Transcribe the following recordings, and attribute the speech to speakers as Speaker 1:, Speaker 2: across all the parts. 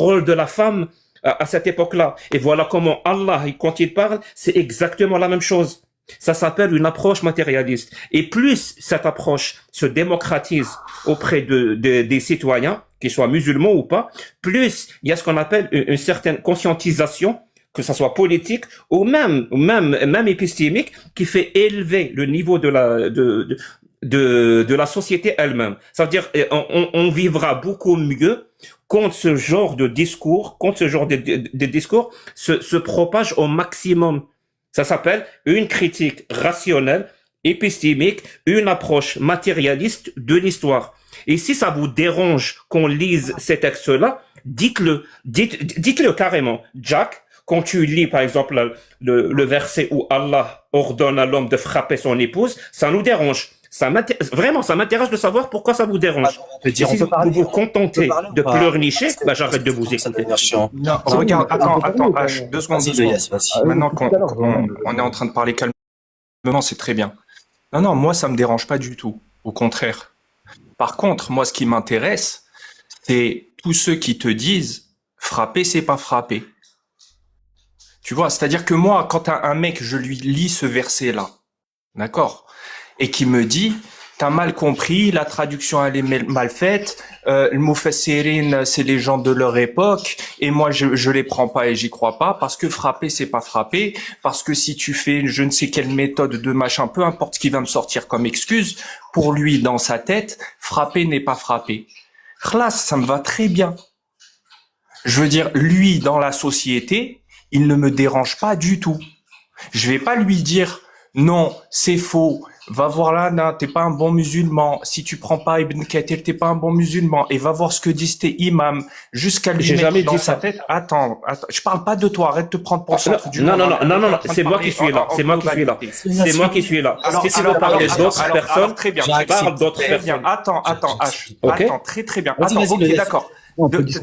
Speaker 1: rôle de la femme à cette époque-là. Et voilà comment Allah, quand il parle, c'est exactement la même chose. Ça s'appelle une approche matérialiste. Et plus cette approche se démocratise auprès des citoyens, qu'ils soient musulmans ou pas, plus il y a ce qu'on appelle une certaine conscientisation, que ça soit politique ou même épistémique, qui fait élever le niveau de la société elle-même. Ça veut dire on vivra beaucoup mieux quand ce genre de discours, de discours se propage au maximum. Ça s'appelle une critique rationnelle, épistémique, une approche matérialiste de l'histoire. Et si ça vous dérange qu'on lise ces textes-là, dites-le. Dites-le carrément. Jack, quand tu lis, par exemple, le verset où Allah ordonne à l'homme de frapper son épouse, ça nous dérange. Vraiment, ça m'intéresse de savoir pourquoi ça vous dérange. Et si vous vous contentez de pleurnicher, bah, j'arrête de vous écouter.
Speaker 2: Non, regarde, attends, H, 2 secondes. Maintenant qu'on est en train de parler calmement, c'est très bien. Non, moi, ça me dérange pas du tout. Au contraire. Par contre, moi, ce qui m'intéresse, c'est tous ceux qui te disent frapper, c'est pas frapper. Tu vois, c'est-à-dire que moi, quand un mec, je lui lis ce verset-là, d'accord, et qui me dit, t'as mal compris, la traduction elle est mal faite, le Mufassirin c'est les gens de leur époque, et moi je les prends pas et j'y crois pas, parce que frapper c'est pas frapper, parce que si tu fais je ne sais quelle méthode de machin, peu importe ce qui va me sortir comme excuse, pour lui dans sa tête, frapper n'est pas frapper. Khlas, ça me va très bien. Je veux dire, lui dans la société, il ne me dérange pas du tout. Je vais pas lui dire non, c'est faux. Va voir là, non, t'es pas un bon musulman. Si tu prends pas Ibn Kathir, t'es pas un bon musulman. Et va voir ce que disent tes imams jusqu'à lui mettre dans sa tête. Attends. Je parle pas de toi. Arrête de te prendre pour centre du monde.
Speaker 1: Non. C'est moi qui suis là. C'est moi qui suis là. Si vous parlez d'autres personnes,
Speaker 2: très bien.
Speaker 1: Parle d'autres personnes.
Speaker 2: Attends, H. Attends, très bien. Attends, ok, d'accord.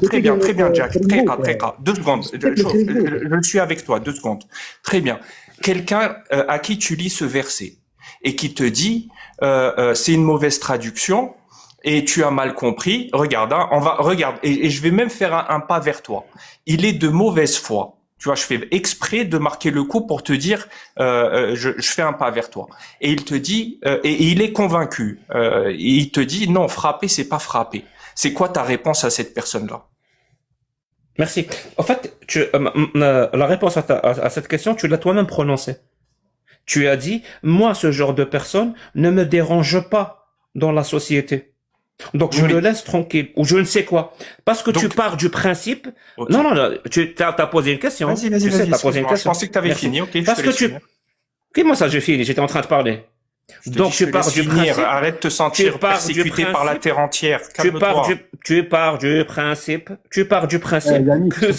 Speaker 2: Très bien, Jack. Très bien. 2 secondes. Je suis avec toi. 2 secondes. Très bien. Quelqu'un à qui tu lis ce verset et qui te dit c'est une mauvaise traduction et tu as mal compris. Regarde, regarde et je vais même faire un pas vers toi. Il est de mauvaise foi. Tu vois, je fais exprès de marquer le coup pour te dire je fais un pas vers toi. Et il te dit et il est convaincu. Il te dit non, frapper c'est pas frapper. C'est quoi ta réponse à cette personne-là?
Speaker 1: Merci. En fait, la réponse à cette question, tu l'as toi-même prononcée. Tu as dit, moi, ce genre de personne ne me dérange pas dans la société. Donc, je le laisse tranquille. Ou je ne sais quoi. Parce que tu pars du principe... Okay. Non, tu as posé une question.
Speaker 2: Vas-y.
Speaker 1: T'as posé une question.
Speaker 2: Je pensais que tu avais fini. Ok,
Speaker 1: parce que Ok, moi, ça, j'ai fini. J'étais en train de parler.
Speaker 2: Donc tu pars du principe. Arrête de te sentir persécuté par la terre entière.
Speaker 1: Tu pars du principe que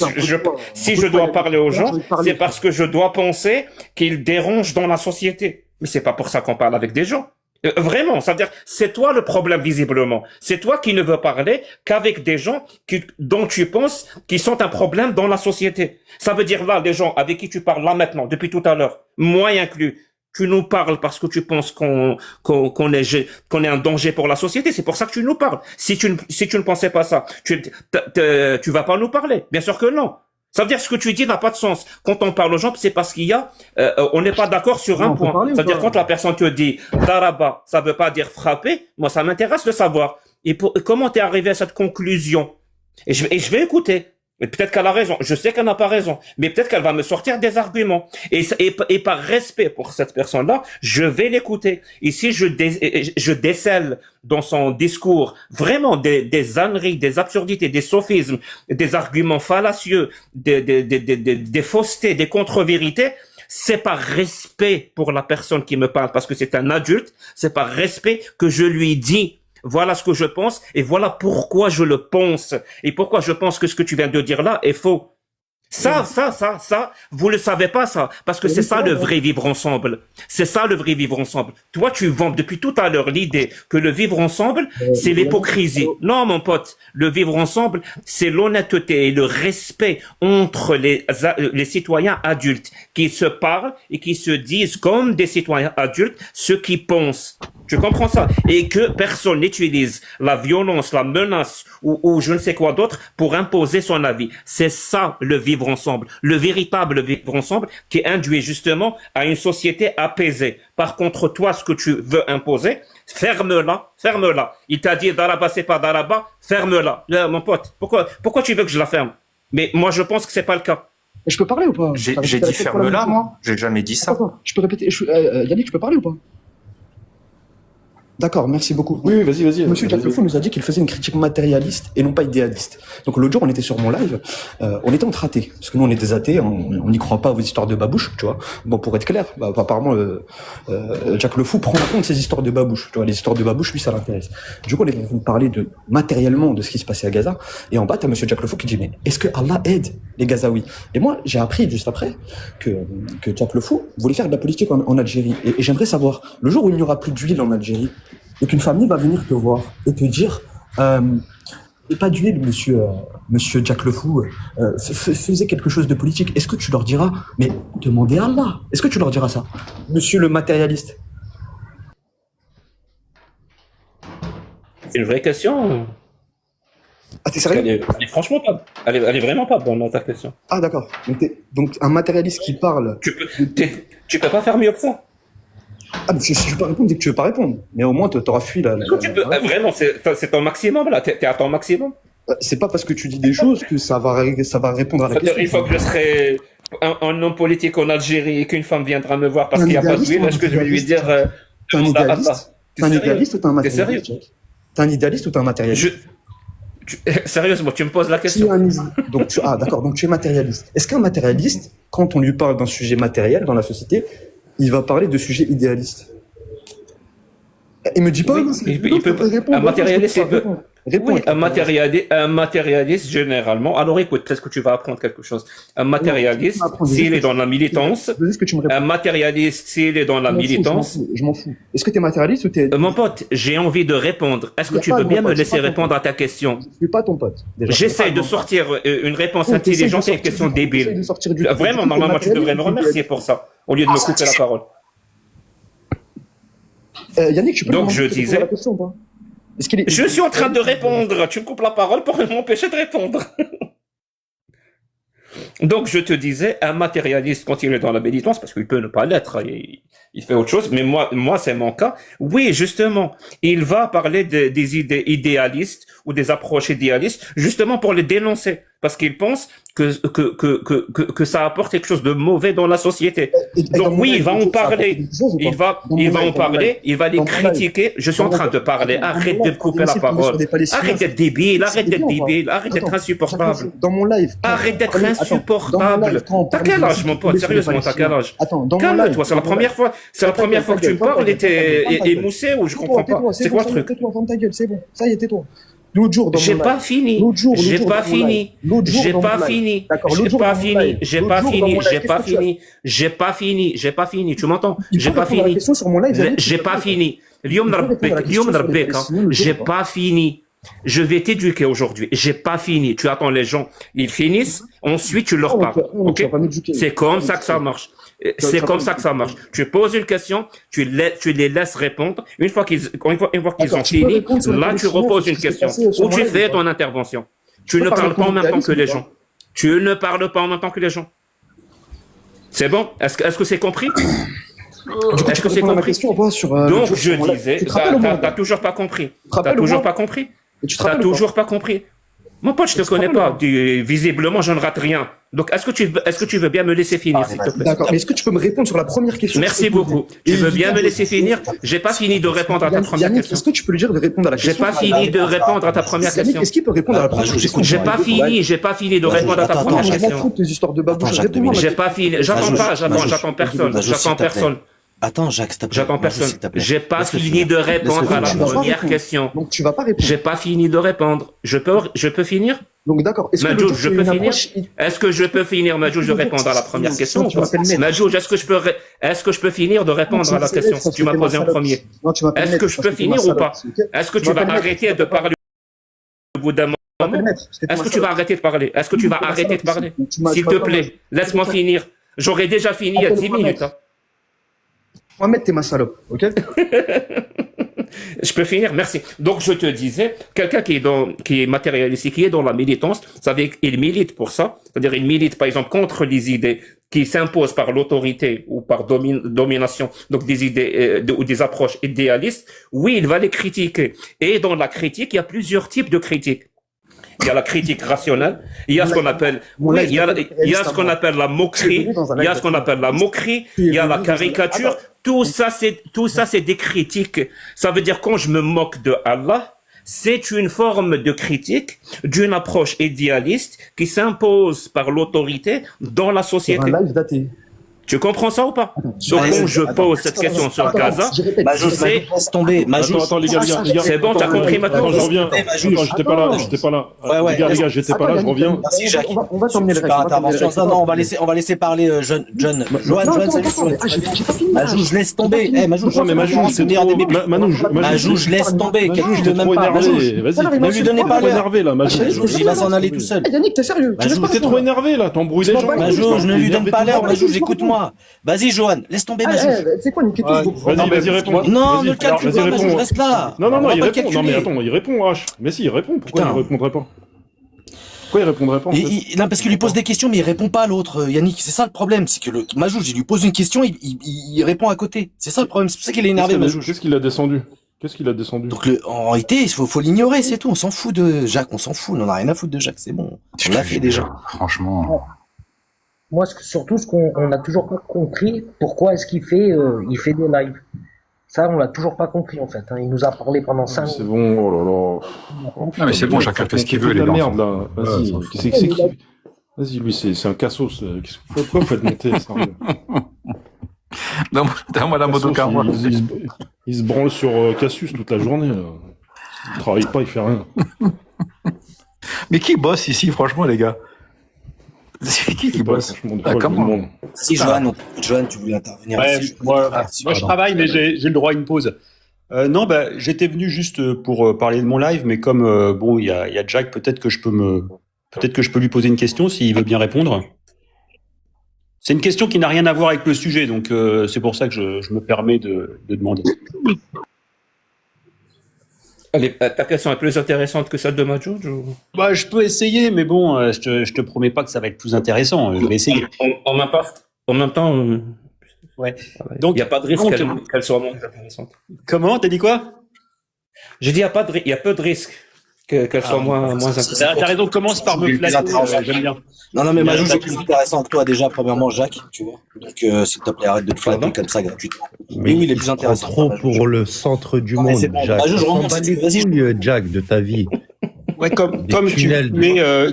Speaker 1: si je dois parler aux gens, c'est parce que je dois penser qu'ils dérangent dans la société. Mais c'est pas pour ça qu'on parle avec des gens. Vraiment, ça veut dire c'est toi le problème visiblement. C'est toi qui ne veux parler qu'avec des gens dont tu penses qu'ils sont un problème dans la société. Ça veut dire là, les gens avec qui tu parles là maintenant, depuis tout à l'heure, moi inclus. Tu nous parles parce que tu penses qu'on est un danger pour la société. C'est pour ça que tu nous parles. Si tu ne pensais pas ça, tu vas pas nous parler. Bien sûr que non. Ça veut dire ce que tu dis n'a pas de sens. Quand on parle aux gens, c'est parce qu'il y a, on n'est pas d'accord sur un point. Ça veut dire quand la personne te dit daraba, ça veut pas dire frapper. Moi, ça m'intéresse de savoir. Et comment t'es arrivé à cette conclusion? Et je vais écouter. Mais peut-être qu'elle a raison. Je sais qu'elle n'a pas raison. Mais peut-être qu'elle va me sortir des arguments. Et par respect pour cette personne-là, je vais l'écouter. Et si je décèle dans son discours vraiment des âneries, des absurdités, des sophismes, des arguments fallacieux, des faussetés, des contre-vérités, c'est par respect pour la personne qui me parle, parce que c'est un adulte, c'est par respect que je lui dis voilà ce que je pense et voilà pourquoi je le pense et pourquoi je pense que ce que tu viens de dire là est faux. Ça, vous le savez pas ça, parce que c'est ça le vrai vivre ensemble. C'est ça le vrai vivre ensemble. Toi, tu vends depuis tout à l'heure l'idée que le vivre ensemble, c'est l'hypocrisie. Non, mon pote, le vivre ensemble, c'est l'honnêteté et le respect entre les citoyens adultes qui se parlent et qui se disent comme des citoyens adultes ce qu'ils pensent. Tu comprends ça? Et que personne n'utilise la violence, la menace ou je ne sais quoi d'autre pour imposer son avis. C'est ça le vivre ensemble, le véritable vivre ensemble qui induit justement à une société apaisée. Par contre, toi, ce que tu veux imposer, ferme-la. Il t'a dit d'Alaba, c'est pas d'Alaba, ferme-la. Là, mon pote, pourquoi tu veux que je la ferme? Mais moi, je pense que c'est pas le cas.
Speaker 3: Je peux parler ou pas?
Speaker 2: J'ai dit ferme-la, moi. J'ai jamais dit ça.
Speaker 3: Attends, je peux répéter. Yannick, tu peux parler ou pas? D'accord, merci beaucoup.
Speaker 4: Oui, vas-y.
Speaker 3: Monsieur Jack Le Fou nous a dit qu'il faisait une critique matérialiste et non pas idéaliste. Donc l'autre jour, on était sur mon live, on était entre athées, parce que nous on est des athées, on n'y croit pas à vos histoires de babouche, tu vois. Bon, pour être clair, apparemment, Jack Le Fou prend en compte ces histoires de babouche, tu vois. Les histoires de babouche, lui, ça l'intéresse. Du coup, on est en train de parler matériellement de ce qui se passait à Gaza, et en bas, t'as Monsieur Jack Le Fou qui dit, mais est-ce que Allah aide les Gazaouis? Et moi, j'ai appris juste après que Jack Le Fou voulait faire de la politique en Algérie. Et j'aimerais savoir, le jour où il n'y aura plus d'huile en Algérie, et qu'une famille va venir te voir et te dire pas d'huile, monsieur Jack Le Fou, faisait quelque chose de politique. Est-ce que tu leur diras, mais demandez à Allah? Est-ce que tu leur diras ça, monsieur le matérialiste?
Speaker 1: C'est une vraie question.
Speaker 3: Ah, t'es sérieux?
Speaker 1: Franchement pas. Elle est vraiment pas bonne dans ta question.
Speaker 3: Ah, d'accord. Donc un matérialiste qui parle.
Speaker 1: Tu peux pas faire mieux que ça.
Speaker 3: Ah, mais je peux répondre dès que tu veux pas répondre. Mais au moins, t'auras fui là.
Speaker 1: Vraiment, c'est ton maximum là. T'es à ton maximum.
Speaker 3: C'est pas parce que tu dis des choses que ça va répondre à la question.
Speaker 1: Une fois que je serai un homme politique en Algérie et qu'une femme viendra me voir parce qu'il n'y a pas d'huile, est-ce que je vais lui dire
Speaker 3: t'es un idéaliste? T'es un idéaliste ou t'es un matérialiste?
Speaker 1: T'es sérieux?
Speaker 3: T'es un idéaliste ou t'es un matérialiste?
Speaker 1: Sérieusement, tu me poses la question.
Speaker 3: D'accord, donc tu es matérialiste. Est-ce qu'un matérialiste, quand on lui parle d'un sujet matériel dans la société, il va parler de sujets idéalistes? Il me dit pas.
Speaker 1: Il peut répondre. Un matérialiste, un matérialiste généralement. Alors écoute, peut-être que tu vas apprendre quelque chose. Un matérialiste, s'il est dans la militance. Un matérialiste, s'il est dans la militance.
Speaker 3: Je m'en fous. Est-ce que tu es matérialiste ou t'es...
Speaker 1: Mon pote, j'ai envie de répondre. Est-ce que tu veux bien me laisser répondre à ta question?
Speaker 3: Je suis pas ton pote.
Speaker 1: J'essaie de sortir une réponse intelligente à une question débile. Vraiment, normalement, tu devrais me remercier pour ça, au lieu de me couper la parole.
Speaker 3: Yannick, tu peux
Speaker 1: donc je disais, la question, pas je suis en train de répondre. Tu me coupes la parole pour m'empêcher de répondre. Donc je te disais, un matérialiste quand il est dans la militance, parce qu'il peut ne pas l'être, il fait autre chose. Mais moi c'est mon cas. Oui, justement, il va parler des idées idéalistes ou des approches idéalistes, justement pour les dénoncer, parce qu'il pense que ça apporte quelque chose de mauvais dans la société. Donc oui, il va en parler. Il va en parler. Il va les critiquer. Je suis en train de parler. Arrête de couper la parole. Arrête d'être débile. Arrête d'être insupportable.
Speaker 3: Dans mon live.
Speaker 1: Arrête d'être insupportable. T'as quel âge, mon pote? Sérieusement, t'as quel âge? Calme-toi. C'est la première fois que tu me parles et t'es émoussé ou je comprends pas. C'est quoi le truc?
Speaker 3: Tais-toi, ferme ta gueule, c'est bon. Ça y est, tais-toi. L'autre jour,
Speaker 1: j'ai pas fini. J'ai pas fini. Tu m'entends? J'ai pas fini. J'ai pas fini. J'ai pas fini. Je vais t'éduquer aujourd'hui. J'ai pas fini. Tu attends les gens, ils finissent. Ensuite, tu leur parles. Ok? C'est comme ça que ça marche. C'est comme ça que ça marche. Tu poses une question, tu les laisses répondre. Une fois qu'ils ont fini, là, tu reposes une question. Ou tu fais ton intervention. Tu ne parles pas en même temps que les gens. Tu ne parles pas en même temps que les gens. C'est bon? Est-ce que c'est compris? Est-ce que c'est compris? Donc, je disais, t'as toujours pas compris. T'as toujours pas compris. T'as toujours pas compris. Mon pote, je te connais pas. Visiblement, je ne rate rien. Donc, est-ce que tu veux bien me laisser finir, s'il te plaît?
Speaker 3: D'accord. Mais est-ce que tu peux me répondre sur la première question?
Speaker 1: Merci beaucoup. Tu veux bien me laisser finir? J'ai pas fini de répondre à ta première question.
Speaker 3: Est-ce que tu peux lui dire de répondre à la question?
Speaker 1: J'ai pas fini de répondre à ta première question.
Speaker 3: Est-ce qu'il peut répondre à la première question?
Speaker 1: J'ai pas fini de répondre à ta première question.
Speaker 3: Je m'en fous de tes histoires de babouche.
Speaker 1: J'ai pas fini. J'attends personne.
Speaker 4: Attends, Jacques, s'il te plaît.
Speaker 1: J'attends personne. J'ai pas fini de répondre à la première question.
Speaker 3: Donc tu vas pas répondre.
Speaker 1: J'ai pas fini de répondre. Je peux finir?
Speaker 3: Donc d'accord. Est-ce que
Speaker 1: Majouj, je peux finir? Est-ce que je peux finir, Majouj, de répondre à la première question? Majouj, est-ce que je peux finir de répondre à la question? Tu m'as posé en premier. Est-ce que je peux finir ou pas? Est-ce que tu vas arrêter de parler au bout d'un moment? Est-ce que tu vas arrêter de parler? Est-ce que tu vas arrêter de parler? S'il te plaît, laisse-moi finir. J'aurais déjà fini il y a 10 minutes.
Speaker 3: Mohamed, t'es ma salope, ok?
Speaker 1: Je peux finir, merci. Donc je te disais, quelqu'un qui est matérialiste, qui est dans la militance, ça veut dire qu'il milite pour ça, c'est-à-dire il milite par exemple contre les idées qui s'imposent par l'autorité ou par domination, donc des idées ou des approches idéalistes. Oui, il va les critiquer. Et dans la critique, il y a plusieurs types de critiques. Il y a la critique rationnelle, il y a ce qu'on appelle, il y a ce qu'on appelle la moquerie, il y a ce qu'on appelle la moquerie, il y a la caricature. Tout ça, c'est des critiques. Ça veut dire quand je me moque de Allah, c'est une forme de critique d'une approche idéaliste qui s'impose par l'autorité dans la société. Tu comprends ça ou pas? Donc quand je pose cette question sur Gaza, c'est...
Speaker 4: Laisse tomber.
Speaker 5: Attends, les gars.
Speaker 1: C'est bon, t'as compris maintenant?
Speaker 5: Attends, je reviens. Attends, j'étais pas là.
Speaker 4: Ouais.
Speaker 5: Les gars, j'étais pas là, je reviens.
Speaker 4: Merci, Jacques.
Speaker 3: On va t'emmener le reste.
Speaker 4: Non, on va laisser parler John. Johan, salut. Majouj, laisse tomber. Majouj,
Speaker 5: c'est trop...
Speaker 4: Majouj, laisse tomber. Majouj, ne même pas.
Speaker 5: Vas-y,
Speaker 4: ne lui donnez pas l'heure.
Speaker 5: énervé, là,
Speaker 4: Majouj, il va s'en aller tout seul.
Speaker 3: Yannick, t'es sérieux?
Speaker 5: T'es trop énervé, là, t'embrouilles les gens.
Speaker 4: Majouj, ne lui donne pas l'heure. Majouj, écoute-moi. Vas-y, Johan, laisse tomber Majouj.
Speaker 3: C'est quoi, niquer tous?
Speaker 5: Vas-y, réponds.
Speaker 4: Non, ne le calcule pas, Majouj, reste là.
Speaker 5: Non, il répond. Non, mais attends, il répond, H. Mais si, il répond. Pourquoi il répondrait pas? Pourquoi il répondrait pas?
Speaker 4: Non, parce qu'il lui pose des questions, mais il répond pas à l'autre, Yannick. C'est ça le problème, c'est que Majouj, il lui pose une question, il répond à côté. C'est ça le problème, c'est pour ça qu'il est énervé, Majouj.
Speaker 5: Qu'est-ce qu'il a descendu?
Speaker 4: Donc en réalité, il faut l'ignorer, c'est tout. On s'en fout de Jacques, on en a rien à foutre de Jacques, c'est bon. On l'a fait déjà.
Speaker 6: Franchement.
Speaker 7: Moi, surtout, ce qu'on n'a toujours pas compris, pourquoi est-ce qu'il fait des lives. Ça, on l'a toujours pas compris, en fait. Il nous a parlé pendant 5 minutes.
Speaker 5: C'est bon, oh là là.
Speaker 6: Non, mais c'est bon, chacun fait ce qu'il veut, les
Speaker 5: gars.
Speaker 6: gars.
Speaker 5: Merde, là. Vas-y, lui, c'est un cassos. Pourquoi vous faites monter, sérieux?
Speaker 6: Donne-moi la motocar, moi.
Speaker 5: Il se branle sur Cassius toute la journée, là. Il travaille pas, il fait rien.
Speaker 6: Mais qui bosse ici, franchement, les gars? C'est qui bosse?
Speaker 5: Comment?
Speaker 4: Si, Johan, tu voulais intervenir.
Speaker 8: Ouais, moi, je travaille, mais j'ai le droit à une pause. Non, j'étais venu juste pour parler de mon live, mais comme il y a Jack, peut-être que je peux lui poser une question s'il veut bien répondre. C'est une question qui n'a rien à voir avec le sujet, donc c'est pour ça que je me permets de demander.
Speaker 1: Ta question est plus intéressante que celle de Majouj ou...
Speaker 8: Je peux essayer, mais bon, je te promets pas que ça va être plus intéressant. Je vais essayer.
Speaker 1: En même temps,
Speaker 8: ouais.
Speaker 1: Donc, il n'y a pas de risque qu'elle soit moins intéressante.
Speaker 8: Comment? T'as dit quoi?
Speaker 1: J'ai dit, il y a peu de risque qu'elle soit moins intéressante.
Speaker 8: T'as raison, commence par me flatter, j'aime bien.
Speaker 4: Non, mais Majouj est plus intéressant que toi, déjà, premièrement, Jacques, tu vois. Donc, s'il te plaît, arrête de te flatter comme ça gratuitement.
Speaker 9: Mais oui, il est plus intéressant. Trop pour le centre du monde, Jacques.
Speaker 4: Majouj, remonte, vas-y,
Speaker 9: Jack, de ta vie.
Speaker 8: Ouais, comme tu es
Speaker 5: les gars,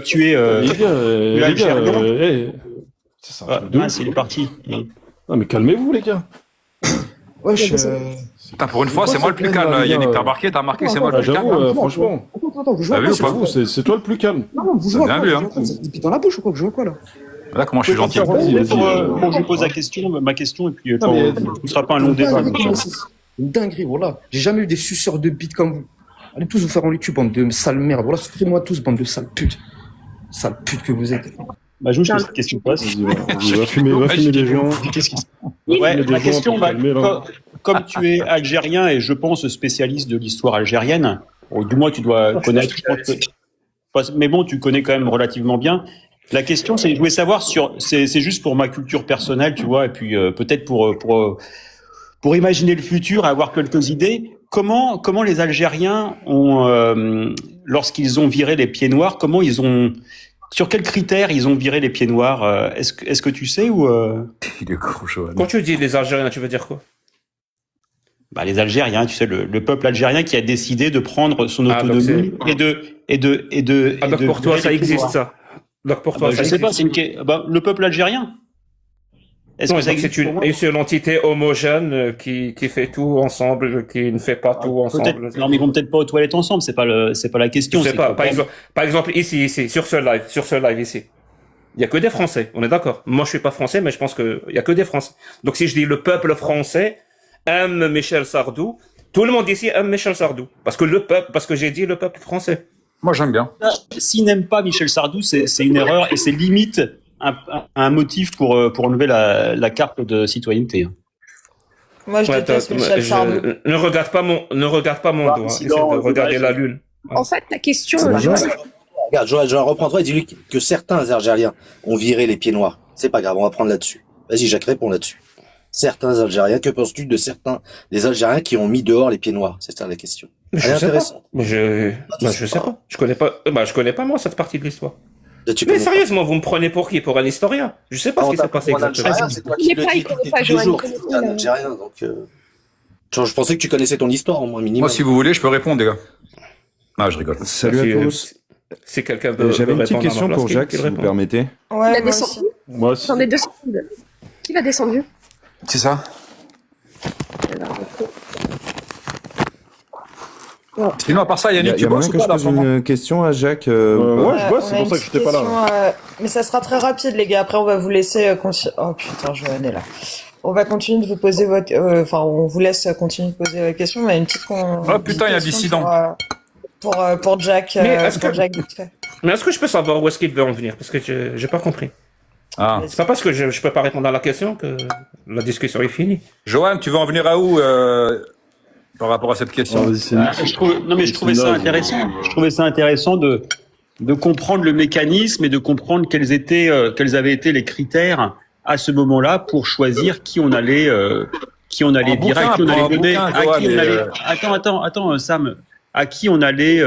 Speaker 5: c'est ça.
Speaker 8: C'est parti.
Speaker 5: Non, mais calmez-vous, les gars.
Speaker 6: Putain, pour une fois, c'est moi le plus calme, Yannick. T'as remarqué, c'est moi le plus calme.
Speaker 5: J'avoue, franchement.
Speaker 3: Attends, vous jouez
Speaker 5: pas vous, c'est toi le plus calme.
Speaker 3: Non, vous jouez
Speaker 6: bien vu, hein.
Speaker 3: Depuis dans la bouche ou quoi? Vous jouez quoi, là?
Speaker 6: Là, comment je suis gentil.
Speaker 8: Pour que je pose ma question, et puis ce ne sera pas un long débat.
Speaker 3: Une dinguerie, voilà. J'ai jamais eu des suceurs de bite comme vous. Allez tous vous faire en YouTube, bande de sales merdes. Voilà, souffrez-moi tous, bande de sales putes. Sales putes que vous êtes.
Speaker 8: Majouj, qu'est-ce qui se passe?
Speaker 5: Va fumer les gens.
Speaker 8: Ouais, ma question, comme tu es algérien et je pense spécialiste de l'histoire algérienne, du moins tu dois connaître, mais bon, tu connais quand même relativement bien. La question, je voulais savoir c'est juste pour ma culture personnelle, tu vois, et puis peut-être pour imaginer le futur, avoir quelques idées. Comment les Algériens ont, lorsqu'ils ont viré les pieds noirs, sur quels critères ils ont viré les pieds noirs? Est-ce que tu sais ou
Speaker 6: Il est gros, Johan.
Speaker 1: Quand tu dis les Algériens, tu veux dire quoi?
Speaker 8: Les Algériens, tu sais, le peuple algérien qui a décidé de prendre son autonomie
Speaker 1: donc pour toi, ça existe, ça. Donc pour toi,
Speaker 8: je sais pas, le peuple algérien. Est-ce que ça existe
Speaker 1: c'est une entité homogène qui fait tout ensemble, qui ne fait pas tout ensemble.
Speaker 8: Non, mais ils vont peut-être pas aux toilettes ensemble, c'est pas la question.
Speaker 1: Je sais pas. Par exemple, ici, sur ce live ici, il y a que des Français. On est d'accord. Moi, je suis pas français, mais je pense que il y a que des Français. Donc, si je dis le peuple français aime Michel Sardou, tout le monde ici aime Michel Sardou. Parce que j'ai dit le peuple français.
Speaker 6: Moi, j'aime bien.
Speaker 8: S'ils n'aiment pas Michel Sardou, c'est une erreur et c'est limite un motif pour enlever la carte de citoyenneté.
Speaker 10: Moi, je déteste Michel Sardou.
Speaker 1: Ne regarde pas mon dos. Essaie de regarder la lune.
Speaker 11: En fait, la question...
Speaker 4: Regarde, je reprends-toi et dis-lui que certains Algériens ont viré les pieds noirs. C'est pas grave, on va prendre là-dessus. Vas-y, Jacques, réponds là-dessus. Certains Algériens, que penses-tu de certains des Algériens qui ont mis dehors les pieds noirs? C'est ça la question.
Speaker 1: Je sais pas. Je sais pas. Je connais pas moi cette partie de l'histoire. Mais sérieusement, vous me prenez pour qui? Pour un historien? Je sais pas ce qui s'est passé exactement.
Speaker 4: C'est toi qui le dis depuis deux jours. Tu es un Algérien, donc je pensais que tu connaissais ton histoire au moins minimum.
Speaker 6: Moi, si vous voulez, je peux répondre, les gars. Ah, je rigole.
Speaker 12: Salut à tous.
Speaker 1: Si quelqu'un veut
Speaker 12: J'avais une petite question pour Jacques, si vous permettez.
Speaker 11: Ouais, il a descendu.
Speaker 5: Moi aussi.
Speaker 11: J'en ai 2 secondes. Qui va descendu?
Speaker 6: C'est ça. Sinon, à part ça, Yannick, tu bosses ou pas?
Speaker 12: Je pose une question à Jacques.
Speaker 5: Ouais, je bosse, c'est pour ça que j'étais pas là.
Speaker 10: Mais ça sera très rapide, les gars. Après, on va vous laisser continuer. Oh putain, Joanne est là. On va continuer de vous poser votre... Enfin, on vous laisse continuer de poser la question, mais une petite...
Speaker 6: Oh putain, il y a dissident.
Speaker 10: Pour Jack, Jack vite fait.
Speaker 1: Mais est-ce que je peux savoir où est-ce qu'il veut en venir? Parce que j'ai pas compris. Ah. C'est pas parce que je peux pas répondre à la question que la discussion est finie.
Speaker 6: Johan, tu veux en venir à où par rapport à cette question?
Speaker 8: Je trouvais ça intéressant. Je trouvais ça intéressant de comprendre le mécanisme et de comprendre quels avaient été les critères à ce moment-là pour choisir qui on allait virer, qui on allait donner, Attends, Sam. À qui on allait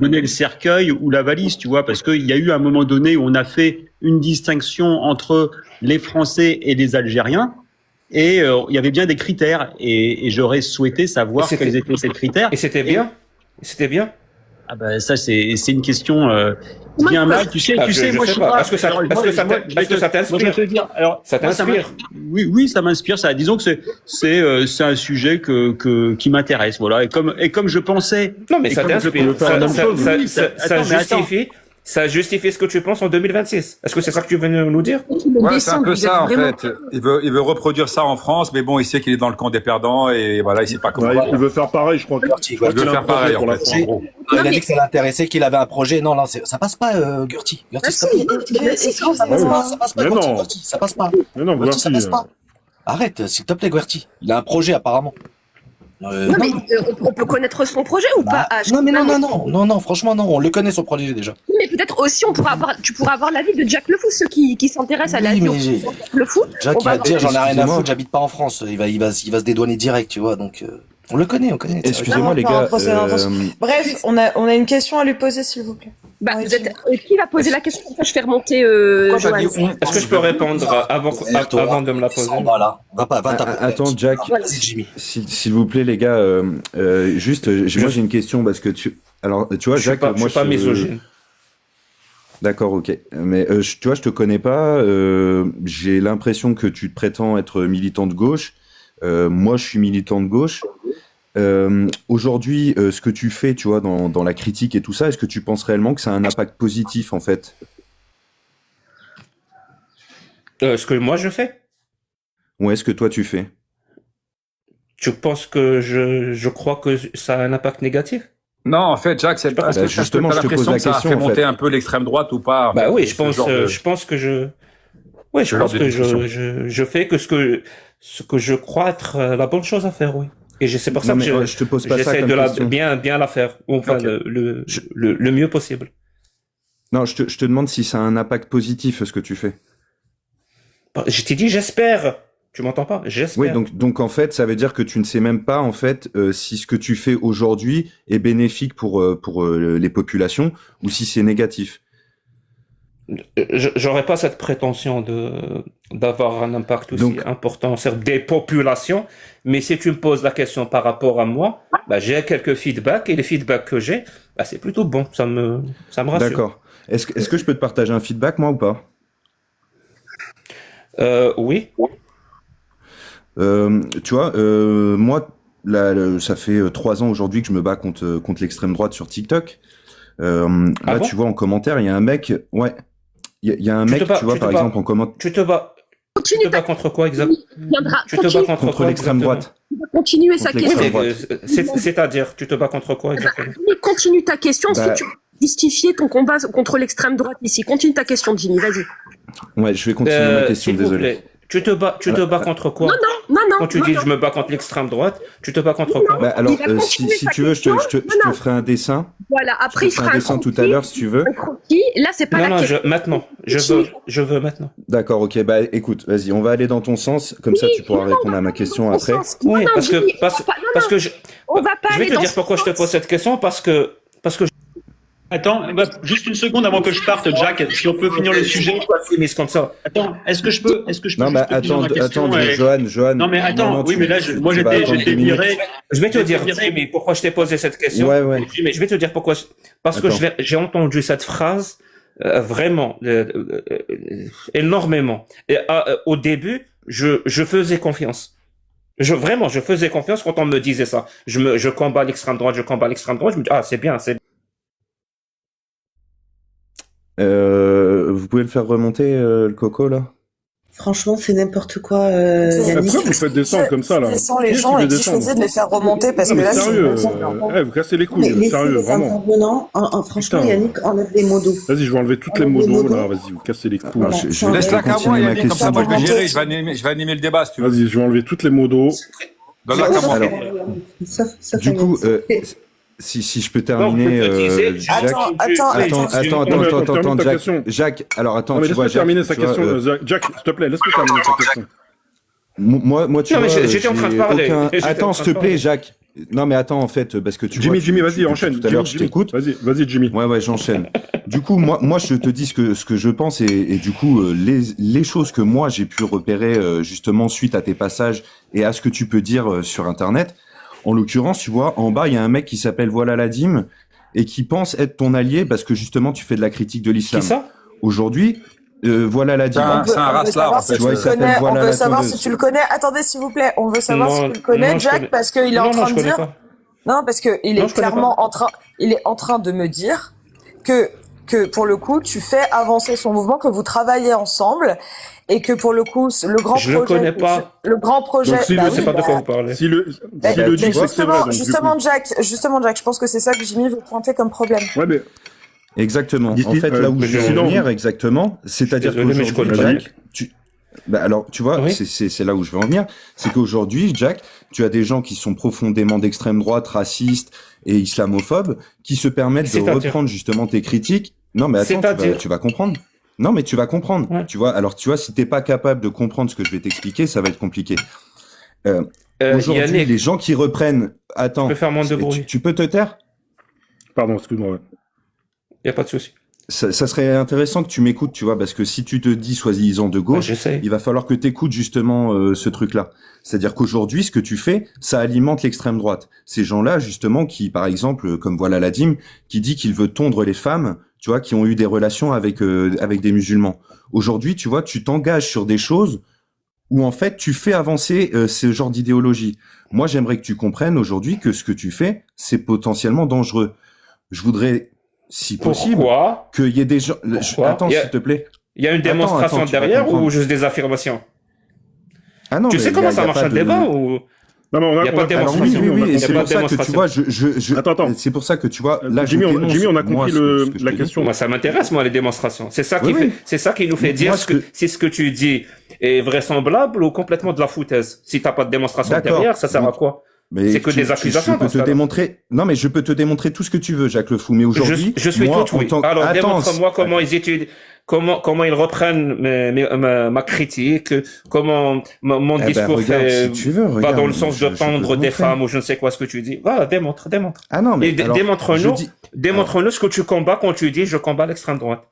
Speaker 8: donner le cercueil ou la valise, tu vois, parce qu'il y a eu un moment donné où on a fait une distinction entre les Français et les Algériens, et il y avait bien des critères, et j'aurais souhaité savoir quels étaient ces critères.
Speaker 1: Et c'était bien. C'était bien.
Speaker 8: Ah ben ça c'est une question bien mal. Tu sais, moi je sais pas.
Speaker 1: Est-ce que ça t'inspire? Ça t'inspire?
Speaker 8: Oui, ça m'inspire. Ça, disons que c'est un sujet qui m'intéresse, voilà. Et comme je pensais.
Speaker 1: Non mais ça t'inspire. Ça justifie ce que tu penses en 2026. Est-ce que c'est ça que tu veux nous dire?
Speaker 6: Ouais, c'est un peu ça en fait. Il veut reproduire ça en France, mais bon, il sait qu'il est dans le camp des perdants et voilà, il sait pas comment.
Speaker 5: Il veut faire pareil, je crois.
Speaker 6: Il veut faire pareil en fait.
Speaker 4: Il a dit que ça l'intéressait, qu'il avait un projet. Non, ça passe pas, Gurti.
Speaker 10: Ça passe pas, Gurti. Ça passe pas.
Speaker 5: Mais non,
Speaker 4: Gurti, ça passe pas. Arrête, s'il te plaît, Gurti. Il a un projet apparemment.
Speaker 11: Non, mais on peut connaître son projet ou pas?
Speaker 4: Non, franchement, non, on le connaît son projet déjà.
Speaker 11: Mais peut-être aussi, tu pourras avoir l'avis de Jack Le Fou, ceux qui s'intéressent à la vie de Jack Le Fou.
Speaker 4: Jack, il va te dire, j'en ai rien à foutre, j'habite pas en France. Il va se dédouaner direct, tu vois, donc, on le connaît.
Speaker 12: Excusez-moi, les gars.
Speaker 10: Bref, on a une question à lui poser, s'il vous plaît.
Speaker 11: Qui va poser la question? Je fais remonter, Joanne.
Speaker 1: Est-ce que je peux répondre avant de me la poser?
Speaker 12: Attends, Jack, s'il vous plaît, les gars, juste, moi j'ai une question parce que tu vois, Jacques, moi
Speaker 1: je suis pas misogyne.
Speaker 12: D'accord, ok. Mais tu vois, je te connais pas. J'ai l'impression que tu te prétends être militant de gauche. Moi, je suis militant de gauche. Aujourd'hui, ce que tu fais, tu vois, dans la critique et tout ça, est-ce que tu penses réellement que ça a un impact positif, en fait?
Speaker 1: Ce que moi je fais?
Speaker 12: Ou est-ce que toi tu fais?
Speaker 1: Tu penses que je crois que ça a un impact négatif?
Speaker 6: Non, en fait, Jacques, c'est pas
Speaker 12: justement, je te pose la question.
Speaker 6: Ça a fait monter un peu l'extrême droite ou pas?
Speaker 1: Bah oui, je pense que je fais que ce que je crois être la bonne chose à faire, oui. Et c'est pour ça que
Speaker 12: je te pose pas ça comme
Speaker 1: j'essaie de bien la faire, enfin le mieux possible.
Speaker 12: Non, je te demande si ça a un impact positif ce que tu fais.
Speaker 1: Je t'ai dit j'espère. Tu m'entends pas? J'espère.
Speaker 12: Oui, donc en fait, ça veut dire que tu ne sais même pas en fait si ce que tu fais aujourd'hui est bénéfique pour les populations ou si c'est négatif.
Speaker 1: J'aurais pas cette prétention d'avoir un impact aussi important sur des populations, mais si tu me poses la question par rapport à moi, bah, j'ai quelques feedbacks et les feedbacks que j'ai, bah, c'est plutôt bon, ça me rassure.
Speaker 12: D'accord. Est-ce que je peux te partager un feedback moi ou pas?
Speaker 1: Oui.
Speaker 12: Tu vois, moi, là, ça fait 3 ans aujourd'hui que je me bats contre l'extrême droite sur TikTok. Là,
Speaker 1: bon
Speaker 12: tu vois, en commentaire, il y a un mec, ouais, il y a un mec, tu vois, par exemple, en commentaire.
Speaker 1: Tu te bats contre quoi exactement? Tu te bats
Speaker 12: contre l'extrême droite.
Speaker 11: Il va continuer sa
Speaker 12: Contre
Speaker 11: question.
Speaker 1: C'est-à-dire, tu te bats contre quoi exactement?
Speaker 11: Mais continue ta question si tu veux justifier ton combat contre l'extrême droite ici. Continue ta question, Jimmy, vas-y.
Speaker 12: Ouais, je vais continuer ma question,
Speaker 1: s'il vous
Speaker 12: désolé.
Speaker 1: plaît. Tu te bats contre quoi?
Speaker 11: Non.
Speaker 1: Quand tu dis je me bats contre l'extrême droite, tu te bats contre quoi?
Speaker 12: Bah, alors, si tu veux, je te ferai un dessin.
Speaker 11: Voilà, après il fera
Speaker 12: un dessin tout à l'heure, si tu veux.
Speaker 11: Là, c'est pas la question.
Speaker 1: Maintenant. Je veux maintenant.
Speaker 12: D'accord, ok. Bah, écoute, vas-y, on va aller dans ton sens. Comme ça, tu pourras répondre à ma question après.
Speaker 1: Oui, parce que
Speaker 11: on va pas
Speaker 1: je vais te dire pourquoi je te pose cette question, parce que
Speaker 8: Attends, juste une seconde avant que je parte, Jack, si on peut finir le sujet.
Speaker 1: Comme ça.
Speaker 8: Attends, est-ce que je peux
Speaker 12: Non, mais attends, Johan.
Speaker 8: Non, mais attends, oui, mais là, moi, j'étais viré.
Speaker 1: Je vais te dire, mais pourquoi je t'ai posé cette question.
Speaker 12: Ouais.
Speaker 1: Mais je vais te dire pourquoi. Parce que j'ai entendu cette phrase vraiment énormément. Et au début, je faisais confiance. Je faisais confiance quand on me disait ça. Je combats l'extrême droite. Je me dis, c'est bien.
Speaker 12: Vous pouvez le faire remonter, le coco, là?
Speaker 10: Franchement, c'est n'importe quoi, Yannick.
Speaker 5: Pourquoi vous faites descendre comme ça, là?
Speaker 10: Je descends les gens et qui choisit de les faire remonter parce que là,
Speaker 5: sérieux, vous cassez les couilles, sérieux, vraiment.
Speaker 10: Intervenants, franchement,
Speaker 5: Putain.
Speaker 10: Yannick, enlève les mots d'eau.
Speaker 5: Vas-y, je vais enlever toutes les mots d'eau, là, vas-y, vous cassez les couilles.
Speaker 6: Laisse-la qu'à moi, Yannick, comme ça, moi, je vais gérer, je vais animer le débat, si tu veux.
Speaker 5: Vas-y, je vais enlever toutes les mots d'eau.
Speaker 6: Donne-la qu'à moi.
Speaker 12: Du coup, si je peux terminer, Jacques. Attends, Jacques. Alors attends,
Speaker 5: tu vois, terminer sa question, Jacques, s'il te plaît, laisse-moi terminer sa question.
Speaker 12: Moi, tu vois,
Speaker 1: j'étais en train de parler.
Speaker 12: Attends, s'il te plaît, Jacques. Non, mais attends, en fait, parce que
Speaker 5: Jimmy, vas-y, enchaîne.
Speaker 12: Tout à l'heure, je t'écoute.
Speaker 5: Vas-y, Jimmy.
Speaker 12: Ouais, j'enchaîne. Du coup, moi, je te dis ce que je pense et du coup, les choses que moi j'ai pu repérer justement suite à tes passages et à ce que tu peux dire sur Internet. En l'occurrence, tu vois, en bas, il y a un mec qui s'appelle Voilà la Dîme et qui pense être ton allié parce que justement, tu fais de la critique de l'islam.
Speaker 1: C'est ça?
Speaker 12: Aujourd'hui, Voilà la Dîme.
Speaker 6: C'est un racelard, en fait.
Speaker 10: On veut savoir si tu le connais. Attendez, s'il vous plaît, on veut savoir si tu le connais, Jack, parce qu'il est en train de dire... Non, parce que il est clairement en train de me dire que pour le coup, tu fais avancer son mouvement, que vous travaillez ensemble. Et que pour le coup, le grand projet,
Speaker 1: le connais pas.
Speaker 10: Le grand projet.
Speaker 1: Donc, je sais pas de quoi vous parlez.
Speaker 5: Si le dit, c'est que c'est vrai.
Speaker 10: Justement, Jack, je pense que c'est ça que Jimmy veut pointer comme problème.
Speaker 5: Ouais, mais.
Speaker 12: Exactement. En fait, là où je veux en venir, exactement, c'est-à-dire qu'aujourd'hui, Jack, alors, tu vois, c'est là où je veux en venir, c'est qu'aujourd'hui, Jack, tu as des gens qui sont profondément d'extrême droite, racistes et islamophobes, qui se permettent de reprendre justement tes critiques. Non, mais attends, tu vas comprendre. Non, mais tu vas comprendre. Ouais. Tu vois, alors tu vois, si t'es pas capable de comprendre ce que je vais t'expliquer, ça va être compliqué. Aujourd'hui, les gens qui reprennent, attends,
Speaker 1: peux faire moins de bruit.
Speaker 12: Tu peux te taire?
Speaker 5: Pardon, excuse-moi.
Speaker 1: Y a pas de souci.
Speaker 12: Ça serait intéressant que tu m'écoutes, tu vois, parce que si tu te dis soi-disant de gauche, il va falloir que t'écoutes justement ce truc-là. C'est-à-dire qu'aujourd'hui, ce que tu fais, ça alimente l'extrême droite. Ces gens-là, justement, qui, par exemple, comme Voilà la Dîme, qui dit qu'il veut tondre les femmes, tu vois, qui ont eu des relations avec des musulmans. Aujourd'hui, tu vois, tu t'engages sur des choses où en fait tu fais avancer ce genre d'idéologie. Moi, j'aimerais que tu comprennes aujourd'hui que ce que tu fais, c'est potentiellement dangereux. Je voudrais, si possible, qu'il y ait des gens. Attends, s'il te plaît.
Speaker 1: Il y a une démonstration derrière ou juste des affirmations?
Speaker 12: Ah non,
Speaker 1: tu sais comment ça marche un débat ou?
Speaker 5: Non, mais
Speaker 1: il n'y a pas de démonstration.
Speaker 12: Oui, et c'est pour ça que tu vois, Attends. C'est pour ça que tu vois, là,
Speaker 5: Jimmy, on a compris la question.
Speaker 1: Moi, ça m'intéresse, moi, les démonstrations. C'est ça qui fait, c'est ça qui nous fait dire si ce que tu dis est vraisemblable ou complètement de la foutaise. Si t'as pas de démonstration derrière, ça sert à quoi? C'est que des accusations.
Speaker 12: Je peux te démontrer. Non, mais je peux te démontrer tout ce que tu veux, Jacques Le Fou. Mais aujourd'hui,
Speaker 1: je suis tout oui. Alors, démontre-moi comment ils étudient. Comment ils reprennent ma critique, comment mon discours va dans le sens de tendre des femmes ou je ne sais quoi ce que tu dis. Voilà, démontre.
Speaker 12: Ah non, mais
Speaker 1: démontre-nous ce que tu combats quand tu dis je combats l'extrême droite.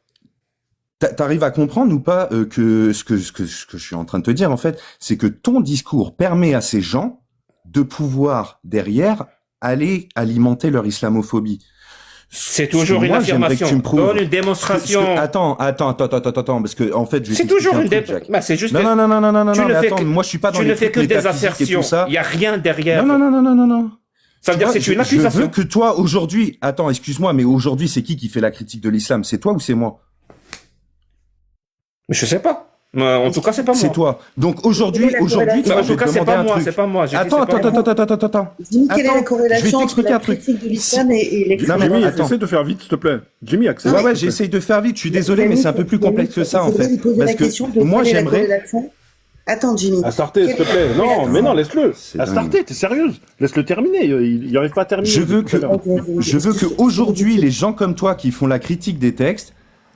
Speaker 12: T'arrives à comprendre ou pas que ce que je suis en train de te dire en fait, c'est que ton discours permet à ces gens de pouvoir derrière aller alimenter leur islamophobie.
Speaker 1: C'est toujours une affirmation. Donne une démonstration.
Speaker 12: Attends, parce que en fait,
Speaker 1: c'est toujours une démonstration. Bah, c'est juste.
Speaker 12: Non. Mais attends, moi je suis pas dans les trucs
Speaker 1: métaphysiques. Tu ne fais que des assertions. Il y a rien derrière.
Speaker 12: Non.
Speaker 1: Ça veut dire que c'est une accusation.
Speaker 12: Je veux que toi aujourd'hui, attends, excuse-moi, mais aujourd'hui c'est qui fait la critique de l'islam? C'est toi ou c'est moi?
Speaker 1: Mais je sais pas. En tout cas, c'est pas moi.
Speaker 12: C'est toi. Donc aujourd'hui,
Speaker 1: en tout cas, c'est pas moi. C'est pas moi.
Speaker 12: Attends.
Speaker 13: Jimmy, quelle est la corrélation entre la critique de l'islam et l'extrême droite?
Speaker 5: Jimmy, essaie de faire vite, s'il te plaît. Jimmy, accélère.
Speaker 12: Ouais, j'essaye de faire vite. Je suis désolé, mais c'est un peu plus complexe que ça, en fait.
Speaker 13: Parce que
Speaker 12: moi, j'aimerais.
Speaker 13: Attends, Jimmy.
Speaker 5: Astarté, s'il te plaît. Non, mais non, laisse-le. Astarté, t'es sérieuse? Laisse-le terminer. Il n'arrive pas à terminer.
Speaker 12: Je veux que aujourd'hui, les gens comme toi qui font la critique des textes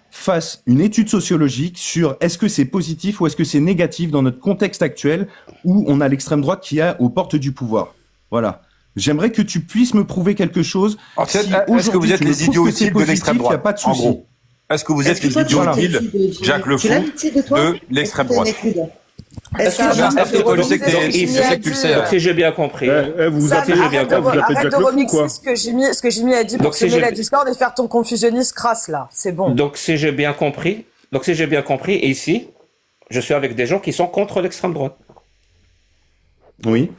Speaker 12: fassent une étude sociologique sur est-ce que c'est positif ou est-ce que c'est négatif dans notre contexte actuel où on a l'extrême droite qui est aux portes du pouvoir. Voilà. J'aimerais que tu puisses me prouver quelque chose.
Speaker 6: En fait, est-ce que vous êtes les idiots utiles de l'extrême droite?
Speaker 12: Il n'y a pas de souci.
Speaker 6: Est-ce que vous êtes les idiots utiles, Jacques Le Fou, de l'extrême droite?
Speaker 1: Est-ce que tu le sais? Si j'ai bien compris.
Speaker 5: Vous appelez Jacques Le Fou,
Speaker 10: ce que Jimmy a dit pour semer la discorde et faire ton confusionniste crasse, là. C'est bon.
Speaker 1: Donc, si j'ai bien compris, ici, je suis avec des gens qui sont contre l'extrême droite.
Speaker 12: Oui.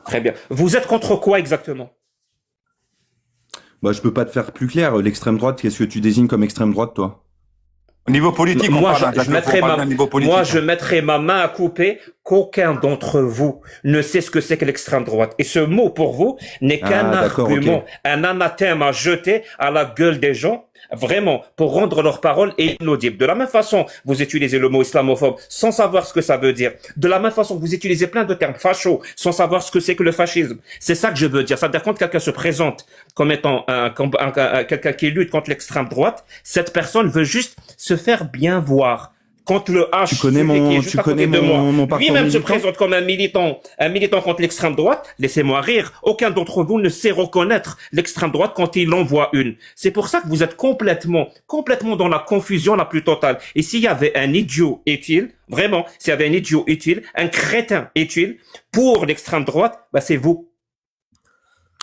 Speaker 1: Très bien. Vous êtes contre quoi exactement?
Speaker 12: Bah, je peux pas te faire plus clair. L'extrême droite, qu'est-ce que tu désignes comme extrême droite, toi?
Speaker 6: Au niveau politique,
Speaker 1: moi, je mettrai ma main à couper qu'aucun d'entre vous ne sait ce que c'est que l'extrême droite. Et ce mot, pour vous, n'est qu'un argument, un anathème à jeter à la gueule des gens, vraiment, pour rendre leurs paroles inaudibles. De la même façon, vous utilisez le mot islamophobe sans savoir ce que ça veut dire. De la même façon, vous utilisez plein de termes fachos sans savoir ce que c'est que le fascisme. C'est ça que je veux dire. Ça veut dire quand quelqu'un se présente comme étant quelqu'un qui lutte contre l'extrême droite, cette personne veut juste se faire bien voir. Contre le H,
Speaker 12: tu connais mon parcours
Speaker 1: lui-même se
Speaker 12: militant.
Speaker 1: présente comme un militant contre l'extrême droite. Laissez-moi rire. Aucun d'entre vous ne sait reconnaître l'extrême droite quand il en voit une. C'est pour ça que vous êtes complètement dans la confusion la plus totale. Et s'il y avait un idiot utile, vraiment, s'il y avait un idiot utile, un crétin utile pour l'extrême droite, bah c'est vous.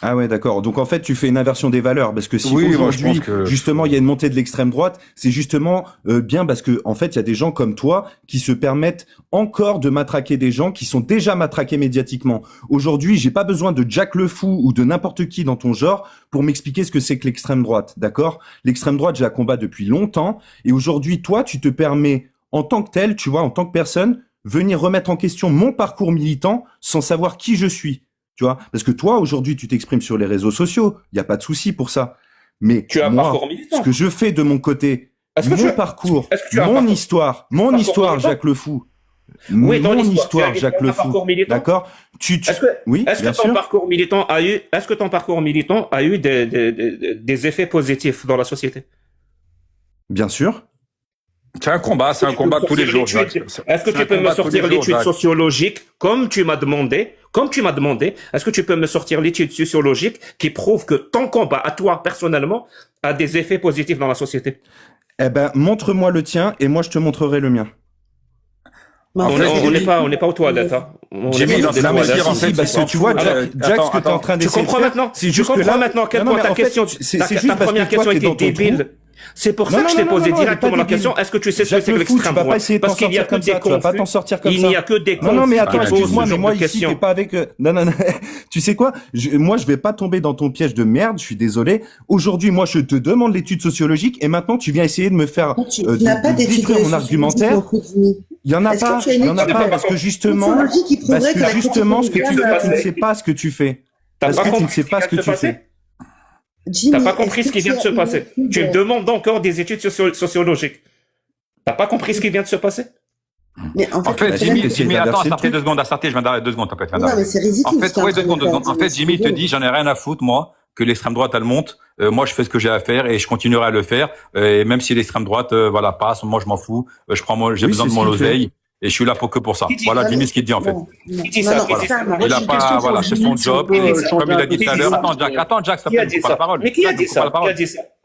Speaker 12: Ah ouais, d'accord. Donc en fait, tu fais une inversion des valeurs parce que si aujourd'hui, justement, il y a une montée de l'extrême droite, c'est justement bien parce que en fait, il y a des gens comme toi qui se permettent encore de matraquer des gens qui sont déjà matraqués médiatiquement. Aujourd'hui, j'ai pas besoin de Jack Le Fou ou de n'importe qui dans ton genre pour m'expliquer ce que c'est que l'extrême droite, d'accord? L'extrême droite, je la combats depuis longtemps et aujourd'hui, toi, tu te permets en tant que tel, tu vois, en tant que personne, venir remettre en question mon parcours militant sans savoir qui je suis. Tu vois, parce que toi, aujourd'hui, tu t'exprimes sur les réseaux sociaux. Il n'y a pas de souci pour ça. Mais
Speaker 1: tu as
Speaker 12: moi,
Speaker 1: un parcours militant.
Speaker 12: Ce que je fais de mon côté, parcours, mon histoire, Jacques Le Fou.
Speaker 1: Oui,
Speaker 12: mon histoire, Jacques Le Fou. D'accord? Oui,
Speaker 1: est-ce que ton parcours militant a eu des effets positifs dans la société?
Speaker 12: Bien sûr.
Speaker 6: C'est un combat tous les jours.
Speaker 1: Est-ce que tu peux me sortir l'étude sociologique, comme tu m'as demandé, est-ce que tu peux me sortir l'étude sociologique qui prouve que ton combat, à toi, personnellement, a des effets positifs dans la société?
Speaker 12: Eh ben, montre-moi le tien et moi je te montrerai le mien.
Speaker 1: On n'est pas aux toilettes, hein.
Speaker 6: Jimmy, parce
Speaker 12: que tu vois, Jack, ce que tu es en train d'essayer de faire,
Speaker 1: je comprends maintenant à quel point ta question, ta première question était débile. C'est pour ça que je t'ai posé directement la question. Est-ce que tu sais ce que c'est que l'extrême droite?
Speaker 12: Parce qu'il n'y a que des confus. Tu vas pas t'en sortir comme ça.
Speaker 1: Il n'y a que des confus.
Speaker 12: Non, mais attends, excuse-moi, mais moi ici, t'es pas avec. Non. Tu sais quoi? Moi, je vais pas tomber dans ton piège de merde. Je suis désolé. Aujourd'hui, moi, je te demande l'étude sociologique et maintenant, tu viens essayer de me faire détruire mon argumentaire. Il y en a pas. Parce que justement, ce que tu fais, tu ne sais pas ce que tu fais. Parce que tu ne sais pas ce que tu fais.
Speaker 1: T'as pas compris ce qui vient de se passer. Tu me demandes encore des études sociologiques. T'as pas compris ce qui vient de se passer?
Speaker 13: Mais en fait,
Speaker 6: Jimmy, attends, Astarté, 2 secondes, je viens d'arrêter 2 secondes, t'as pas.
Speaker 13: Non, mais c'est ridicule.
Speaker 6: En fait, 2 secondes. En fait, Jimmy te dit, j'en ai rien à foutre, moi, que l'extrême droite, elle monte. Moi, je fais ce que j'ai à faire et je continuerai à le faire. Et même si l'extrême droite, passe, moi, je m'en fous. J'ai besoin de mon oseille. Et je suis là que pour ça. Voilà, Jimmy, ce qu'il dit, en fait.
Speaker 1: Il dit ça.
Speaker 6: Il a pas, c'est son job. Comme il a dit tout à l'heure. Attends, Jack, s'il te plaît, tu prends la parole.
Speaker 1: Mais qui a dit ça?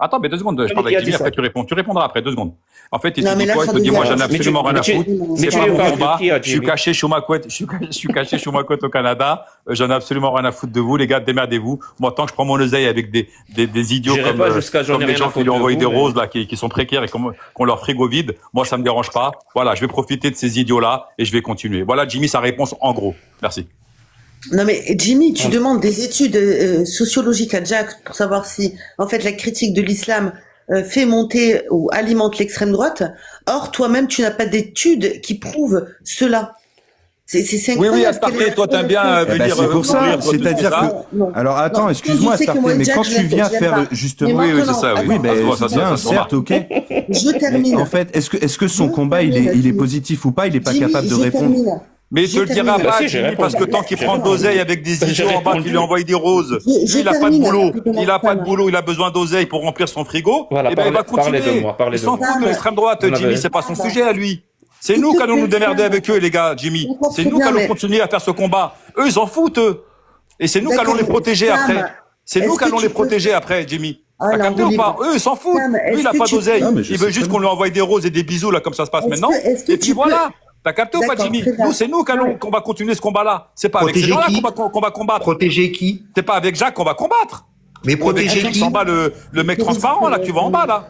Speaker 6: Attends, mais 2 secondes, je parle avec Jimmy, après tu réponds. Tu répondras après, 2 secondes. En fait, il te dit quoi? Il te dit, moi, j'en ai absolument rien à foutre. C'est pas mon combat. Je suis caché chez ma couette. Je suis caché chez ma couette au Canada. J'en ai absolument rien à foutre de vous, les gars. Démerdez-vous. Moi, tant que je prends mon oseille avec des idiots comme les gens qui lui envoient des roses, là, qui sont précaires et qu'on leur frigo vide, moi, ça me dérange pas. Voilà, je vais profiter de ces idiots-là et je vais continuer. Voilà, Jimmy, sa réponse en gros. Merci.
Speaker 13: Non mais Jimmy, tu demandes des études sociologiques à Jack pour savoir si, en fait, la critique de l'islam fait monter ou alimente l'extrême droite. Or, toi-même, tu n'as pas d'études qui prouvent cela. C'est incroyable.
Speaker 6: Oui, Astarté, toi, t'aimes bien venir.
Speaker 12: C'est pour ça, c'est-à-dire que... Alors, attends, excuse-moi, Astarté, mais quand tu viens faire justement...
Speaker 6: Oui, c'est ça, oui.
Speaker 12: Oui, ben, c'est bien, certes, ok.
Speaker 13: Je termine.
Speaker 12: En fait, est-ce que son combat, il est positif ou pas? Il est pas capable de répondre?
Speaker 6: Mais il te le dira pas, Jimmy, parce que tant qu'il prend d'oseille avec des idiots en bas qui lui envoient des roses, lui, il a pas de boulot, il a besoin d'oseille pour remplir son frigo, et ben il va continuer. Il s'en fout de l'extrême droite, Jimmy, c'est pas son sujet à lui. C'est nous qui allons nous démerder avec eux, les gars, Jimmy. C'est nous qui allons continuer à faire ce combat. Eux, ils en foutent, eux. Et c'est nous qui allons les protéger après. C'est nous qui allons les protéger après, Jimmy. T'as capté ou pas? Eux, ils s'en foutent. Lui, il a pas d'oseille. Il veut juste qu'on lui envoie des roses et des bisous, là, comme ça se passe maintenant. Et puis voilà. T'as capté ou pas, Jimmy? Nous, c'est nous qu'on va continuer ce combat-là. C'est pas avec ces gens-là qu'on va combattre.
Speaker 14: Protéger qui?
Speaker 6: C'est pas avec Jacques qu'on va combattre.
Speaker 14: Mais protéger qui?
Speaker 6: En bas, le mec transparent, là, que tu vois en bas, là.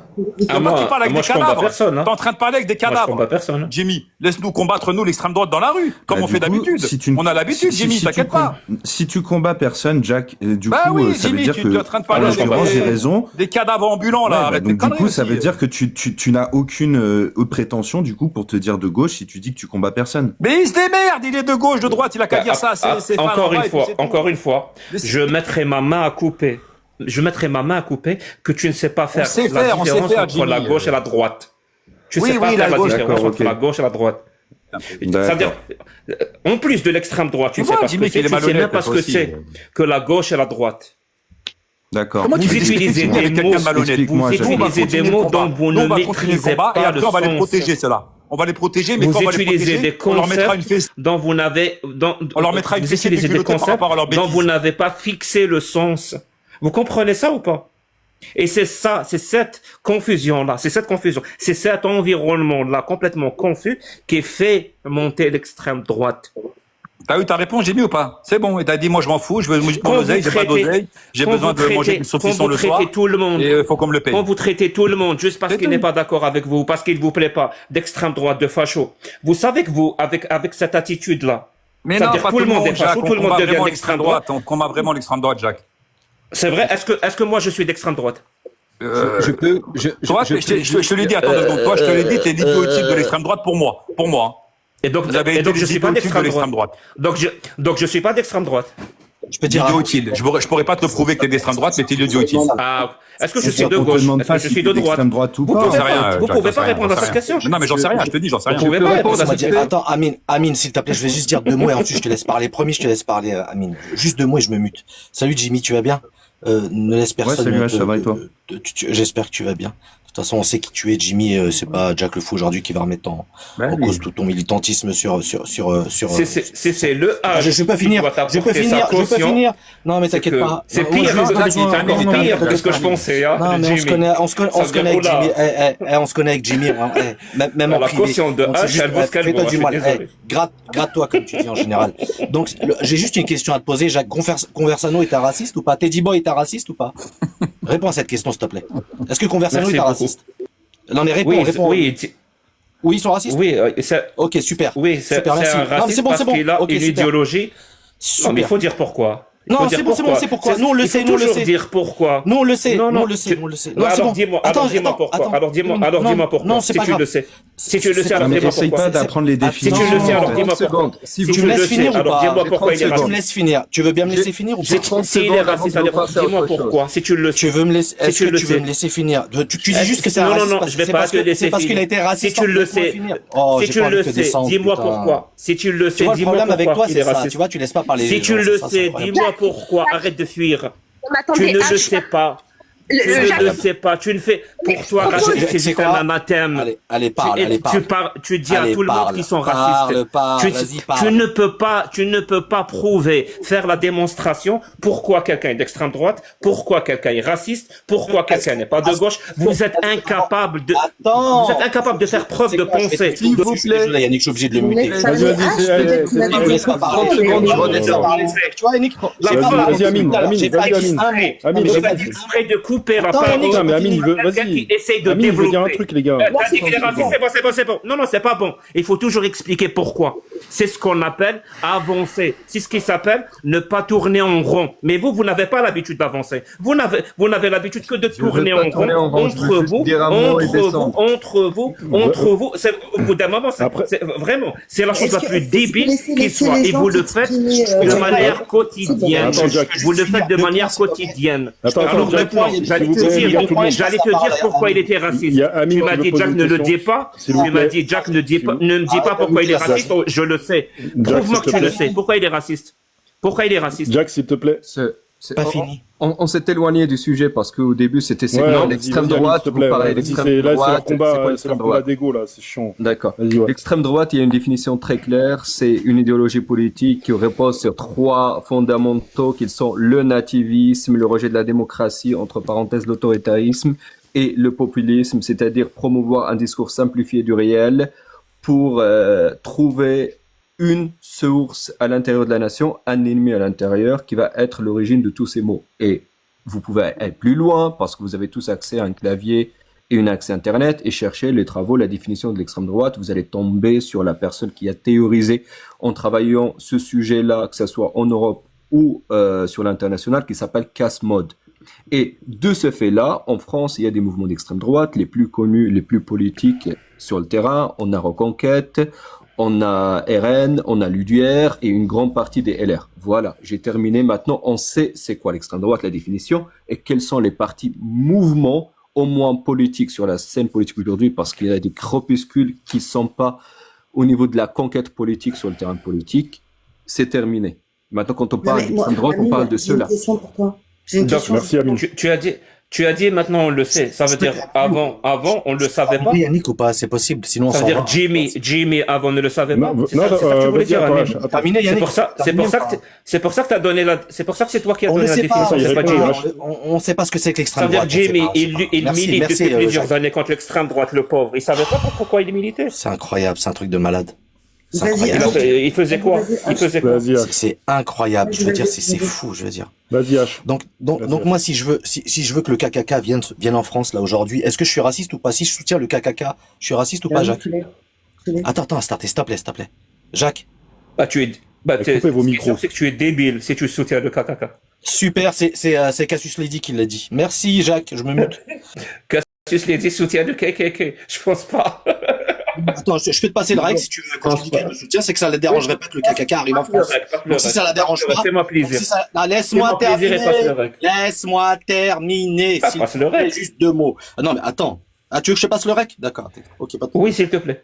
Speaker 6: Moi, tu parles avec des cadavres. T'es en train de parler avec des cadavres. Jimmy, laisse-nous combattre, nous, l'extrême droite dans la rue, comme on fait d'habitude. On a l'habitude, Jimmy, t'inquiète pas.
Speaker 12: Si tu combats personne, Jack, du coup, ça veut dire que,
Speaker 6: tu es en train de parler
Speaker 12: j'ai raison.
Speaker 6: Des cadavres ambulants, là.
Speaker 12: Donc, du coup, ça veut dire que tu n'as aucune prétention, du coup, pour te dire de gauche si tu dis que tu combats personne.
Speaker 6: Mais il se démerde, il est de gauche, de droite, il a qu'à dire ça.
Speaker 1: Encore une fois, je mettrai ma main à couper. Je mettrai ma main à couper que tu ne sais pas faire la différence entre la gauche et la droite. Tu ne sais pas faire la différence entre la gauche et la droite. C'est-à-dire, en plus de l'extrême droite, tu ne sais pas ce que c'est, tu ne sais même pas ce que c'est que la gauche et la droite.
Speaker 12: D'accord.
Speaker 1: Vous utilisez des mots dont vous ne maîtrisez pas le sens.
Speaker 6: On va les protéger, cela. On va les protéger, mais quand on va les protéger,
Speaker 1: on leur mettra une fesse. On leur mettra une fesse dont vous n'avez pas fixé le sens. Vous comprenez ça ou pas? Et c'est ça, c'est cette confusion-là, c'est cet environnement-là complètement confus qui fait monter l'extrême droite.
Speaker 6: T'as eu ta réponse, j'ai mis ou pas? C'est bon, et t'as dit, moi je m'en fous, je veux mon oseille, j'ai pas d'oseille, j'ai besoin de manger une saucisson le soir, et faut qu'on me le paye.
Speaker 1: Quand vous traitez tout le monde juste parce qu'il n'est pas d'accord avec vous, parce qu'il vous plaît pas, d'extrême droite, de facho, vous savez que vous, avec cette attitude-là,
Speaker 6: mais non, pas tout le monde est facho, tout le monde devient d'extrême droite. On combat vraiment l'extrême droite, Jacques.
Speaker 1: C'est vrai. Est-ce que moi je suis d'extrême droite?
Speaker 6: Je te l'ai dit, attends 2 secondes. Toi, je te l'ai dit, t'es l'idiot utile de l'extrême droite pour moi.
Speaker 1: Et donc je suis pas d'extrême droite. Donc je suis pas d'extrême droite.
Speaker 6: Je peux dire idiot utile. Je pourrais pas te prouver que t'es d'extrême droite, mais t'es l'idiot utile.
Speaker 1: Ah, est-ce que je suis de gauche? Est-ce que je suis de droite? Vous pouvez pas répondre à cette question.
Speaker 6: Non, mais j'en sais rien. Je te dis, j'en sais rien.
Speaker 1: Vous pouvez pas répondre à cette question.
Speaker 4: Attends, Amine, s'il te plaît, je vais juste dire 2 mots et ensuite je te laisse parler. Promis, je te laisse parler, Amine. Juste 2 mots et je me mute. Salut Jimmy, tu vas bien? Ne laisse personne.
Speaker 12: Ouais, salut, ça va et toi?
Speaker 4: J'espère que tu vas bien. De toute façon, on sait qui tu es, Jimmy. C'est pas Jack le Fou aujourd'hui qui va remettre en cause tout ton militantisme sur.
Speaker 1: C'est le H.
Speaker 4: Je vais pas finir. Je peux finir. Non, mais t'inquiète pas.
Speaker 1: C'est pire. C'est pire que ce que je pensais.
Speaker 4: Non, mais on se connaît avec Jimmy. On se connaît avec Jimmy. Même en privé.
Speaker 1: La caution de H, elle vaut ce qu'elle vaut.
Speaker 4: Gratte-toi, comme tu dis en général. Donc, j'ai juste une question à te poser. Jacques Conversano est un raciste ou pas? Teddy Boy est un raciste ou pas? Réponds à cette question, s'il te plaît. Est-ce que Conversano est un raciste? Non, mais réponds. Oui, ils sont racistes?
Speaker 1: Oui,
Speaker 4: ok, super.
Speaker 1: Oui, c'est un raciste parce qu'il a une idéologie. Non, mais il faut dire pourquoi.
Speaker 4: Non, c'est bon, c'est pourquoi. Nous, on le sait,
Speaker 1: nous, on le sait. dire pourquoi.
Speaker 4: Nous, on le sait, on le sait.
Speaker 1: Alors, dis-moi pourquoi. Alors, dis-moi pourquoi.
Speaker 4: Non, c'est pas grave.
Speaker 1: Si tu le sais, alors dis-moi pourquoi.
Speaker 12: Essaye pas d'apprendre les définitions.
Speaker 1: Si tu le sais, alors dis-moi pourquoi.
Speaker 4: Si tu me laisses finir ou pas?
Speaker 1: Dis-moi pourquoi il est raciste.
Speaker 4: Tu me laisses finir. Tu veux bien me laisser finir ou pas?
Speaker 1: Si il est raciste, dis-moi pourquoi. Si tu le sais.
Speaker 4: Tu veux me laisser, est-ce que tu veux me laisser finir? Tu dis juste que c'est un raciste.
Speaker 1: Non, je vais pas te laisser finir.
Speaker 4: C'est parce qu'il a été raciste.
Speaker 1: Si tu le sais, dis-moi pourquoi. Si tu le sais, dis-moi pourquoi.
Speaker 4: Le problème avec toi, c'est ça. Tu vois, tu laisses pas parler.
Speaker 1: Si tu le sais, dis-moi pourquoi. Arrête de fuir. Tu ne le sais pas. Je ne sais pas. Tu ne fais, pour toi, Rachid, c'est juste un anathème.
Speaker 4: Allez, parle.
Speaker 1: Tu dis à tout le monde qu'ils sont racistes. Tu ne peux pas prouver, faire la démonstration pourquoi quelqu'un est d'extrême droite, pourquoi quelqu'un est raciste, pourquoi quelqu'un n'est pas de gauche. Vous êtes incapable de faire preuve de pensée.
Speaker 4: S'il vous plaît. Yannick, je suis obligé de le muter.
Speaker 5: Tu vois, Yannick, vas-y, Amine.
Speaker 1: J'ai pas dit exprès de couper la parole.
Speaker 5: Non, mais Amine, vas-y.
Speaker 1: Essaye de
Speaker 5: Amine,
Speaker 1: développer.
Speaker 5: je veux dire un truc, les gars.
Speaker 1: T'as dit qu'il est raciste, c'est bon. Non, c'est pas bon. Il faut toujours expliquer pourquoi. C'est ce qu'on appelle avancer. C'est ce qui s'appelle ne pas tourner en rond. Mais vous n'avez pas l'habitude d'avancer. Vous n'avez l'habitude que de tourner en rond entre vous. Au bout d'un moment, c'est la chose la plus débile qui soit. Et vous le faites de manière quotidienne. Vous le faites de manière quotidienne. Alors réponds, j'allais te dire pourquoi il était raciste. Tu m'as dit Jack ne le dis pas. Tu m'as dit Jack ne me dis pas pourquoi il est raciste. Je le sais. Prouve-moi que tu le sais. Pourquoi il est raciste?
Speaker 5: Jack, s'il te plaît.
Speaker 15: C'est pas fini. On s'est éloigné du sujet parce qu'au début c'était l'extrême droite. Vous parlez d'extrême droite.
Speaker 5: C'est le combat d'ego là, c'est chiant.
Speaker 15: D'accord. L'extrême droite, il y a une définition très claire. C'est une idéologie politique qui repose sur 3 fondamentaux qui sont le nativisme, le rejet de la démocratie, entre parenthèses l'autoritarisme, et le populisme, c'est-à-dire promouvoir un discours simplifié du réel pour trouver une source à l'intérieur de la nation, un ennemi à l'intérieur qui va être l'origine de tous ces mots. Et vous pouvez aller plus loin parce que vous avez tous accès à un clavier et un accès Internet et chercher les travaux, la définition de l'extrême droite. Vous allez tomber sur la personne qui a théorisé en travaillant ce sujet-là, que ce soit en Europe ou sur l'international, qui s'appelle Casse-Mode. Et de ce fait-là, en France, il y a des mouvements d'extrême droite, les plus connus, les plus politiques sur le terrain. On a Reconquête, on a RN, on a l'UDR et une grande partie des LR. Voilà, j'ai terminé. Maintenant, on sait c'est quoi l'extrême droite, la définition, et quels sont les partis mouvements, au moins politiques, sur la scène politique aujourd'hui, parce qu'il y a des crépuscules qui ne sont pas au niveau de la conquête politique sur le terrain politique. C'est terminé. Maintenant, quand on parle d'extrême droite, on parle de cela.
Speaker 13: J'ai une question pour toi. J'ai une question.
Speaker 5: Merci, Amine.
Speaker 1: Tu as dit maintenant on le sait. Ça veut dire avant on le savait pas.
Speaker 4: Yannick ou pas, c'est possible. Sinon
Speaker 1: ça veut dire Jimmy avant ne le savait pas. C'est ça que tu voulais dire. C'est pour ça que t'as donné c'est pour ça que c'est toi qui as donné la définition. C'est pas Jimmy.
Speaker 4: On sait pas ce que c'est que l'extrême droite.
Speaker 1: Ça veut dire Jimmy, il milite depuis plusieurs années contre l'extrême droite, le pauvre. Il savait pas pourquoi il militait.
Speaker 4: C'est incroyable, c'est un truc de malade.
Speaker 1: Il faisait quoi?
Speaker 4: C'est incroyable. Je veux dire, c'est fou. Je veux dire.
Speaker 5: Vas-y, H.
Speaker 4: Donc moi, si je veux que le KKK vienne en France là aujourd'hui, est-ce que je suis raciste ou pas? Si je soutiens le KKK, je suis raciste ou pas, Jacques? Attends, s'il te plaît. Jacques.
Speaker 5: Coupez vos micros.
Speaker 1: C'est que tu es débile si tu soutiens le KKK.
Speaker 4: Super, c'est Cassius Lady qui l'a dit. Merci, Jacques. Je me mute.
Speaker 1: Cassius Lady soutient le KKK. Je pense pas.
Speaker 4: Attends, je peux te passer le règle si tu veux. Quand je dis qu'elle me soutient, c'est que ça ne la dérangerait pas que le KKK arrive en France. Donc si ça la dérange pas,
Speaker 1: fais-moi plaisir.
Speaker 4: Laisse-moi terminer.
Speaker 1: Passe le rec.
Speaker 4: Juste 2 mots. Non mais attends. Tu veux que je passe le rec? D'accord. Ok, pas de problème.
Speaker 1: Oui, s'il te plaît.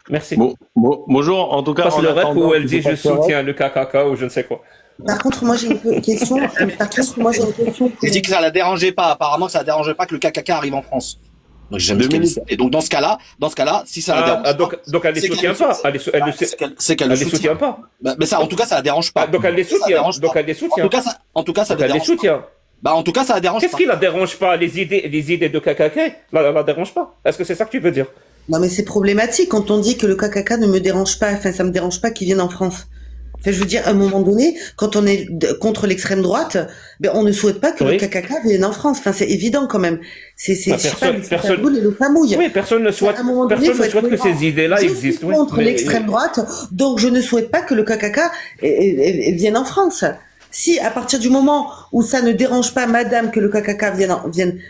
Speaker 1: Merci.
Speaker 8: Bonjour. En tout cas,
Speaker 1: passe le rec où elle dit je soutiens le KKK ou je ne sais quoi.
Speaker 13: Par contre, moi j'ai une question.
Speaker 4: J'ai dit que ça la dérangeait pas. Apparemment, ça la dérangeait pas que le KKK arrive en France. Donc j'ai jamais dit. Et donc dans ce cas-là, si ça la dérange
Speaker 1: pas, donc elle les soutient pas.
Speaker 4: C'est qu'elle les soutient
Speaker 1: pas.
Speaker 4: Mais ça, en tout cas, ça la dérange pas.
Speaker 1: Donc elle les soutient.
Speaker 4: En tout cas, ça la dérange. En tout cas, ça la dérange pas.
Speaker 1: Qu'est-ce qui la dérange pas? Les idées de KKK la dérange pas? Est-ce que c'est ça que tu veux dire?
Speaker 13: Non, mais c'est problématique quand on dit que le KKK ne me dérange pas. Enfin, ça me dérange pas qu'ils viennent en France. Enfin, je veux dire, à un moment donné, quand on est contre l'extrême droite, on ne souhaite pas que le KKK vienne en France. Enfin, c'est évident quand même.
Speaker 1: Personne
Speaker 13: le famouille.
Speaker 1: Oui, personne ne souhaite que ces idées-là existent.
Speaker 13: Je suis contre l'extrême droite, donc je ne souhaite pas que le KKK vienne en France. Si, à partir du moment où ça ne dérange pas madame que le KKK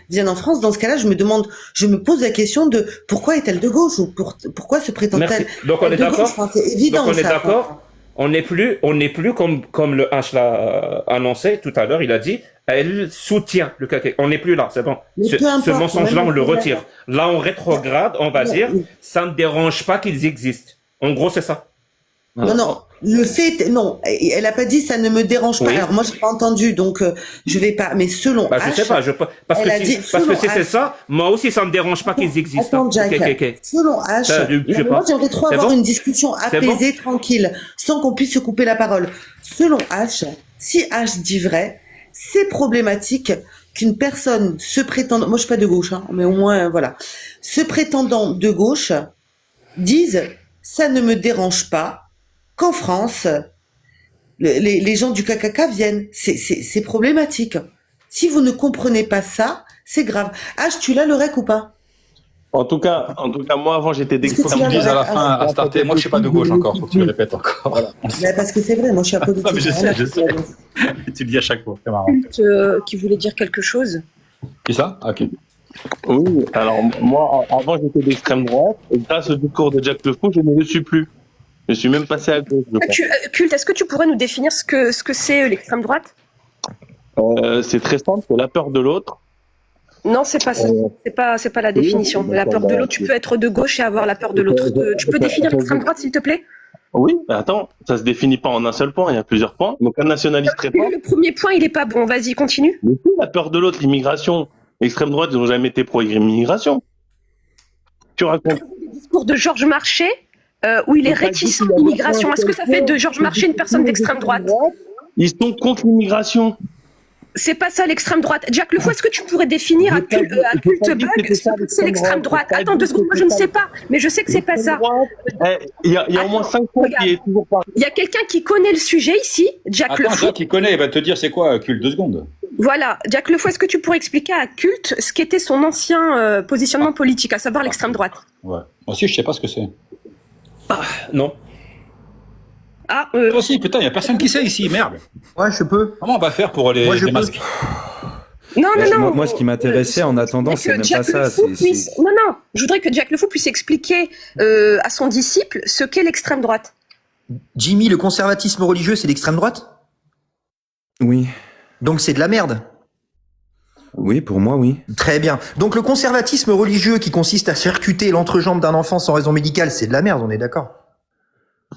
Speaker 13: vienne en France, dans ce cas-là, je me pose la question de pourquoi est-elle de gauche ou pourquoi se prétend-elle
Speaker 1: Donc on est d'accord.
Speaker 13: C'est évident.
Speaker 1: Donc on est d'accord. On n'est plus comme le H l'a annoncé tout à l'heure, il a dit, elle soutient le KKK. On n'est plus là, c'est bon. Ce mensonge-là, on le retire. Là, on rétrograde, on va dire, ça ne dérange pas qu'ils existent. En gros, c'est ça.
Speaker 13: Non, le fait, non, elle a pas dit ça ne me dérange pas. Alors moi, j'ai pas entendu, donc je vais pas. Mais selon
Speaker 1: H, je sais pas, parce que si c'est ça, moi aussi ça me dérange pas qu'ils existent.
Speaker 13: Attends, Jack. Selon H, moi j'aimerais trop avoir une discussion apaisée, tranquille, sans qu'on puisse se couper la parole. Selon H, si H dit vrai, c'est problématique qu'une personne se prétendant, moi je suis pas de gauche, hein, mais au moins voilà, se prétendant de gauche dise ça ne me dérange pas qu'en France, les gens du KKK viennent. C'est problématique. Si vous ne comprenez pas ça, c'est grave. H, tu l'as le rec ou pas?
Speaker 16: En tout cas, moi avant j'étais d'extrême
Speaker 6: droite. Faut que tu dises à la fin, à starter, moi je suis pas de gauche encore, faut que tu le répètes encore.
Speaker 13: Voilà. Parce que c'est vrai, moi je suis apolitique.
Speaker 6: Je sais. Tu le dis à chaque fois, c'est marrant.
Speaker 11: Qui voulait dire quelque chose.
Speaker 6: Qui ça? Ok.
Speaker 16: Oui, alors moi avant j'étais d'extrême droite, et grâce au discours de Jack Le Fou, je ne le suis plus. Je suis même passé à gauche.
Speaker 11: Culte, est-ce que tu pourrais nous définir ce que c'est l'extrême droite?
Speaker 16: C'est très simple, c'est la peur de l'autre.
Speaker 11: Non, c'est pas ça. C'est pas la définition. La peur de l'autre, tu peux être de gauche et avoir la peur de l'autre. Tu peux définir l'extrême droite, s'il te plaît?
Speaker 16: Oui, mais attends, ça se définit pas en un seul point, il y a plusieurs points. Donc un nationaliste répond.
Speaker 11: Le premier point, il est pas bon. Vas-y, continue.
Speaker 16: Mais c'est la peur de l'autre, l'immigration. L'extrême droite, ils n'ont jamais été pro-immigration. Tu racontes.
Speaker 11: Le discours de Georges Marchais, où il est réticent à l'immigration. Est-ce que ça fait de Georges Marchais une personne d'extrême droite?
Speaker 16: Ils sont contre l'immigration.
Speaker 11: C'est pas ça l'extrême droite. Jack Le Fou, est-ce que tu pourrais définir à Culte Bug ce que c'est l'extrême droite? Attends 2 secondes, moi je ne sais pas, mais je sais que c'est pas ça.
Speaker 16: Il y a au moins 5 points qui est toujours pas.
Speaker 11: Il y a quelqu'un qui connaît le sujet ici, Jack Le Fou.
Speaker 6: Jack qui connaît, il va te dire c'est quoi Culte, 2 secondes.
Speaker 11: Voilà, Jack Le Fou, est-ce que tu pourrais expliquer à Culte ce qu'était son ancien positionnement politique, à savoir l'extrême droite?
Speaker 6: Ouais. Moi aussi, je sais pas ce que c'est.
Speaker 1: Non.
Speaker 11: Ah,
Speaker 6: Toi aussi, putain, il y a personne qui sait ici, merde.
Speaker 3: Ouais, je peux.
Speaker 6: Comment on va faire pour les masques?
Speaker 11: Non.
Speaker 12: Moi, ce qui m'intéressait en attendant, c'est même pas ça.
Speaker 11: Non, je voudrais que Jack Le Fou puisse expliquer à son disciple ce qu'est l'extrême droite.
Speaker 14: Jimmy, le conservatisme religieux, c'est l'extrême droite?
Speaker 12: Oui.
Speaker 14: Donc c'est de la merde?
Speaker 12: Oui, pour moi, oui.
Speaker 14: Très bien. Donc le conservatisme religieux qui consiste à charcuter l'entrejambe d'un enfant sans raison médicale, c'est de la merde, on est d'accord?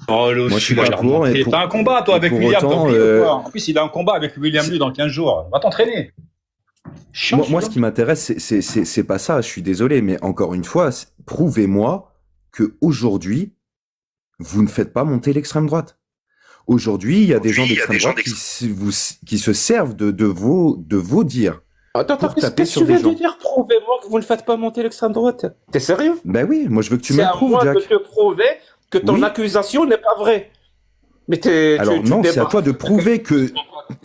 Speaker 6: Oh,
Speaker 12: moi, je suis pas pour.
Speaker 6: T'as un combat, toi, avec William. En plus, il a un combat avec William Lui dans 15 jours. Va t'entraîner.
Speaker 12: Moi, ce qui m'intéresse, c'est pas ça. Je suis désolé, mais encore une fois, prouvez-moi que aujourd'hui, vous ne faites pas monter l'extrême droite. Aujourd'hui, il y a des gens d'extrême droite qui se servent de vos dires.
Speaker 1: Attends, qu'est-ce que tu viens de dire? Prouvez-moi que vous ne faites pas monter l'extrême droite. T'es sérieux?
Speaker 12: Ben oui, moi je veux que tu me le prouves, Jack.
Speaker 1: C'est à moi de te prouver que ton accusation n'est pas vraie. Mais
Speaker 12: alors non, c'est à toi de prouver que...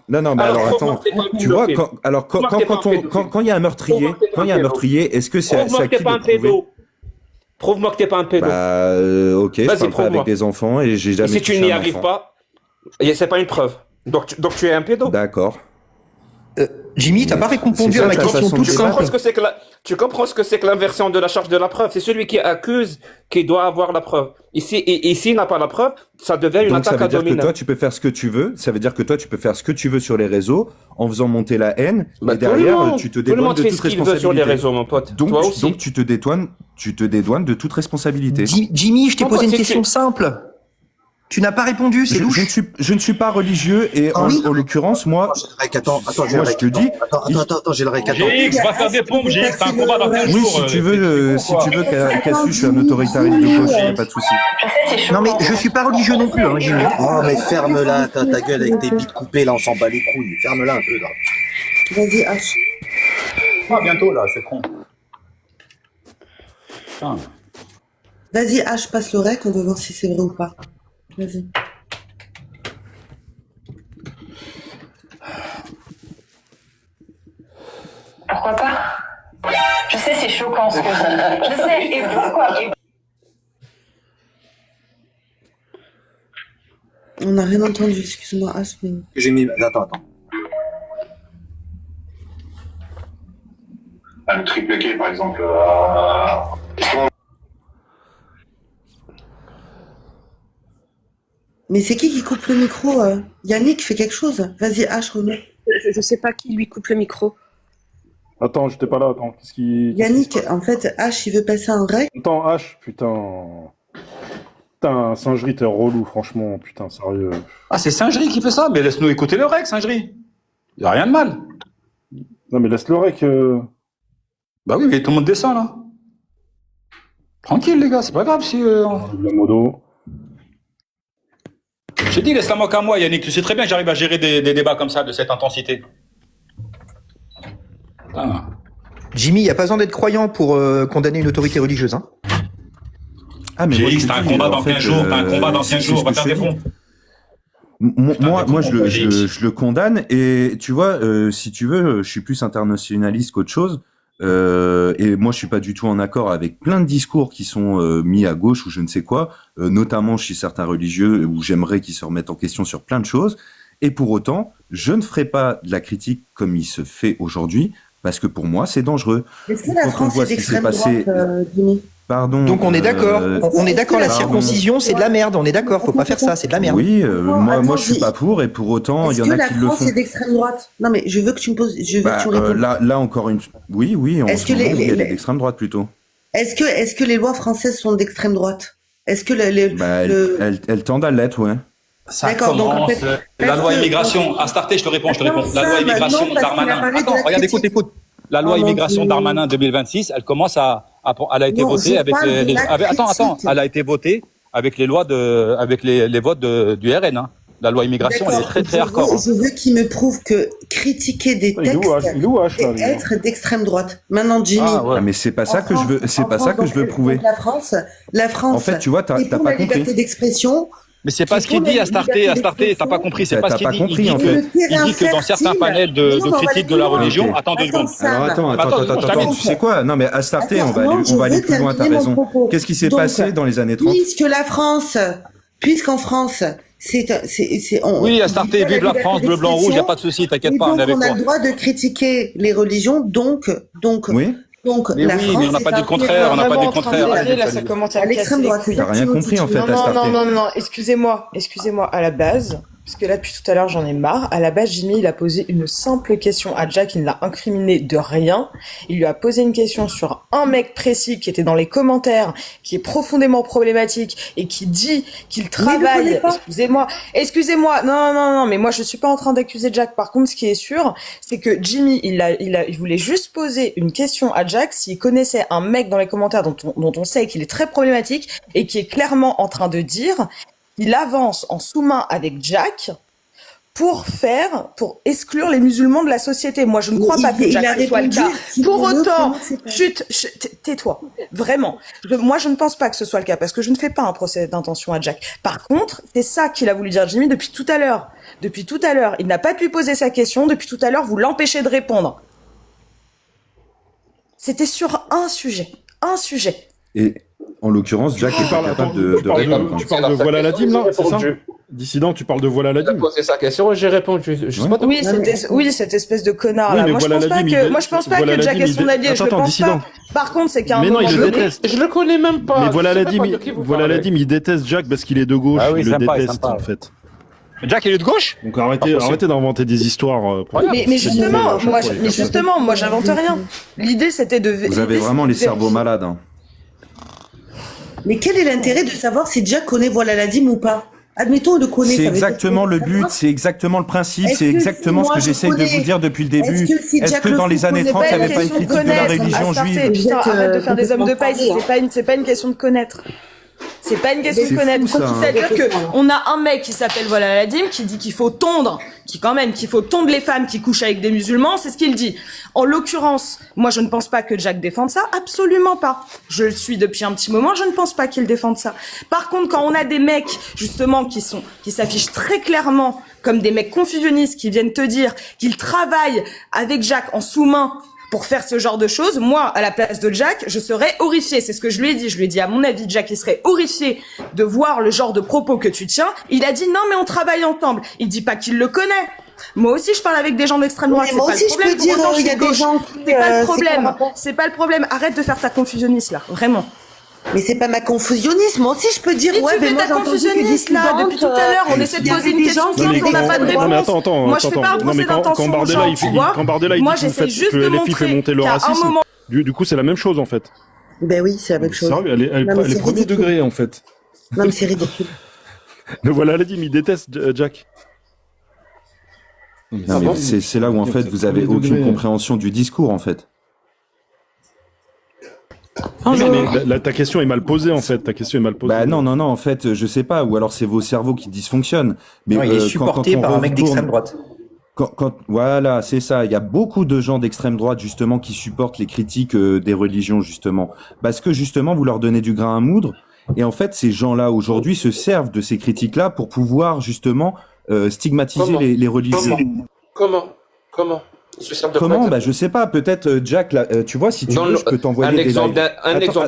Speaker 12: Non, mais alors attends, tu vois, quand il y a un meurtrier, est-ce que c'est à qui de prouver?
Speaker 1: Prouve-moi que t'es pas un pédo.
Speaker 12: Ok, je parle pas avec des enfants et j'ai jamais...
Speaker 1: Et si tu n'y arrives pas, c'est pas une preuve. Donc tu es un pédo.
Speaker 12: D'accord.
Speaker 14: Jimmy, t'as pas répondu à ma question toute simple.
Speaker 1: Tu comprends ce que c'est que l'inversion de la charge de la preuve? C'est celui qui accuse qui doit avoir la preuve. Ici, il n'a pas la preuve, ça devient une attaque à dominer.
Speaker 12: Donc ça veut dire que toi, tu peux faire ce que tu veux. Ça veut dire que toi, tu peux faire ce que tu veux sur les réseaux en faisant monter la haine. Et derrière, tu te dédouanes de toute responsabilité.
Speaker 1: Sur les réseaux, mon pote.
Speaker 12: Donc tu te dédouanes de toute responsabilité.
Speaker 14: Jimmy, je t'ai posé une question simple. Tu n'as pas répondu, c'est louche.
Speaker 12: Je ne suis pas religieux et en l'occurrence, moi,
Speaker 4: Attends,
Speaker 12: je te dis.
Speaker 4: Attends, j'ai le rec.
Speaker 6: GX, va faire des pompes, GX, t'as un combat dans 15 jours.
Speaker 12: Oui, si tu veux, Cassu, je suis un autoritariste de gauche, il n'y a pas de souci.
Speaker 14: Non, mais je suis pas religieux non plus, hein, Jimmy.
Speaker 4: Oh, mais ferme-la, ta gueule avec tes bites coupées, là, on s'en bat les couilles. Ferme-la un peu, là.
Speaker 13: Vas-y, H.
Speaker 6: Ah, bientôt, là, c'est con. Putain.
Speaker 13: Vas-y, H, passe le rec, on va voir si c'est vrai ou pas. Vas-y.
Speaker 17: Pourquoi pas? Je sais, c'est choquant ce que je sais, et pourquoi?
Speaker 13: On n'a rien entendu, excuse-moi, H. Mais...
Speaker 4: J'ai mis... Attends.
Speaker 18: Le triple K, par exemple.
Speaker 13: Mais c'est qui coupe le micro? Yannick, fais quelque chose. Vas-y, H, remets.
Speaker 11: Je sais pas qui lui coupe le micro.
Speaker 5: Attends, j'étais pas là, attends.
Speaker 13: Yannick, en fait, H, il veut passer un rec.
Speaker 5: Attends, H, putain. Putain, Singerie, t'es relou, franchement. Putain, sérieux.
Speaker 6: Ah, c'est Singerie qui fait ça? Mais laisse-nous écouter le rec, Singerie. Y a rien de mal.
Speaker 5: Non, mais laisse le rec.
Speaker 6: Bah oui, mais tout le monde descend, là. Tranquille, les gars, c'est pas grave si...
Speaker 5: La modo.
Speaker 6: J'ai dit, laisse-la moi qu'à moi, Yannick. Tu sais très bien que j'arrive à gérer des débats comme ça, de cette intensité. Ah.
Speaker 14: Jimmy, il n'y a pas besoin d'être croyant pour condamner une autorité religieuse. Hein.
Speaker 12: Ah, mais
Speaker 6: t'as un combat dans 15 jours, t'as un combat dans 15 jours, va faire des fonds.
Speaker 12: Moi, je le condamne et tu vois, si tu veux, je suis plus internationaliste qu'autre chose. Et moi, je suis pas du tout en accord avec plein de discours qui sont mis à gauche ou je ne sais quoi, notamment chez certains religieux où j'aimerais qu'ils se remettent en question sur plein de choses. Et pour autant, je ne ferai pas de la critique comme il se fait aujourd'hui, parce que pour moi, c'est dangereux.
Speaker 13: Est-ce que la France est d'extrême droite, Jimmy ?
Speaker 12: Pardon.
Speaker 14: Donc on est d'accord. On est d'accord. La circoncision, c'est de la merde. On est d'accord. Faut pas faire ça. C'est de la merde.
Speaker 12: Oui, moi, je suis pas pour. Et pour autant, il y en a qui le font.
Speaker 13: Est-ce que la France est d'extrême droite ? Non, mais je veux que tu me poses. Je veux que tu répondes.
Speaker 12: Là encore une. Oui.
Speaker 13: Est-ce que
Speaker 12: il y a d'extrême droite plutôt.
Speaker 13: Est-ce que les lois françaises sont d'extrême droite ? Est-ce que
Speaker 12: elles tendent à l'être, ouais.
Speaker 6: Ça commence. La loi immigration. Astarté, je te réponds. La loi immigration Darmanin. Attends, regarde, écoute. La loi immigration Darmanin 2026, elle commence elle a été votée avec les. Attends, elle a été votée avec les lois avec les votes du RN. Hein. La loi immigration, elle est très très hardcore.
Speaker 13: Je veux qu'il me prouve que critiquer des textes et être d'extrême droite. Maintenant, Jimmy.
Speaker 12: Mais c'est pas ça que je veux. C'est pas ça que je veux prouver.
Speaker 13: La France.
Speaker 12: En fait, tu vois, t'as pas compris.
Speaker 13: Liberté d'expression.
Speaker 6: Mais c'est pas ce qu'il dit, Astarté, t'as pas compris, c'est pas ce qu'il dit.
Speaker 12: Il dit
Speaker 6: que dans certains panels de critique de la religion, attends 2 secondes.
Speaker 12: Alors attends, tu sais quoi? Non mais Astarté, on va aller plus loin, t'as raison. Qu'est-ce qui s'est passé dans les années 30?
Speaker 13: Puisqu'en France,
Speaker 6: oui, Astarté, vive la France, bleu, blanc, rouge, y a pas de souci, t'inquiète pas, on est avec toi.
Speaker 13: On a le droit de critiquer les religions, donc.
Speaker 12: Oui.
Speaker 13: Donc,
Speaker 6: mais mais on n'a pas dit le contraire, on n'a pas dit le contraire.
Speaker 10: Là, ça commence à
Speaker 13: l'extrême droite.
Speaker 12: T'as rien compris, en fait,
Speaker 10: Non, excusez-moi, à la base, parce que là, depuis tout à l'heure, j'en ai marre. À la base, Jimmy, il a posé une simple question à Jack, il ne l'a incriminé de rien. Il lui a posé une question sur un mec précis qui était dans les commentaires, qui est profondément problématique et qui dit qu'il travaille. Excusez-moi. Non, mais moi, je suis pas en train d'accuser Jack. Par contre, ce qui est sûr, c'est que Jimmy, il voulait juste poser une question à Jack s'il connaissait un mec dans les commentaires dont on sait qu'il est très problématique et qui est clairement en train de dire il avance en sous-main avec Jack pour exclure les musulmans de la société. Moi, je ne crois pas que Jack soit le cas. Pour autant, chut, tais-toi. Vraiment. Moi, je ne pense pas que ce soit le cas parce que je ne fais pas un procès d'intention à Jack. Par contre, c'est ça qu'il a voulu dire Jimmy depuis tout à l'heure. Il n'a pas pu poser sa question. Depuis tout à l'heure, vous l'empêchez de répondre. C'était sur un sujet.
Speaker 12: Et en l'occurrence, Jack est pas capable de répondre.
Speaker 5: Tu parles de voile à la dîme, là, c'est ça? Dissident, tu parles de voile à la dîme.
Speaker 1: C'est sa question et j'ai répondu.
Speaker 10: Cette espèce de connard là. Moi, je pense pas que Jack est son allié. Je le pense pas. Par contre, c'est qu'à un moment.
Speaker 5: Mais non, il le déteste.
Speaker 1: Je le connais même pas.
Speaker 5: Mais voile à la dîme, il déteste Jack parce qu'il est de gauche. Il le déteste, en fait.
Speaker 6: Jack, il est de gauche?
Speaker 5: Donc arrêtez d'inventer des histoires.
Speaker 10: Mais justement, moi, j'invente rien. L'idée, c'était de.
Speaker 12: Vous avez vraiment les cerveaux malades. Hein.
Speaker 13: Mais quel est l'intérêt de savoir si Jack connaît Voilà la dîme ou pas? Admettons, le connaît.
Speaker 12: C'est exactement le but, c'est exactement le principe, c'est exactement ce que j'essaye de vous dire depuis le début. Est-ce que dans les années 30, il n'y avait pas une critique de la religion juive?
Speaker 10: Putain, arrête de faire des hommes de paille, c'est pas une question de connaître. C'est pas une question de connaître. C'est-à-dire qu'on a un mec qui s'appelle Voilà la dîme qui dit qu'il faut tondre les femmes qui couchent avec des musulmans, c'est ce qu'il dit. En l'occurrence, moi je ne pense pas que Jack défende ça, absolument pas. Je le suis depuis un petit moment, je ne pense pas qu'il défende ça. Par contre, quand on a des mecs justement qui s'affichent très clairement comme des mecs confusionnistes qui viennent te dire qu'ils travaillent avec Jack en sous-main pour faire ce genre de choses, moi, à la place de Jack, je serais horrifiée. C'est ce que je lui ai dit. Je lui ai dit, à mon avis, Jack, il serait horrifié de voir le genre de propos que tu tiens. Il a dit, non, mais on travaille ensemble. Il dit pas qu'il le connaît. Moi aussi, je parle avec des gens d'extrême droite.
Speaker 13: Moi aussi, je peux dire, il y a des gens qui...
Speaker 10: C'est pas le problème. Arrête de faire ta confusionniste, là. Vraiment.
Speaker 13: Mais c'est pas ma confusionniste. Moi aussi, je peux dire,
Speaker 10: ouais, mais moi, j'ai entendu que des studentes, là, depuis tout à l'heure, on essaie de poser une question, on n'a pas de réponse.
Speaker 5: Non, mais attends.
Speaker 10: Moi, je fais pas un procès d'intention aux gens, tu vois.
Speaker 5: Quand Bardella, il dit que LFI fait monter le racisme, du coup, c'est la même chose, en fait.
Speaker 13: Ben oui, c'est la même chose.
Speaker 5: Sérieux, elle est premier degré, en fait.
Speaker 13: Non, mais c'est ridicule.
Speaker 5: Mais voilà, Ladim, il déteste Jack.
Speaker 12: Non, mais c'est là où, en fait, vous avez aucune compréhension du discours, en fait.
Speaker 5: Non, mais ta question est mal posée, en fait. Ta question est mal posée.
Speaker 12: Bah non, en fait, je sais pas. Ou alors c'est vos cerveaux qui dysfonctionnent. Mais
Speaker 14: non, il est supporté par un mec d'extrême droite.
Speaker 12: Voilà, c'est ça. Il y a beaucoup de gens d'extrême droite, justement, qui supportent les critiques des religions, justement. Parce que, justement, vous leur donnez du grain à moudre. Et en fait, ces gens-là, aujourd'hui, se servent de ces critiques-là pour pouvoir, justement, stigmatiser les religieux.
Speaker 1: Comment
Speaker 12: Bah, je sais pas. Peut-être, Jack, là, tu vois, si tu veux, je peux t'envoyer
Speaker 1: exemple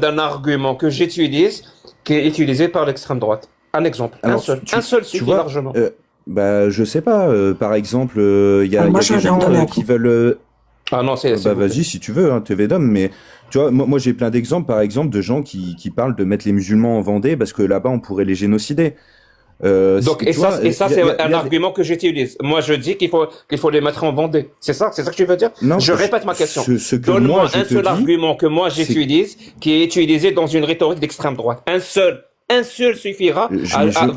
Speaker 1: d'un argument que j'utilise, qui est utilisé par l'extrême droite. Un exemple. Alors, un seul suffit largement.
Speaker 12: Bah, je sais pas. Par exemple, il y a des gens qui veulent.
Speaker 1: Ah non,
Speaker 12: bah vas-y si tu veux, hein, TV d'homme. Mais tu vois, moi j'ai plein d'exemples, par exemple, de gens qui parlent de mettre les musulmans en Vendée parce que là-bas on pourrait les génocider.
Speaker 1: Donc ça c'est un argument que j'utilise. Moi je dis qu'il faut les mettre en Vendée. C'est ça que tu veux dire? Non. Je répète ma question. Donne-moi un seul argument que moi j'utilise qui est utilisé dans une rhétorique d'extrême droite. Un seul suffira.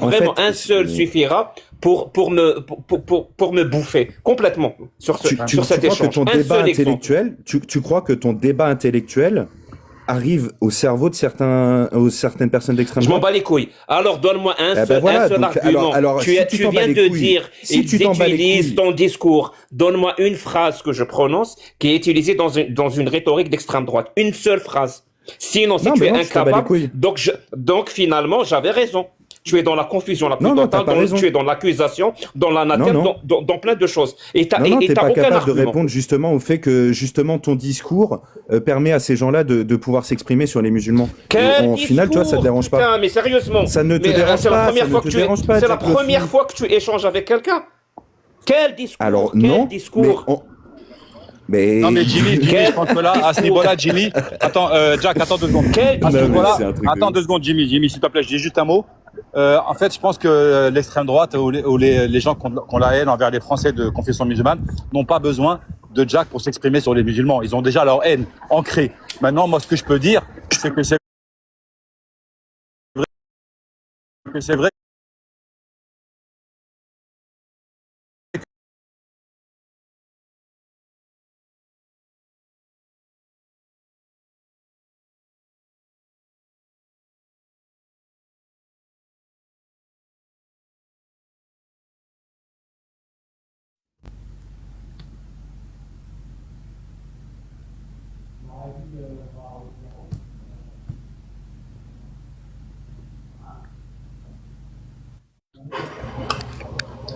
Speaker 1: Vraiment un seul suffira pour me bouffer complètement sur cet échange.
Speaker 12: Tu crois que ton débat intellectuel arrive au cerveau de certaines personnes d'extrême droite?
Speaker 1: Je m'en bats les couilles. Alors donne-moi un seul argument. Alors, tu viens de dire, ils utilisent ton discours. Donne-moi une phrase que je prononce qui est utilisée dans une rhétorique d'extrême droite. Une seule phrase. Sinon, si tu es incapable, donc finalement, j'avais raison. Tu es dans la confusion la plus totale, tu es dans l'accusation, dans l'anathème, dans plein de choses. Et t'as
Speaker 12: pas
Speaker 1: aucun
Speaker 12: capable
Speaker 1: argument.
Speaker 12: de répondre justement au fait que justement ton discours permet à ces gens-là de pouvoir s'exprimer sur les musulmans.
Speaker 1: Quel
Speaker 12: au final, tu vois, ça te dérange pas.
Speaker 1: Putain, mais sérieusement.
Speaker 12: Ça ne te dérange pas.
Speaker 1: C'est la première fois que tu échanges avec quelqu'un. Quel discours?
Speaker 12: Alors
Speaker 1: discours?
Speaker 12: Mais...
Speaker 6: Non mais Jimmy, je pense que là, à ce niveau-là, Jimmy, attends, Jack, attends 2 secondes. Attends 2 secondes, Jimmy, s'il te plaît, je dis juste un mot. En fait, je pense que l'extrême droite ou les gens qui ont la haine envers les Français de confession musulmane n'ont pas besoin de Jack pour s'exprimer sur les musulmans. Ils ont déjà leur haine ancrée. Maintenant, moi, ce que je peux dire, c'est que c'est vrai.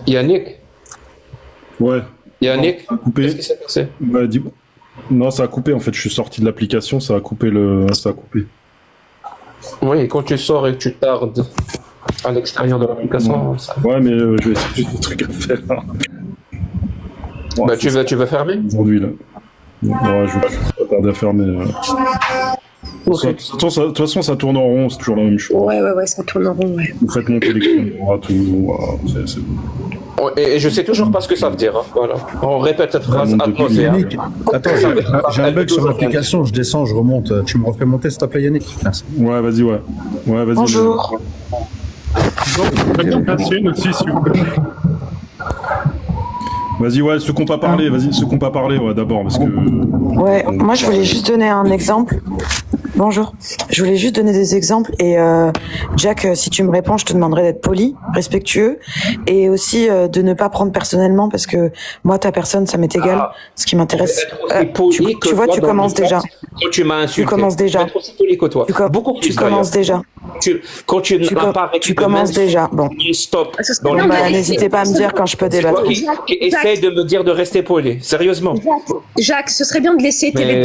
Speaker 1: Yannick?
Speaker 5: Ouais.
Speaker 1: Yannick?
Speaker 5: Ça a coupé.
Speaker 1: Qu'est-ce qui s'est passé?
Speaker 5: Non, ça a coupé en fait. Je suis sorti de l'application, ça a coupé
Speaker 1: Oui, quand tu sors et que tu tardes à l'extérieur de l'application.
Speaker 5: Ouais, mais j'ai des trucs à faire.
Speaker 1: Bah, tu vas fermer?
Speaker 5: Aujourd'hui, là. Ouais, je vais pas tarder à fermer. De toute façon, ça tourne en rond, c'est toujours la même chose.
Speaker 11: Ouais, ça tourne en rond, ouais.
Speaker 5: Vous faites monter l'extrême droite, c'est bon.
Speaker 1: Et je sais toujours pas ce que ça veut dire. Hein. Voilà. On répète cette phrase atmosphère.
Speaker 19: Yannick, attends, j'ai un bug sur l'application, je descends, je remonte. Tu me refais monter, s'il te plaît, Yannick? Merci.
Speaker 5: Ouais, vas-y, ouais. Vas-y.
Speaker 10: Bonjour.
Speaker 5: Faites une aussi, s'il vous plaît. Vas-y, ouais, ceux qui n'ont pas parlé, ouais, d'abord, parce que...
Speaker 10: Ouais, moi je voulais juste donner un exemple. Bonjour. Je voulais juste donner des exemples et Jack, si tu me réponds, je te demanderai d'être poli, respectueux et aussi de ne pas prendre personnellement parce que moi ta personne ça m'est égal. Ce qui m'intéresse. Tu vois, tu commences déjà.
Speaker 1: Quand tu m'as insulté.
Speaker 10: Tu commences déjà.
Speaker 1: Tu
Speaker 10: commences déjà. Tu commences déjà. Bon.
Speaker 1: Stop.
Speaker 10: N'hésitez pas à me dire quand je peux débattre.
Speaker 1: Essaye de me dire de rester poli. Sérieusement.
Speaker 11: Jacques, ce serait bien de laisser TV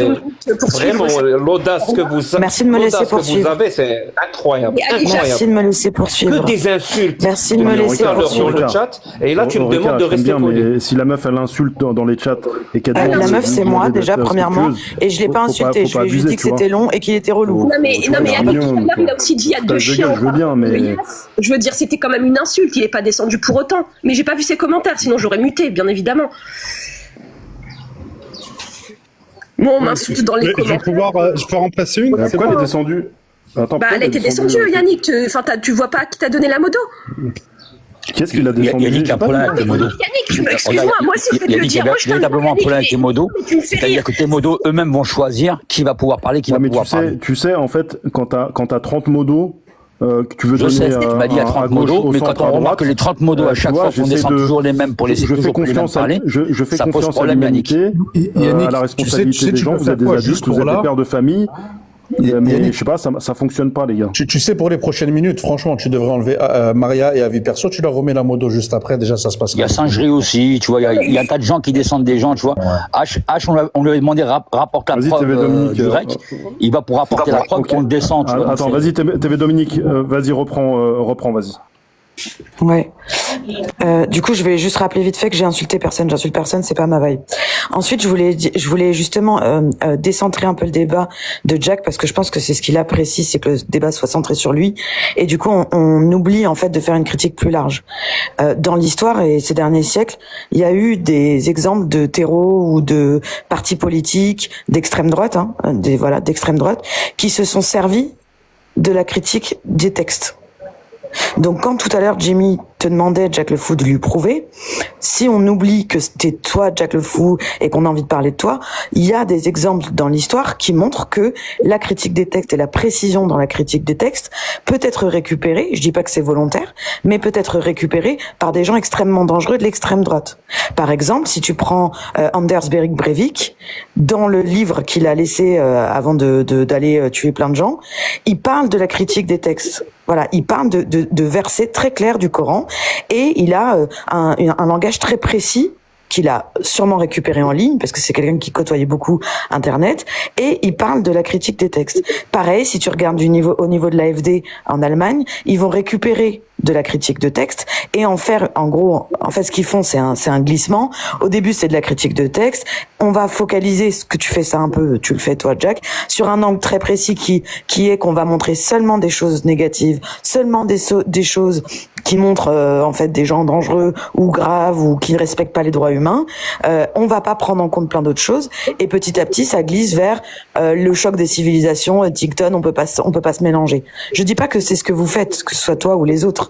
Speaker 11: poursuivre.
Speaker 1: Vraiment, l'audace que vous
Speaker 10: Merci de me laisser poursuivre.
Speaker 1: Vous avez, c'est incroyable.
Speaker 10: Merci de me laisser poursuivre.
Speaker 1: Que des insultes.
Speaker 10: Merci de me laisser poursuivre.
Speaker 1: Sur le chat. Et là, tu me demandes de rester poli.
Speaker 5: Mais si la meuf, elle insulte dans les chats et qu'elle demande...
Speaker 10: La meuf, c'est moi, déjà, premièrement. Et je l'ai pas insulté. Je lui ai juste dit que c'était long et qu'il était relou.
Speaker 11: Non, mais il a aussi dit il y a 2 chiens.
Speaker 5: Je veux bien, mais...
Speaker 11: Je veux dire, c'était quand même une insulte. Il est pas descendu pour autant. Mais j'ai pas vu ses commentaires, sinon j'aurais muté, bien évidemment. Moi, on m'insulte dans les commentaires.
Speaker 5: Je peux remplacer une. Pourquoi elle est descendue? Attends,
Speaker 11: elle a été descendue, Yannick. Enfin, tu vois pas qui t'a donné la modo?
Speaker 5: Qu'est-ce qu'il a descendu?
Speaker 20: Yannick a un problème avec les modos.
Speaker 11: Yannick, excuse-moi, moi aussi je vais te le dire.
Speaker 20: Il y a véritablement un problème avec les modos. C'est-à-dire que tes modos eux-mêmes vont choisir qui va pouvoir parler, qui va pouvoir parler.
Speaker 5: Tu sais, en fait, quand t'as 30 modos, que tu veux donner
Speaker 20: tu m'as dit il y a 30 modos, mais quand on remarque que les 30 modos à chaque fois qu'on descend toujours les mêmes pour laisser toujours les mêmes parler,
Speaker 5: je fais
Speaker 20: ça pose
Speaker 5: confiance à
Speaker 20: problème, Yannick.
Speaker 5: l'humanité, à la responsabilité des gens. Vous êtes des adultes, vous êtes des pères de famille. Mais je sais pas, ça fonctionne pas, les gars.
Speaker 19: Tu sais, pour les prochaines minutes, franchement, tu devrais enlever Maria et Avis Perso, tu leur remets la modo juste après, déjà ça se passe.
Speaker 20: Il y a Singerie aussi, tu vois, il y a un tas de gens qui descendent des gens, tu vois. H, on lui a demandé rapporte la preuve du grec, il va pour rapporter la preuve qu'on le descend, tu vois.
Speaker 5: Attends, vas-y, TV Dominique, vas-y, reprends, vas-y.
Speaker 10: Ouais. Du coup, je vais juste rappeler vite fait que j'ai insulté personne. J'insulte personne, c'est pas ma vibe. Ensuite, je voulais justement décentrer un peu le débat de Jack parce que je pense que c'est ce qu'il apprécie, c'est que le débat soit centré sur lui. Et du coup, on oublie en fait de faire une critique plus large. Dans l'histoire et ces derniers siècles, il y a eu des exemples de terreaux ou de partis politiques d'extrême droite, d'extrême droite, qui se sont servis de la critique des textes. Donc quand tout à l'heure Jimmy te demandait, Jack le Fou, de lui prouver, si on oublie que c'était toi, Jack le Fou, et qu'on a envie de parler de toi, il y a des exemples dans l'histoire qui montrent que la critique des textes et la précision dans la critique des textes peut être récupérée, je dis pas que c'est volontaire, mais peut être récupérée par des gens extrêmement dangereux de l'extrême droite. Par exemple, si tu prends Anders Behring Breivik, dans le livre qu'il a laissé avant d'aller tuer plein de gens, il parle de la critique des textes. Voilà, il parle de versets très clairs du Coran et il a un langage très précis qu'il a sûrement récupéré en ligne parce que c'est quelqu'un qui côtoyait beaucoup Internet et il parle de la critique des textes. Pareil, si tu regardes au niveau de l'AfD en Allemagne, ils vont récupérer de la critique de texte et en fait ce qu'ils font c'est un glissement. Au début c'est de la critique de texte, on va focaliser ce que tu fais ça un peu, tu le fais toi Jack, sur un angle très précis qui est qu'on va montrer seulement des choses négatives, seulement des choses qui montrent en fait des gens dangereux ou graves ou qui ne respectent pas les droits humains. On va pas prendre en compte plein d'autres choses et petit à petit ça glisse vers le choc des civilisations, TikTok, on peut pas se mélanger. Je dis pas que c'est ce que vous faites, que ce soit toi ou les autres.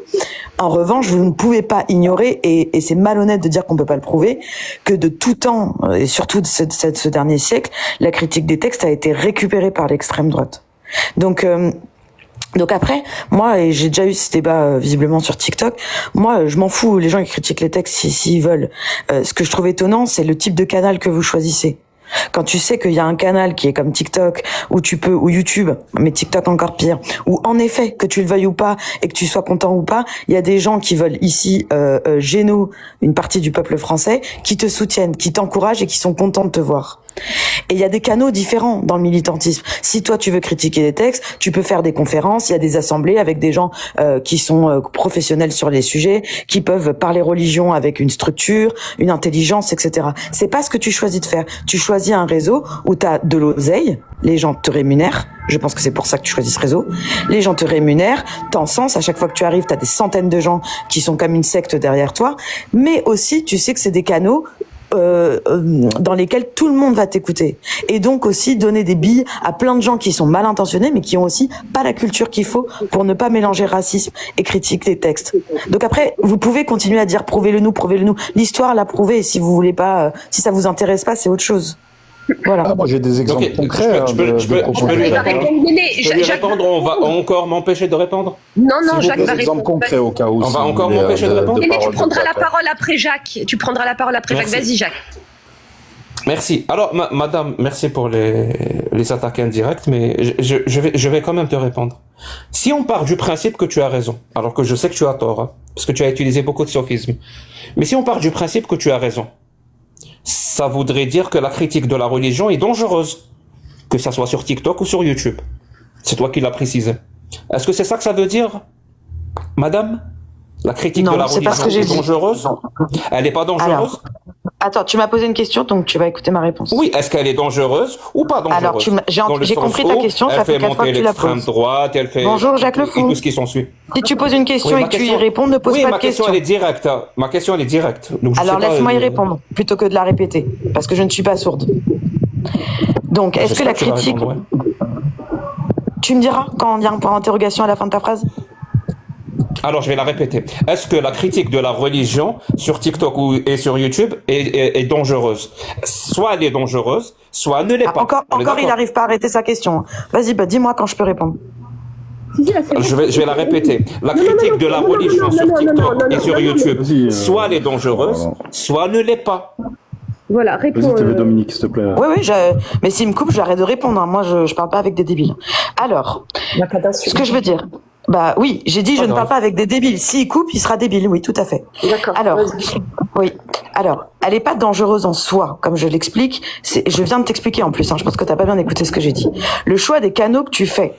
Speaker 10: En revanche, vous ne pouvez pas ignorer, et c'est malhonnête de dire qu'on peut pas le prouver, que de tout temps, et surtout de ce dernier siècle, la critique des textes a été récupérée par l'extrême droite. Donc après, moi, et j'ai déjà eu ce débat visiblement sur TikTok, moi, je m'en fous, les gens qui critiquent les textes s'ils veulent. Ce que je trouve étonnant, c'est le type de canal que vous choisissez. Quand tu sais qu'il y a un canal qui est comme TikTok, ou YouTube, mais TikTok encore pire, où en effet, que tu le veuilles ou pas, et que tu sois content ou pas, il y a des gens qui veulent ici gêner une partie du peuple français, qui te soutiennent, qui t'encouragent et qui sont contents de te voir. Et il y a des canaux différents dans le militantisme. Si toi tu veux critiquer les textes, tu peux faire des conférences, il y a des assemblées avec des gens qui sont professionnels sur les sujets, qui peuvent parler religion avec une structure, une intelligence, etc. C'est pas ce que tu choisis de faire. Tu choisis un réseau où tu as de l'oseille, les gens te rémunèrent, je pense que c'est pour ça que tu choisis ce réseau, les gens te rémunèrent, t'encensent, à chaque fois que tu arrives, tu as des centaines de gens qui sont comme une secte derrière toi, mais aussi tu sais que c'est des canaux dans lesquels tout le monde va t'écouter et donc aussi donner des billes à plein de gens qui sont mal intentionnés mais qui ont aussi pas la culture qu'il faut pour ne pas mélanger racisme et critique des textes. Donc après vous pouvez continuer à dire prouvez-le nous, l'histoire l'a prouvé, si vous voulez pas, si ça vous intéresse pas, c'est autre chose. Voilà.
Speaker 19: Moi j'ai des exemples concrets.
Speaker 1: Je peux lui répondre. On va encore m'empêcher de répondre.
Speaker 11: Non, Jacques va
Speaker 19: répondre. Concrets au cas où.
Speaker 1: On va encore m'empêcher de répondre.
Speaker 11: Mais tu prendras la parole après Jacques. Vas-y Jacques.
Speaker 1: Merci. Alors madame, merci pour les attaques indirectes, mais je vais quand même te répondre. Si on part du principe que tu as raison, alors que je sais que tu as tort, hein, parce que tu as utilisé beaucoup de sophismes, mais si on part du principe que tu as raison, ça voudrait dire que la critique de la religion est dangereuse, que ça soit sur TikTok ou sur YouTube. C'est toi qui l'as précisé. Est-ce que c'est ça que ça veut dire, madame? La critique de la religion est dangereuse? Elle n'est pas dangereuse?
Speaker 10: Alors, attends, tu m'as posé une question, donc tu vas écouter ma réponse.
Speaker 1: Oui, est-ce qu'elle est dangereuse ou pas dangereuse?
Speaker 10: Alors, j'ai compris ta question, ça fait 4 fois que tu la poses.
Speaker 1: Droite, elle fait...
Speaker 10: Bonjour Jacques Le Fou.
Speaker 1: Et tout ce qui s'ensuit.
Speaker 10: Si tu poses une question et que tu y réponds, ne pose pas de question.
Speaker 1: Oui, ma question elle est directe. Donc,
Speaker 10: alors laisse-moi y répondre, plutôt que de la répéter, parce que je ne suis pas sourde. Donc, est-ce que la critique... Tu me diras quand il y a un point d'interrogation à la fin de ta phrase.
Speaker 1: Alors, je vais la répéter. Est-ce que la critique de la religion sur TikTok et sur YouTube est dangereuse? Soit elle est dangereuse, soit elle ne l'est pas.
Speaker 10: Encore, il n'arrive pas à arrêter sa question. Vas-y, dis-moi quand je peux répondre.
Speaker 1: Je vais la répéter. La critique de la religion sur TikTok et sur YouTube, soit elle est dangereuse, soit elle ne l'est pas.
Speaker 11: Voilà, réponds.
Speaker 5: Vas-y, TV Dominique, s'il te plaît.
Speaker 10: Oui, mais s'il me coupe, j'arrête de répondre. Moi, je parle pas avec des débiles. Alors, ce que je veux dire, bah oui, j'ai dit je ne parle pas avec des débiles. S'il coupe, il sera débile. Oui, tout à fait.
Speaker 11: D'accord.
Speaker 10: Alors, oui. Alors, elle est pas dangereuse en soi, comme je l'explique. Je viens de t'expliquer en plus. Je pense que t'as pas bien écouté ce que j'ai dit. Le choix des canaux que tu fais.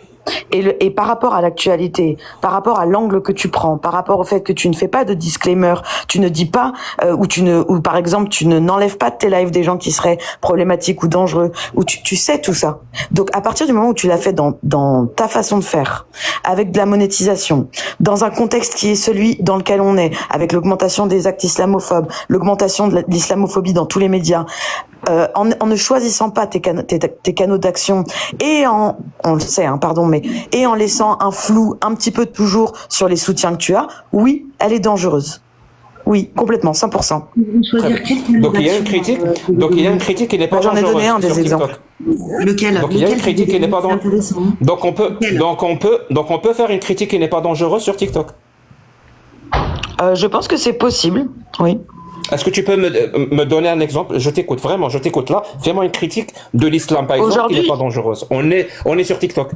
Speaker 10: Et par rapport à l'actualité, par rapport à l'angle que tu prends, par rapport au fait que tu ne fais pas de disclaimer, tu ne dis pas ou par exemple tu n'enlèves pas de tes lives des gens qui seraient problématiques ou dangereux, ou tu sais tout ça. Donc à partir du moment où tu l'as fait dans ta façon de faire, avec de la monétisation, dans un contexte qui est celui dans lequel on est, avec l'augmentation des actes islamophobes, l'augmentation de l'islamophobie dans tous les médias, en ne choisissant pas tes canaux d'action et on le sait, et en laissant un flou un petit peu toujours sur les soutiens que tu as, oui, elle est dangereuse. Oui, complètement, 100%.
Speaker 1: Donc il y a une critique, qui n'est pas dangereuse.
Speaker 10: J'en ai donné un des exemples.
Speaker 13: Lequel?
Speaker 1: Donc il y a une critique qui n'est pas dangereuse. Donc on peut faire une critique qui n'est pas dangereuse sur TikTok.
Speaker 10: Je pense que c'est possible, oui.
Speaker 1: Est-ce que tu peux me donner un exemple? Je t'écoute, vraiment, je t'écoute là. Fais-moi une critique de l'islam, par exemple, qui n'est pas dangereuse. On est sur TikTok.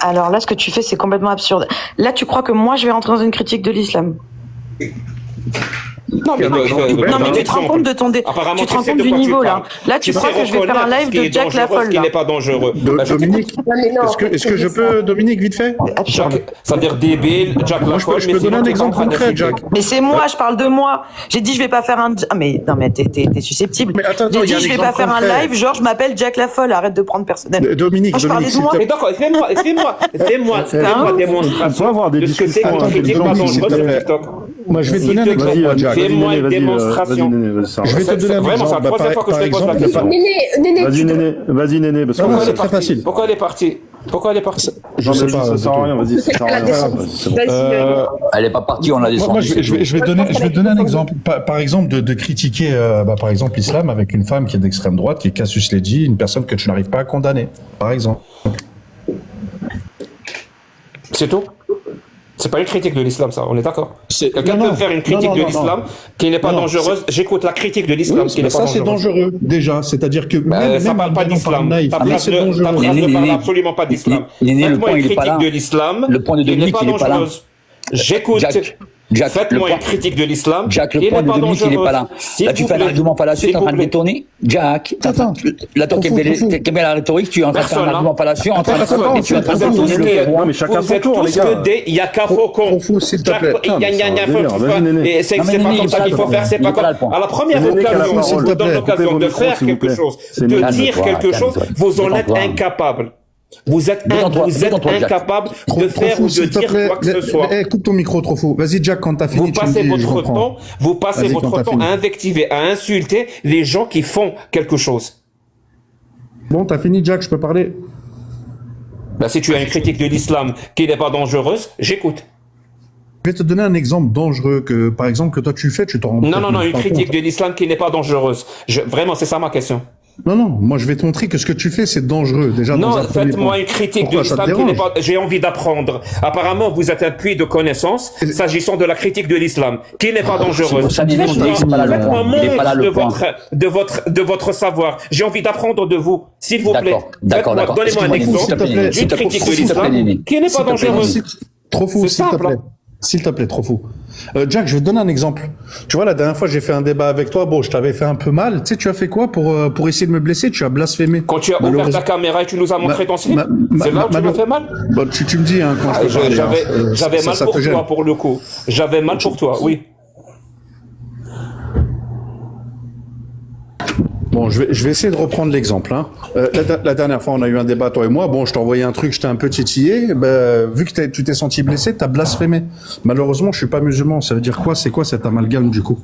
Speaker 10: Alors là, ce que tu fais, c'est complètement absurde. Là, tu crois que moi, je vais rentrer dans une critique de l'islam? Non, mais tu te rends compte de ton tu te rends compte du niveau là. Là, tu crois que je vais faire un live de Jack la folle.
Speaker 1: Qui n'est pas dangereux.
Speaker 19: Dominique, est-ce que je peux, Dominique, vite fait?
Speaker 1: C'est-à-dire débile, Jack la folle.
Speaker 19: Je peux donner un exemple concret, Jack.
Speaker 10: Mais c'est moi, je parle de moi. J'ai dit je vais pas faire un. Ah mais non mais t'es susceptible. J'ai dit je vais pas faire un live. Genre je m'appelle Jack la folle. Arrête de prendre personnel.
Speaker 19: Dominique,
Speaker 10: je parlais de moi.
Speaker 1: Mais d'accord, fais-moi démonstration de ce que c'est qu'une critique pas dangereuse sur TikTok.
Speaker 19: Moi, je vais te donner un exemple, Jack.
Speaker 1: Fais-moi une démonstration.
Speaker 19: Je vais te donner un exemple.
Speaker 1: C'est la troisième fois que je te pose la question.
Speaker 5: Vas-y, Néné.
Speaker 19: C'est très facile.
Speaker 1: Pourquoi elle est partie?
Speaker 19: Je sais pas.
Speaker 5: Ça sert à rien, vas-y.
Speaker 20: Elle est pas partie, on l'a descendu.
Speaker 19: Moi, je vais te donner un exemple. Par exemple, de critiquer, par exemple, l'islam avec une femme qui est d'extrême droite, qui est Cassius Ledji, une personne que tu n'arrives pas à condamner, par exemple.
Speaker 1: C'est tout? C'est pas une critique de l'islam, ça, on est d'accord? Quelqu'un peut faire une critique de l'islam qui n'est pas dangereuse. J'écoute la critique de l'islam qui n'est pas dangereuse.
Speaker 19: Ça, c'est dangereux, déjà. C'est-à-dire que
Speaker 1: ça parle pas d'islam. Ta phrase ne parle absolument pas d'islam. Faites-moi une critique de l'islam qui n'est pas dangereuse. J'écoute. Faites-moi une critique de l'islam.
Speaker 20: Jack, le point de Dominique, il n'est pas là. Là, tu fais un argument fallacieux, tu es en train de détourner. Jack, là, toi qui aimes bien la rhétorique, tu es en train de faire un argument fallacieux, en train de tu es en train de détourner le point.
Speaker 1: Mais chacun son tour, les gars. Il y a qu'un faucon.
Speaker 19: S'il te plaît.
Speaker 1: Et c'est pas comme ça qu'il faut faire, c'est pas comme. À la première occasion, on vous donne l'occasion de faire quelque chose, de dire quelque chose, vous en êtes incapable. Vous êtes incapable de faire ou de dire quoi que ce soit.
Speaker 19: Coupe ton micro, trop fou. Vas-y, Jack, quand t'as fini,
Speaker 1: vous passez votre temps à invectiver, à insulter les gens qui font quelque chose.
Speaker 19: Bon, t'as fini, Jack, je peux parler?
Speaker 1: Si tu as une critique de l'islam qui n'est pas dangereuse, j'écoute.
Speaker 19: Je vais te donner un exemple dangereux que, par exemple, que toi tu fais, tu t'en rends compte.
Speaker 1: Non, une critique de l'islam qui n'est pas dangereuse. Vraiment, c'est ça ma question.
Speaker 19: Non, moi je vais te montrer que ce que tu fais c'est dangereux déjà.
Speaker 1: Non, faites-moi une critique de l'islam qui n'est pas. J'ai envie d'apprendre. Apparemment, vous êtes un puits de connaissances s'agissant de la critique de l'islam qui n'est pas dangereuse. Faites-moi montre de votre savoir. J'ai envie d'apprendre de vous, s'il vous plaît. Donnez-moi un exemple d'une critique de l'islam qui n'est pas dangereuse.
Speaker 19: Trop fou, s'il te plaît. S'il te plaît, trop fou. Jack, je vais te donner un exemple. Tu vois, la dernière fois, j'ai fait un débat avec toi. Bon, je t'avais fait un peu mal. Tu sais, tu as fait quoi pour essayer de me blesser? Tu as blasphémé.
Speaker 1: Quand tu as ouvert ta caméra et tu nous as montré ton slip, c'est là où tu m'as fait mal?
Speaker 19: Bon, tu me dis, hein, quand je peux parler.
Speaker 1: J'avais mal pour toi, pour le coup. J'avais mal pour toi, oui.
Speaker 19: Bon, je vais essayer de reprendre l'exemple. Hein. La dernière fois, on a eu un débat, toi et moi. Bon, je t'ai envoyé un truc, je t'ai un peu titillé. Vu que tu t'es senti blessé, t'as blasphémé. Malheureusement, je suis pas musulman. Ça veut dire quoi? C'est quoi cet amalgame, du coup?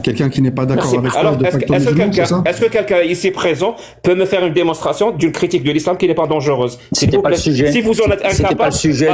Speaker 19: Quelqu'un qui n'est pas d'accord avec toi de facto musulman, c'est ça?
Speaker 1: Est-ce que quelqu'un ici présent peut me faire une démonstration d'une critique de l'islam qui n'est pas dangereuse?
Speaker 20: C'était pas le sujet.
Speaker 1: Si vous en êtes incapable.
Speaker 20: C'était pas le sujet.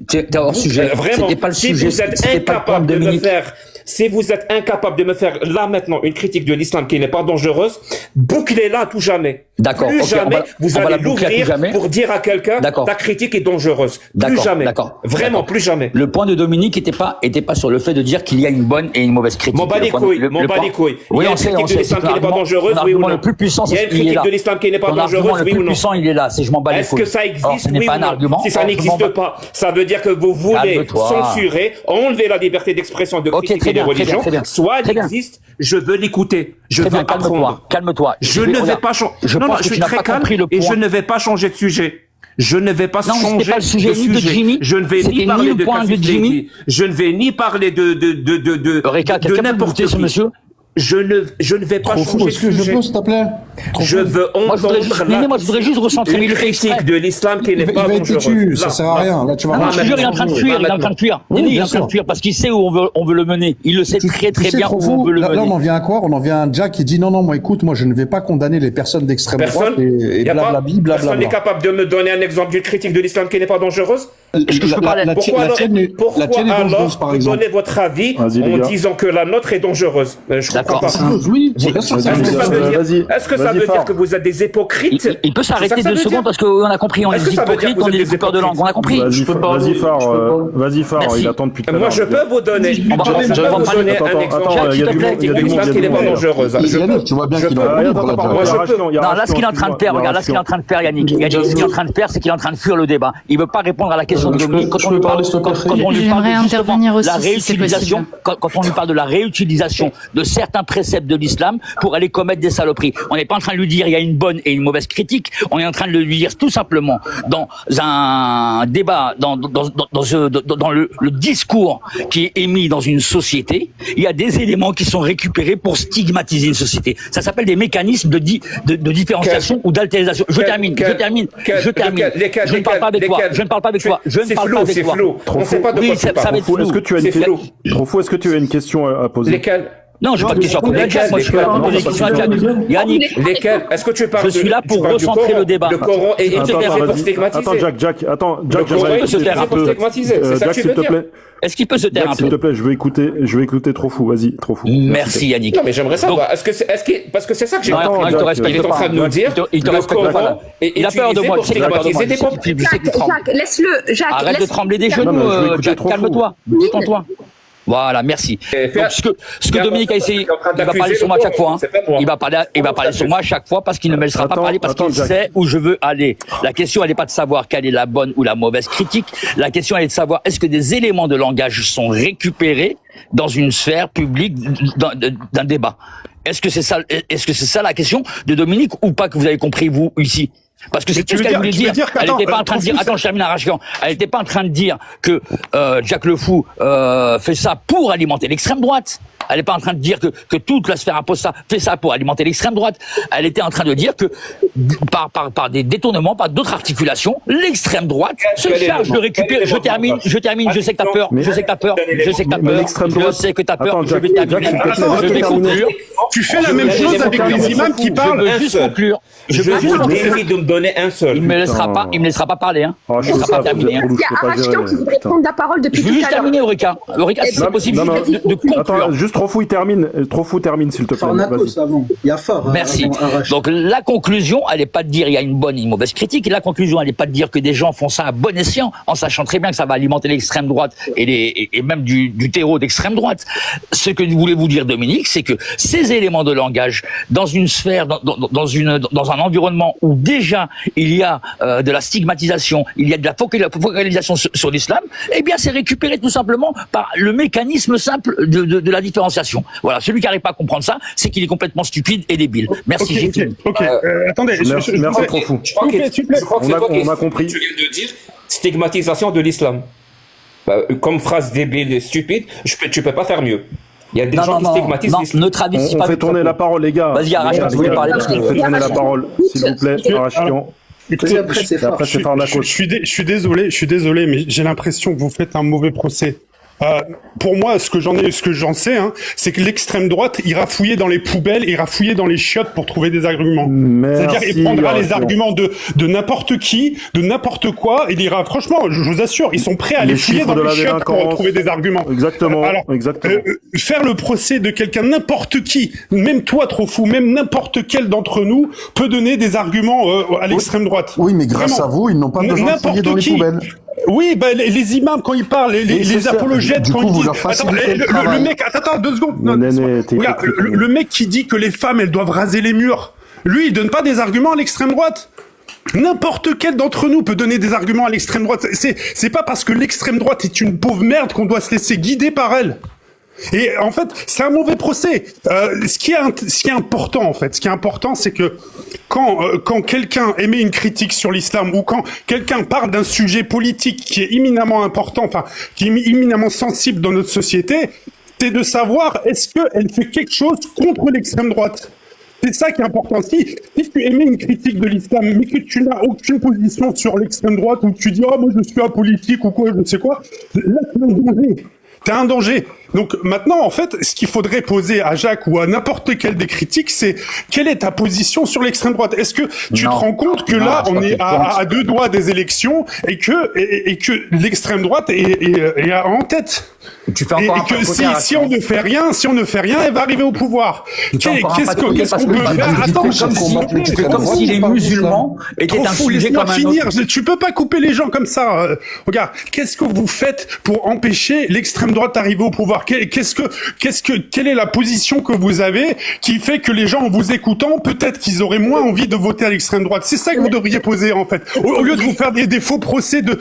Speaker 20: T'es hors sujet.
Speaker 1: Vraiment.
Speaker 20: C'était pas le sujet.
Speaker 1: Si vous êtes incapable de me faire, si vous êtes incapable de me faire là maintenant une critique de l'islam qui n'est pas dangereuse, bouclez-la à tout jamais.
Speaker 20: D'accord.
Speaker 1: Plus jamais vous allez l'ouvrir
Speaker 20: jamais.
Speaker 1: pour dire à quelqu'un ta critique est dangereuse. Plus jamais.
Speaker 20: D'accord.
Speaker 1: Vraiment, plus jamais.
Speaker 20: Le point de Dominique était pas sur le fait de dire qu'il y a une bonne et une mauvaise critique.
Speaker 1: M'en bats les couilles. Il y a une critique de l'islam qui n'est pas dangereuse, oui ou non?
Speaker 20: Le plus puissant,
Speaker 1: il y a une critique de l'islam qui n'est pas dangereuse, oui ou non?
Speaker 20: Le plus puissant, il est là. C'est je m'en bats les couilles.
Speaker 1: Est-ce que ça existe, oui ou non? Si ça n'existe pas, ça veut dire que vous voulez censurer, enlever la liberté d'expression de critiquer les religions. Soit elle existe, je veux l'écouter. Je veux apprendre.
Speaker 20: Calme-toi.
Speaker 1: Je ne vais pas changer. Non, je suis très calme et je ne vais pas changer de sujet. Je ne vais pas changer de sujet. Je ne vais ni parler de Jimmy. Je ne vais ni parler de n'importe qui. Monsieur. Je ne vais pas changer de sujet.
Speaker 19: Est-ce que je peux, s'il te plaît?
Speaker 1: Je veux entendre
Speaker 20: moi, je voudrais juste recentrer
Speaker 1: une critique de l'islam qui n'est pas dangereuse.
Speaker 19: Ça sert à rien. Là, tu vas
Speaker 20: il est en train de fuir. Il est en train de fuir. Il est en train de fuir parce qu'il sait où on veut le mener. Il le sait très bien où on veut le mener.
Speaker 19: Là, on en vient à quoi? On en vient à un Jack qui dit non, moi, écoute, moi, je ne vais pas condamner les personnes d'extrême droite et blablabla.
Speaker 1: Personne n'est capable de me donner un exemple d'une critique de l'islam qui n'est pas dangereuse? Pourquoi alors vous donnez votre avis en disant que la nôtre est dangereuse? Je comprends pas.
Speaker 19: Oui,
Speaker 1: est-ce que ça veut dire que vous êtes des hypocrites?
Speaker 20: Il peut s'arrêter 2 secondes parce qu'on a compris, on est des hypocrites, on est des coupeurs de langue, on a compris.
Speaker 5: Vas-y, Phare, il attend depuis tout à l'heure.
Speaker 1: Moi, je peux vous donner un exemple de critique de l'islam qui n'est pas dangereuse.
Speaker 19: Tu vois bien qu'il
Speaker 20: Non, là, ce qu'il est en train de faire, regarde, là, ce qu'il est en train de faire, Yannick. Ce qu'il est en train de faire, c'est qu'il est en train de fuir le débat. Il veut pas répondre à la question de Dominique. Quand on lui parle de la réutilisation, quand on lui parle de la réutilisation de certains préceptes de l'islam pour aller commettre des saloperies. On n'est pas en train de lui dire il y a une bonne et une mauvaise critique. On est en train de lui dire tout simplement dans un débat, dans le discours qui est émis dans une société, il y a des éléments qui sont récupérés pour stigmatiser une société. Ça s'appelle des mécanismes de différenciation ou d'altérisation. Je termine. Je ne parle pas avec toi.
Speaker 1: C'est flou. On ne sait pas de quoi tu parles.
Speaker 5: Est-ce que tu as une question? Est-ce que tu as une question à poser?
Speaker 1: Lesquelles?
Speaker 20: Non, je n'ai pas de question à poser. Moi, je suis là pour poser des questions à Jack. Yannick.
Speaker 1: Lesquelles? Est-ce que tu parles?
Speaker 20: Je suis là pour recentrer le débat.
Speaker 1: Le Coran est utilisé pour stigmatiser.
Speaker 5: Attends, Jack,
Speaker 1: le Coran est utilisé pour stigmatiser. C'est ça que tu veux dire?
Speaker 20: Est-ce qu'il peut se taire un peu?
Speaker 5: S'il te plaît, je vais écouter Trop Fou. Vas-y, Trop Fou.
Speaker 20: Merci Yannick.
Speaker 1: Non, mais j'aimerais savoir. Parce que c'est ça que j'ai entendu. Il est en train de nous dire.
Speaker 20: Il te respecte pas. Il a peur de moi.
Speaker 11: Jacques, laisse-le. Jacques,
Speaker 20: arrête de trembler des genoux. Jack, calme-toi. Détends-toi. Voilà, merci. Donc, ce que Dominique a essayé, il va parler sur moi à chaque fois. Il va parler sur moi à chaque fois parce qu'il ne me laissera pas parler parce qu'il sait où je veux aller. La question, elle n'est pas de savoir quelle est la bonne ou la mauvaise critique. La question, elle est de savoir est-ce que des éléments de langage sont récupérés dans une sphère publique d'un débat. Est-ce que c'est ça la question de Dominique ou pas que vous avez compris, vous, ici? Parce que c'est tout ce qu'elle voulait dire. Elle n'était pas en train de dire. Attends, je termine à Rachian. Elle n'était pas en train de dire que Jack le Fou fait ça pour alimenter l'extrême droite. Elle n'est pas en train de dire que toute la sphère impose ça, fait ça pour alimenter l'extrême droite. Elle était en train de dire que par des détournements, par d'autres articulations, l'extrême droite se charge de récupérer. Je termine. Je sais que t'as peur. Je sais que t'as peur. Je sais que t'as peur. Je vais terminer. Je vais conclure.
Speaker 8: Tu fais la même chose avec les imams qui parlent.
Speaker 20: Je veux juste conclure.
Speaker 1: Je vous défie de me donner un seul.
Speaker 20: Il me laissera pas parler, hein. Il ne sera pas terminé.
Speaker 11: Il y a Arachian qui voudrait prendre la parole depuis tout à l'heure.
Speaker 20: Je veux juste terminer, Eureka. Eureka, si c'est possible, de conclure.
Speaker 5: Attends, juste Trop Fou termine, s'il te plaît.
Speaker 3: Il y a fort.
Speaker 20: Merci. Donc, la conclusion, elle n'est pas de dire il y a une bonne et une mauvaise critique. La conclusion, elle n'est pas de dire que des gens font ça à bon escient, en sachant très bien que ça va alimenter l'extrême droite et même du terreau d'extrême droite. Ce que voulez vous dire, Dominique, c'est que ces éléments de langage, dans une sphère, dans un environnement où déjà il y a de la stigmatisation, il y a de la focalisation sur l'islam, eh bien c'est récupéré tout simplement par le mécanisme simple de la différenciation. Voilà, celui qui n'arrive pas à comprendre ça, c'est qu'il est complètement stupide et débile. Merci, j'ai fini.
Speaker 8: Attendez,
Speaker 5: merci Trop Fou.
Speaker 1: Je crois
Speaker 5: on a compris.
Speaker 1: Tu viens de dire stigmatisation de l'islam. Comme phrase débile et stupide, tu peux pas faire mieux. Il y a des gens qui stigmatisent l'islam.
Speaker 20: Notre avis,
Speaker 5: on fait tourner la parole, les gars.
Speaker 20: Vas-y, Arachian, je voulais parler.
Speaker 5: On fait tourner la parole, s'il vous plaît, Arachian.
Speaker 8: Je suis désolé, mais j'ai l'impression que vous faites un mauvais procès
Speaker 21: Pour moi, ce que j'en sais, hein, c'est que l'extrême droite ira fouiller dans les poubelles, ira fouiller dans les chiottes pour trouver des arguments. C'est-à-dire, il prendra les arguments de n'importe qui, de n'importe quoi, il ira, franchement, je vous assure, ils sont prêts à aller fouiller dans les chiottes pour trouver des arguments.
Speaker 5: Exactement.
Speaker 21: Faire le procès de quelqu'un, n'importe qui, même toi, trop fou, même n'importe quel d'entre nous, peut donner des arguments à l'extrême droite.
Speaker 19: Oui, mais grâce à vous, ils n'ont pas besoin de fouiller dans les poubelles.
Speaker 21: Oui, les imams, quand ils parlent, les apologètes, quand ils disent... Attends, le mec, attends, 2 secondes. Regarde, le mec qui dit que les femmes, elles doivent raser les murs, lui, il donne pas des arguments à l'extrême droite. N'importe quel d'entre nous peut donner des arguments à l'extrême droite. C'est pas parce que l'extrême droite est une pauvre merde qu'on doit se laisser guider par elle. Et en fait, c'est un mauvais procès. Ce qui est important, en fait, c'est que quand quelqu'un émet une critique sur l'islam ou quand quelqu'un parle d'un sujet politique qui est éminemment important, enfin, qui est éminemment sensible dans notre société, c'est de savoir est-ce qu'elle fait quelque chose contre l'extrême droite. C'est ça qui est important. Si tu émets une critique de l'islam, mais que tu n'as aucune position sur l'extrême droite, ou que tu dis « Oh, moi je suis apolitique » ou quoi, je ne sais quoi, là tu es en danger. T'es un danger. Donc maintenant, en fait, ce qu'il faudrait poser à Jacques ou à n'importe quel des critiques, c'est quelle est ta position sur l'extrême droite? Est-ce que tu te rends compte que là, on est à 2 doigts des élections et que l'extrême droite est en tête? Tu fais encore et que si on ne fait rien, elle va arriver au pouvoir. Qu'est-ce qu'on peut faire? Attends,
Speaker 20: comme si les musulmans étaient un sujet comme un autre.
Speaker 21: Tu peux pas couper les gens comme ça. Regarde, qu'est-ce que vous faites pour empêcher l'extrême droite d'arriver au pouvoir? Quelle est la position que vous avez qui fait que les gens, en vous écoutant, peut-être qu'ils auraient moins envie de voter à l'extrême droite? C'est ça que vous devriez poser, en fait. Au lieu de vous faire des faux procès de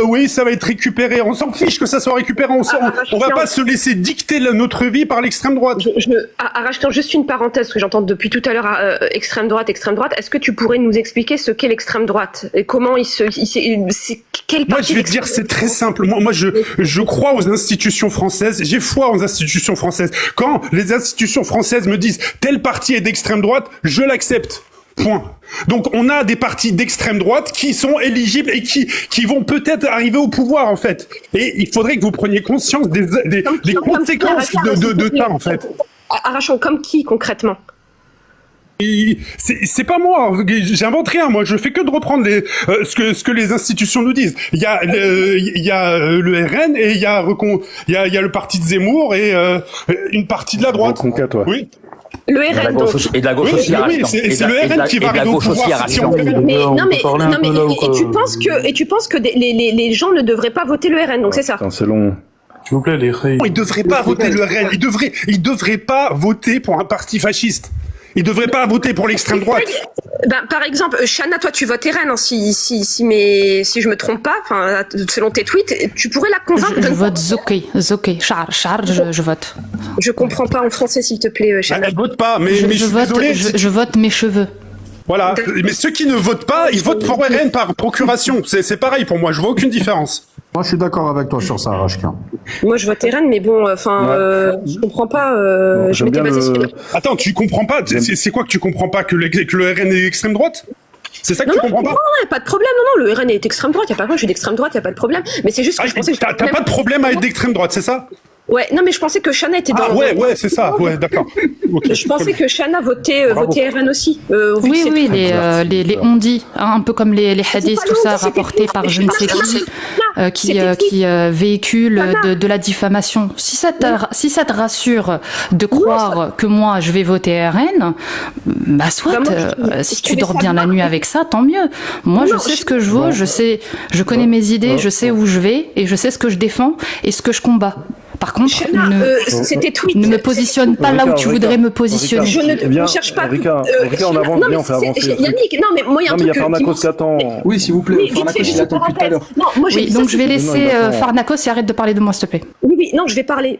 Speaker 21: oui, ça va être récupéré. On s'en fiche que ça soit récupéré. On va pas se laisser dicter notre vie par l'extrême droite.
Speaker 11: Rachetant juste une parenthèse, parce que j'entends depuis tout à l'heure extrême droite. Est-ce que tu pourrais nous expliquer ce qu'est l'extrême droite et comment c'est quelle partie?
Speaker 21: Moi, je vais te dire, c'est très simple. Moi, je crois aux institutions françaises. J'ai foi aux institutions françaises. Quand les institutions françaises me disent telle partie est d'extrême droite, je l'accepte. Point. Donc on a des partis d'extrême droite qui sont éligibles et qui vont peut-être arriver au pouvoir en fait. Et il faudrait que vous preniez conscience des conséquences de ça en fait.
Speaker 11: Arrachons comme qui concrètement?
Speaker 21: C'est pas moi, j'invente rien. Moi, je fais que de reprendre ce que les institutions nous disent. Il y a le RN et il y a le parti de Zemmour et une partie de la droite. Oui.
Speaker 11: Le RN donc.
Speaker 20: Et de la gauche aussi.
Speaker 21: Oui, c'est le RN qui va arriver au pouvoir.
Speaker 11: Et tu penses que les gens ne devraient pas voter le RN, donc c'est ça.
Speaker 5: C'est long. S'il vous plaît, les règles.
Speaker 21: Ils devraient pas voter le RN. Ils devraient pas voter pour un parti fasciste. Ils devraient pas voter pour l'extrême droite.
Speaker 11: Par exemple, Chana, toi, tu votes RN, hein, si je me trompe pas, enfin, selon tes tweets, tu pourrais la convaincre de...
Speaker 22: Je vote Zoké, Char, je vote.
Speaker 11: Je comprends pas en français, s'il te plaît, Chana.
Speaker 21: Elle vote pas, mais je suis désolé.
Speaker 22: Je vote mes cheveux.
Speaker 21: Voilà, mais ceux qui ne votent pas, ils votent pour RN par procuration. C'est pareil pour moi, je vois aucune différence.
Speaker 19: Moi, je suis d'accord avec toi sur ça, Rachka.
Speaker 11: Moi, je vote RN, mais bon, je comprends pas. Je m'étais basé sur...
Speaker 21: Attends, tu comprends pas? C'est quoi que tu comprends pas? Que le RN est extrême droite? C'est ça que tu comprends pas?
Speaker 11: Non, pas de problème. Non, le RN est extrême droite. Y a pas de problème. Je suis d'extrême droite. Y a pas de problème. Mais c'est juste que je pensais que
Speaker 21: t'as pas de problème à être d'extrême droite, c'est ça?
Speaker 11: Ouais, non, mais je pensais que Chana était dans...
Speaker 21: Ah ouais, c'est ça, ouais, d'accord. Okay.
Speaker 11: Je pensais que Chana votait RN aussi.
Speaker 22: Oui, les on-dit, hein, un peu comme les hadiths, tout ça, rapporté par je ne sais qui véhicule de la diffamation. Si ça te rassure de croire que moi, je vais voter RN, bah soit, si tu dors bien la nuit avec ça, tant mieux. Moi, je sais ce que je vaux, je connais mes idées, je sais où je vais, et je sais ce que je défends et ce que je combats. Par contre, ne me positionne pas là où tu voudrais me positionner.
Speaker 11: Je ne cherche pas.
Speaker 5: Rika, on avance, bien, on fait avancer.
Speaker 11: Yannick, non, mais moi, il y a un truc.
Speaker 5: Il y a Farnakos qui attend.
Speaker 19: Oui, s'il vous plaît. Farnakos, il attend depuis tout à l'heure.
Speaker 22: Oui, donc je vais laisser Farnakos et arrête de parler de moi, s'il te plaît.
Speaker 11: Oui, non, je vais parler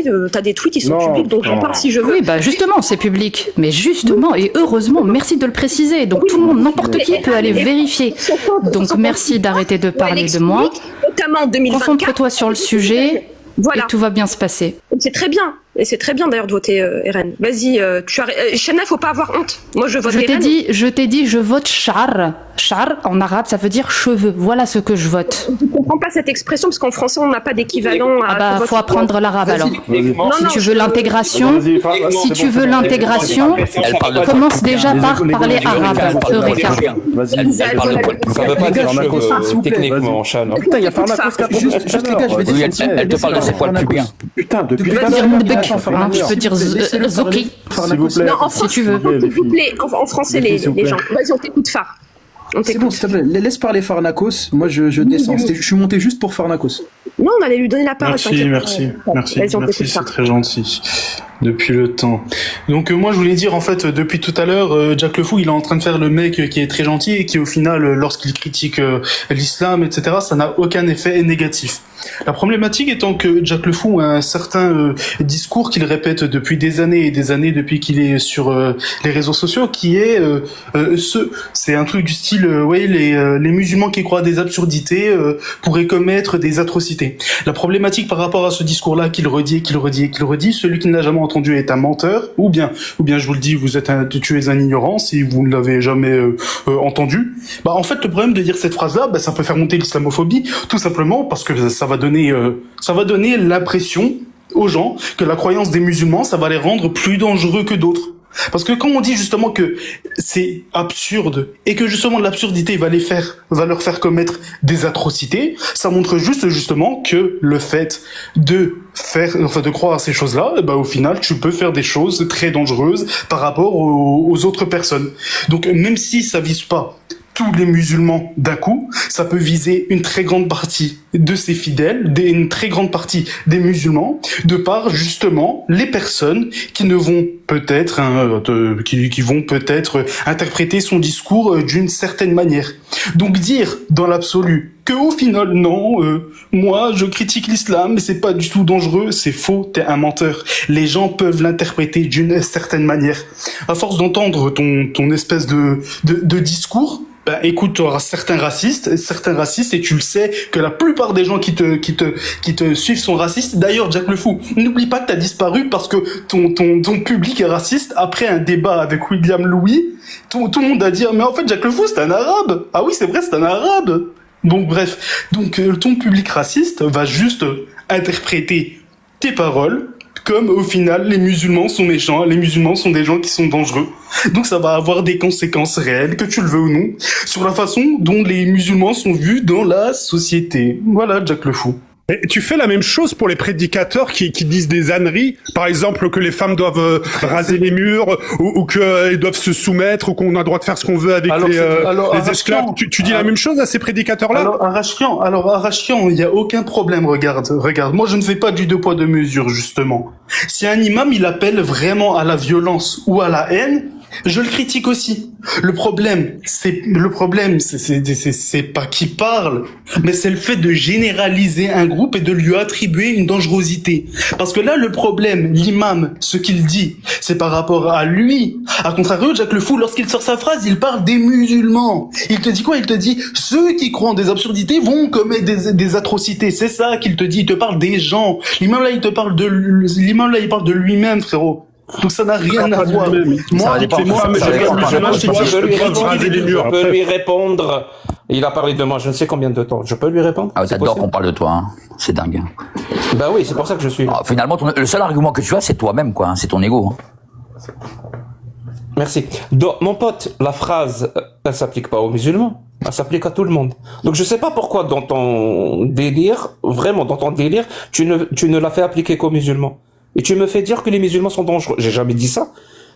Speaker 11: de. T'as des tweets, ils sont publics, donc j'en parle si je veux.
Speaker 22: Oui, bah justement, c'est public. Mais justement, et heureusement, merci de le préciser. Donc tout le monde, n'importe qui peut aller vérifier. Donc merci d'arrêter de parler de moi.
Speaker 11: Notamment en 2024.
Speaker 22: Concentre-toi sur le sujet.
Speaker 11: Voilà.
Speaker 22: Et tout va bien se passer.
Speaker 11: C'est très bien. Et c'est très bien d'ailleurs de voter Eren. Vas-y, Chana, faut pas avoir honte. Moi, je vote Eren.
Speaker 22: Je t'ai dit, je vote Char. Char, en arabe, ça veut dire cheveux. Voilà ce que je vote.
Speaker 11: Je comprends pas cette expression parce qu'en français, on n'a pas d'équivalent.
Speaker 22: Faut apprendre l'arabe alors. Si tu veux l'intégration, commence déjà par parler arabe. Eureka.
Speaker 1: Techniquement, Chana.
Speaker 3: Putain, il y a Pharnacos qui juste les gars, je vais dire.
Speaker 20: Elle te parle de ses poils pubiens.
Speaker 3: Putain, depuis
Speaker 22: je peux dire Zoki.
Speaker 11: Non, en français, si tu veux. S'il vous plaît, en français, les gens. Vas-y, on t'écoute, Phare.
Speaker 3: C'est bon, s'il te plaît, laisse parler Pharnacos. Moi, je descends. Je suis monté juste pour Pharnacos.
Speaker 11: Non, on allait lui donner la parole.
Speaker 21: Merci, c'est très gentil. Depuis le temps. Donc moi je voulais dire en fait depuis tout à l'heure Jack le Fou il est en train de faire le mec qui est très gentil et qui au final lorsqu'il critique l'islam etc ça n'a aucun effet négatif. La problématique étant que Jack le Fou a un certain discours qu'il répète depuis des années et des années depuis qu'il est sur les réseaux sociaux qui est c'est un truc du style les musulmans qui croient à des absurdités pourraient commettre des atrocités. La problématique par rapport à ce discours là qu'il redit celui qui ne l'a jamais entendu est un menteur ou bien je vous le dis tu es un ignorant si vous ne l'avez jamais entendu. Bah en fait le problème de dire cette phrase là ça peut faire monter l'islamophobie tout simplement parce que ça va donner l'impression aux gens que la croyance des musulmans ça va les rendre plus dangereux que d'autres. Parce que quand on dit justement que c'est absurde et que justement l'absurdité va leur faire commettre des atrocités, ça montre justement que le fait de croire à ces choses-là, au final, tu peux faire des choses très dangereuses par rapport aux autres personnes. Donc même si ça vise pas tous les musulmans d'un coup, ça peut viser une très grande partie de ses fidèles, une très grande partie des musulmans, de par justement les personnes qui ne vont peut-être, qui vont peut-être interpréter son discours d'une certaine manière. Donc dire dans l'absolu que au final non, moi je critique l'islam, mais c'est pas du tout dangereux, c'est faux, t'es un menteur. Les gens peuvent l'interpréter d'une certaine manière. À force d'entendre ton espèce de discours. Écoute, tu auras certains racistes et tu le sais que la plupart des gens qui te suivent sont racistes. D'ailleurs, Jack le Fou, n'oublie pas que t'as disparu parce que ton public est raciste. Après un débat avec William Louis, tout le monde a dit, mais en fait, Jack le Fou, c'est un arabe. Ah oui, c'est vrai, c'est un arabe. Donc bref, ton public raciste va juste interpréter tes paroles comme au final les musulmans sont méchants, les musulmans sont des gens qui sont dangereux. Donc ça va avoir des conséquences réelles, que tu le veux ou non, sur la façon dont les musulmans sont vus dans la société. Voilà, Jack le Fou. Et tu fais la même chose pour les prédicateurs qui disent des âneries, par exemple que les femmes doivent raser les murs ou qu'elles doivent se soumettre ou qu'on a le droit de faire ce qu'on veut avec les esclaves. Tu dis la même chose à ces prédicateurs-là? Alors Arrachian, il n'y a aucun problème. Regarde, moi je ne fais pas du deux poids deux mesures justement. Si un imam il appelle vraiment à la violence ou à la haine, je le critique aussi. Le problème, c'est pas qui parle, mais c'est le fait de généraliser un groupe et de lui attribuer une dangerosité. Parce que là, le problème, l'imam, ce qu'il dit, c'est par rapport à lui. À contrario, Jack le Fou, lorsqu'il sort sa phrase, il parle des musulmans. Il te dit quoi? Il te dit, ceux qui croient en des absurdités vont commettre des atrocités. C'est ça qu'il te dit. Il te parle des gens. L'imam là, il parle de lui-même, frérot. Donc ça n'a rien à voir.
Speaker 1: Je peux lui répondre. Il a parlé de moi, je ne sais combien de temps. Je peux lui répondre?
Speaker 20: Ah, t'adores qu'on parle de toi, hein. C'est dingue.
Speaker 1: Bah oui, c'est pour ça que je suis.
Speaker 20: Ah, finalement, le seul argument que tu as, c'est toi-même, quoi. C'est ton ego. Hein.
Speaker 1: Merci. Donc, mon pote, la phrase, elle s'applique pas aux musulmans. Elle s'applique à tout le monde. Donc je sais pas pourquoi dans ton délire, tu ne l'as fait appliquer qu'aux musulmans. Et tu me fais dire que les musulmans sont dangereux. J'ai jamais dit ça.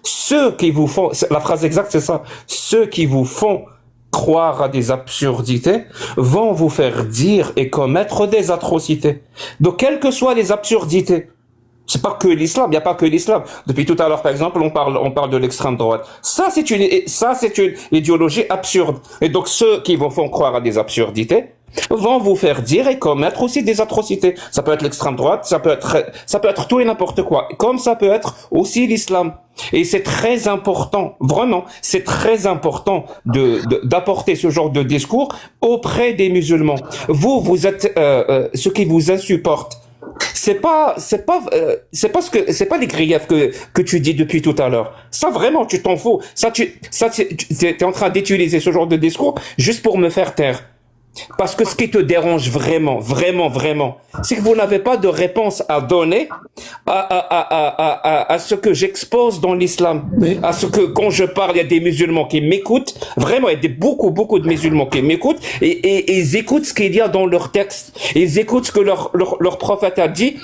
Speaker 1: Ceux qui vous font, la phrase exacte c'est ça, ceux qui vous font croire à des absurdités vont vous faire dire et commettre des atrocités. Donc quelles que soient les absurdités, c'est pas que l'islam, il n'y a pas que l'islam. Depuis tout à l'heure, par exemple, on parle de l'extrême droite. Ça, c'est une idéologie absurde. Et donc, ceux qui vous font croire à des absurdités vont vous faire dire et commettre aussi des atrocités. Ça peut être l'extrême droite, ça peut être tout et n'importe quoi. Comme ça peut être aussi l'islam. Et c'est très important, vraiment, c'est très important d'apporter ce genre de discours auprès des musulmans. Vous êtes, ceux qui vous insupportent, c'est pas les griefs que tu dis depuis tout à l'heure. Ça vraiment, tu t'en fous. T'es en train d'utiliser ce genre de discours juste pour me faire taire. Parce que ce qui te dérange vraiment, c'est que vous n'avez pas de réponse à donner à ce que j'expose dans l'islam. À ce que, quand je parle, il y a des musulmans qui m'écoutent. Vraiment, il y a beaucoup de musulmans qui m'écoutent et ils écoutent ce qu'il y a dans leur texte. Ils écoutent ce que leur prophète a dit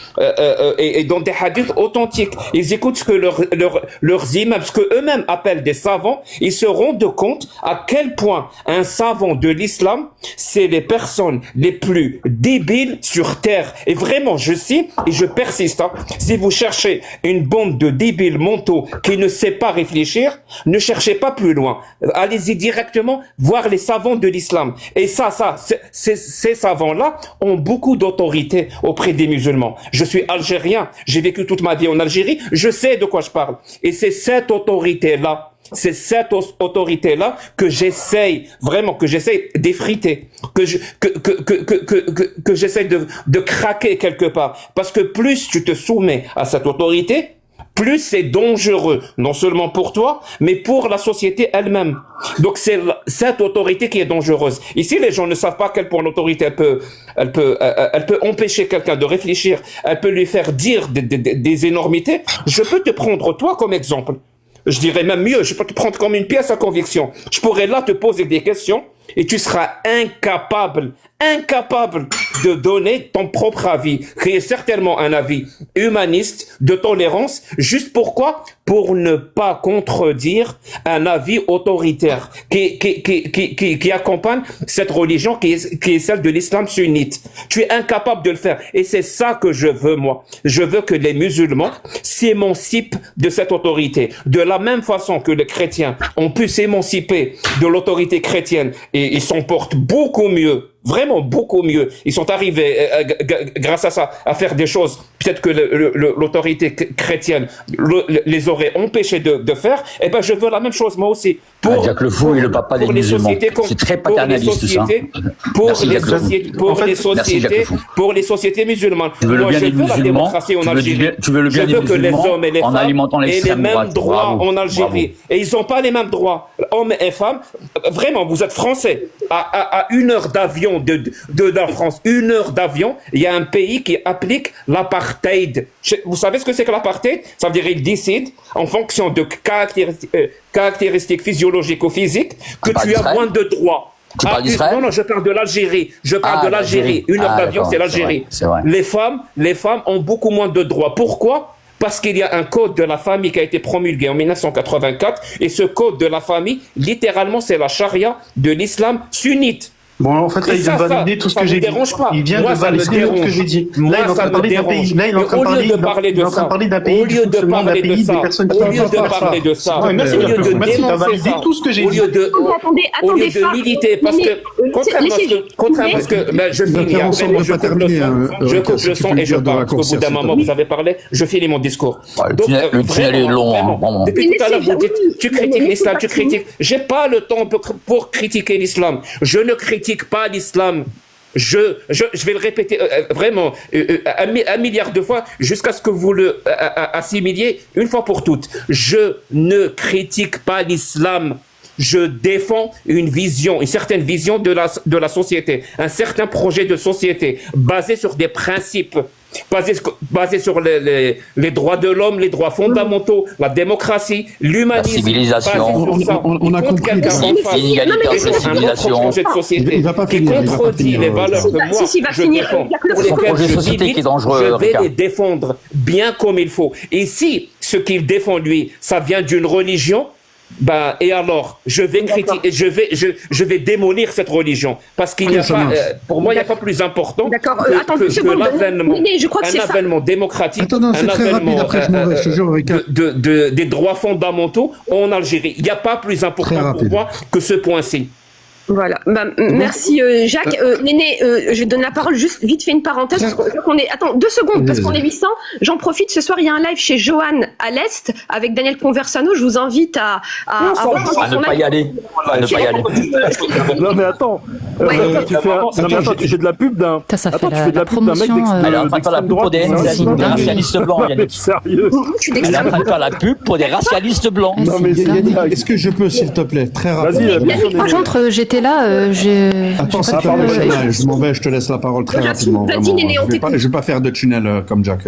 Speaker 1: et dans des hadiths authentiques. Ils écoutent ce que leurs imams, ce que eux-mêmes appellent des savants. Ils se rendent compte à quel point un savant de l'islam, c'est les personnes les plus débiles sur Terre. Et vraiment, je cite et je persiste. Si vous cherchez une bande de débiles mentaux qui ne sait pas réfléchir, ne cherchez pas plus loin. Allez-y directement voir les savants de l'islam. Et ces savants-là ont beaucoup d'autorité auprès des musulmans. Je suis algérien, j'ai vécu toute ma vie en Algérie, je sais de quoi je parle. Et c'est cette autorité-là que j'essaye d'effriter, que j'essaye de craquer quelque part. Parce que plus tu te soumets à cette autorité, plus c'est dangereux, non seulement pour toi, mais pour la société elle-même. Donc c'est cette autorité qui est dangereuse. Ici, les gens ne savent pas à quel point l'autorité elle peut empêcher quelqu'un de réfléchir, elle peut lui faire dire des énormités. Je peux te prendre toi comme exemple. Je dirais même mieux, je peux te prendre comme une pièce à conviction. Je pourrais là te poser des questions et tu seras incapable de donner ton propre avis, qui est certainement un avis humaniste, de tolérance, juste pourquoi? Pour ne pas contredire un avis autoritaire qui accompagne cette religion qui est celle de l'islam sunnite. Tu es incapable de le faire. Et c'est ça que je veux, moi. Je veux que les musulmans s'émancipent de cette autorité. De la même façon que les chrétiens ont pu s'émanciper de l'autorité chrétienne et ils s'en portent beaucoup mieux. Vraiment beaucoup mieux. Ils sont arrivés, grâce à ça, à faire des choses peut-être que l'autorité chrétienne les aurait empêchés de faire. Et ben, je veux la même chose, moi aussi. Pour
Speaker 20: Jacques Le Fou est le papa des musulmans. C'est très paternaliste, ça.
Speaker 1: Pour les sociétés musulmanes.
Speaker 20: Tu veux le bien des musulmans, tu veux le bien des musulmans,
Speaker 1: que les hommes et les
Speaker 20: en
Speaker 1: femmes
Speaker 20: alimentant
Speaker 1: aient les mêmes droits en Algérie.
Speaker 20: Bravo.
Speaker 1: Et ils n'ont pas les mêmes droits. Hommes et femmes, vraiment, vous êtes français. À 1 heure d'avion de la France, 1 heure d'avion, il y a un pays qui applique l'apartheid. Vous savez ce que c'est que l'apartheid? Ça veut dire qu'il décide, en fonction de caractéristiques physiologiques ou physiques, que tu as moins de droits.
Speaker 20: Tu parles d'Israël?
Speaker 1: Non, je parle de l'Algérie. Je parle de l'Algérie. 1 heure d'avion, c'est l'Algérie. Les femmes ont beaucoup moins de droits. Pourquoi? Parce qu'il y a un code de la famille qui a été promulgué en 1984 et ce code de la famille, littéralement, c'est la charia de l'islam sunnite.
Speaker 19: Bon, en fait, là, il vient de valider tout ce que j'ai dit. Il vient de valider tout ce que j'ai dit. Là, il est en train de parler d'un pays. Là, il est en train de parler d'un pays, du fonctionnement d'un pays, des personnes qui
Speaker 1: au lieu de parler de ça, au lieu
Speaker 19: de validé tout ce que j'ai dit.
Speaker 1: Au lieu de militer, parce que, contrairement à ce que, je finis, je coupe le son et je parle. Parce qu'au bout d'un moment, vous avez parlé, je finis mon discours.
Speaker 20: Le tunnel est long,
Speaker 1: depuis tout à l'heure, vous dites, tu critiques l'islam, tu critiques. J'ai pas le temps pour critiquer l'islam. Je ne critique pas l'islam. Je vais le répéter vraiment un milliard de fois jusqu'à ce que vous le assimiliez une fois pour toutes. Je ne critique pas l'islam. Je défends une certaine vision de la société, un certain projet de société basé sur des principes. Basé sur les droits de l'homme, les droits fondamentaux, la démocratie, l'humanisme.
Speaker 20: La civilisation.
Speaker 19: On a compris.
Speaker 20: L'inégalité entre les civilisations.
Speaker 1: Il va pas finir. Qui contredit les valeurs que moi je défends, pour lesquelles je vais les défendre bien comme il faut. Et si ce qu'il défend lui, ça vient d'une religion, et alors, je vais critiquer, je vais démolir cette religion parce qu'il n'y a pas, pour moi, il n'y a pas plus important que l'avènement démocratique, un avènement des droits fondamentaux en Algérie. Il n'y a pas plus important pour moi que ce point-ci.
Speaker 11: Voilà. Merci Jacques. Néné, je donne la parole juste vite fait une parenthèse. Parce qu'on est... Attends, 2 secondes, parce qu'on est 800. J'en profite, ce soir, il y a un live chez Johan à l'Est avec Daniel Conversano. Je vous invite à
Speaker 20: ne pas y aller.
Speaker 2: Non mais attends, tu fais de la pub d'un...
Speaker 22: Attends, tu fais de la
Speaker 2: pub d'un mec
Speaker 20: d'extrême droite. Elle est en train de faire la pub pour des racialistes blancs, Yannick.
Speaker 2: Sérieux?
Speaker 20: Elle est en train de faire la pub pour des racialistes blancs.
Speaker 19: Non mais Yannick, est-ce que je peux, s'il te plaît, très rapidement?
Speaker 22: Par contre, j'étais là,
Speaker 19: Attends, ça parle de tunnel. Je m'en vais, je te laisse la parole très rapidement. Je vais pas faire de tunnel comme Jack.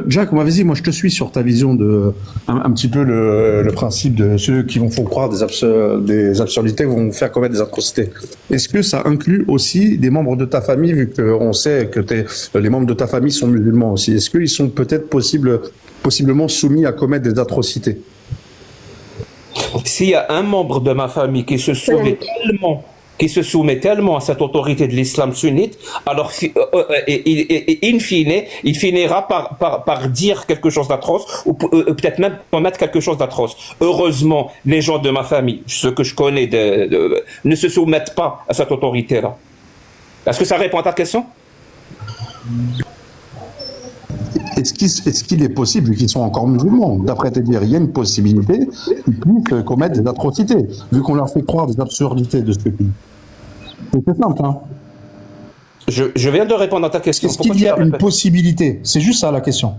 Speaker 19: Jack, vas-y, moi je te suis sur ta vision de un petit peu le principe de ceux qui vont faire croire des absurdités, vont faire commettre des atrocités. Est-ce que ça inclut aussi des membres de ta famille, vu qu'on sait que les membres de ta famille sont musulmans aussi? Est-ce qu'ils sont peut-être possiblement soumis à commettre des atrocités?
Speaker 1: S'il y a un membre de ma famille qui se soumet tellement à cette autorité de l'islam sunnite, alors in fine, il finira par dire quelque chose d'atroce, ou peut-être même commettre quelque chose d'atroce. Heureusement, les gens de ma famille, ceux que je connais, ne se soumettent pas à cette autorité-là. Est-ce que ça répond à ta question?
Speaker 19: Est-ce qu'il est possible, vu qu'ils sont encore musulmans, d'après te dire, il y a une possibilité qu'ils puissent commettre des atrocités, vu qu'on leur fait croire des absurdités de ce pays? C'est simple, hein.
Speaker 1: Je viens de répondre à ta question.
Speaker 19: Est-ce qu'il y a une possibilité? C'est juste ça la question.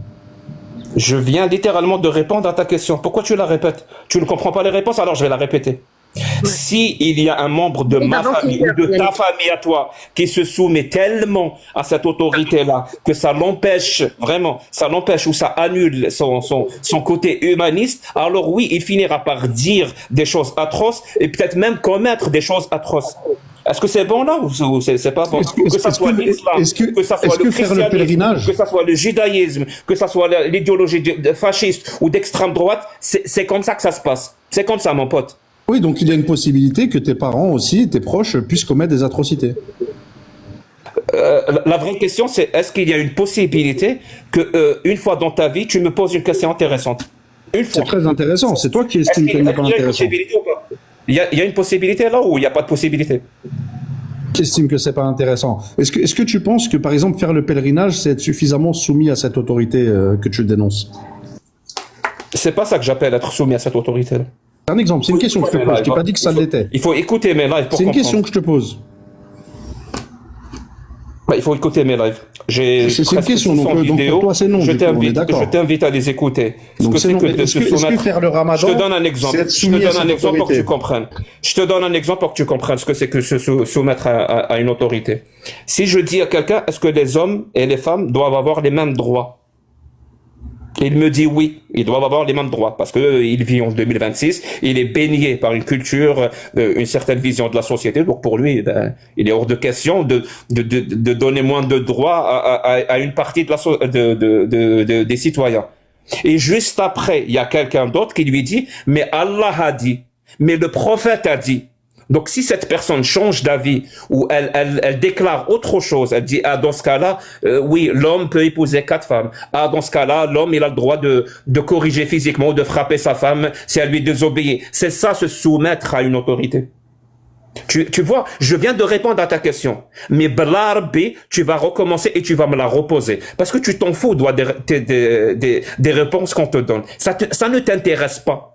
Speaker 1: Je viens littéralement de répondre à ta question. Pourquoi tu la répètes? Tu ne comprends pas les réponses, alors je vais la répéter. Si il y a un membre de ma famille ou de ta famille à toi qui se soumet tellement à cette autorité-là que ça l'empêche, vraiment, ça l'empêche ou ça annule son côté humaniste, alors oui, il finira par dire des choses atroces et peut-être même commettre des choses atroces. Est-ce que c'est bon là ou c'est pas bon? Que ça soit l'islam, que ça soit le christianisme, que ça soit le judaïsme, que ça soit l'idéologie fasciste ou d'extrême droite, c'est comme ça que ça se passe. C'est comme ça, mon pote.
Speaker 19: Oui, donc il y a une possibilité que tes parents aussi, tes proches, puissent commettre des atrocités.
Speaker 1: La vraie question, c'est est-ce qu'il y a une possibilité que une fois dans ta vie, tu me poses une question intéressante? Une fois.
Speaker 19: C'est très intéressant. C'est toi qui estime qu'elle n'est pas intéressante.
Speaker 1: Il y a une possibilité là ou il n'y a pas de possibilité?
Speaker 19: Qui estime que c'est pas intéressant? Est-ce que tu penses que, par exemple, faire le pèlerinage, c'est être suffisamment soumis à cette autorité que tu dénonces?
Speaker 1: C'est pas ça que j'appelle être soumis à cette autorité-là.
Speaker 19: C'est un exemple, c'est une question que je te pose. Je t'ai pas dit que ça l'était.
Speaker 1: Il faut écouter mes lives pour comprendre.
Speaker 19: C'est une question que je te pose.
Speaker 1: Il faut écouter mes lives.
Speaker 19: C'est une question, donc pour toi c'est non.
Speaker 1: Je t'invite à les écouter.
Speaker 19: Est-ce que faire le ramadan,
Speaker 1: je te donne un exemple. Je te donne un exemple pour que tu comprennes. Je te donne un exemple pour que tu comprennes ce que c'est que se soumettre à une autorité. Si je dis à quelqu'un, est-ce que les hommes et les femmes doivent avoir les mêmes droits? Il me dit oui, ils doivent avoir les mêmes droits parce que il vit en 2026, il est baigné par une culture, une certaine vision de la société. Donc pour lui, il est hors de question de donner moins de droits à une partie des citoyens. Et juste après, il y a quelqu'un d'autre qui lui dit, mais Allah a dit, mais le prophète a dit. Donc, si cette personne change d'avis ou elle déclare autre chose, elle dit, dans ce cas-là, oui, l'homme peut épouser 4 femmes. Dans ce cas-là, l'homme, il a le droit de corriger physiquement ou de frapper sa femme si elle lui désobéit. C'est ça, se soumettre à une autorité. Tu vois, je viens de répondre à ta question. Mais Blarbi, tu vas recommencer et tu vas me la reposer. Parce que tu t'en fous des réponses qu'on te donne. Ça ne t'intéresse pas.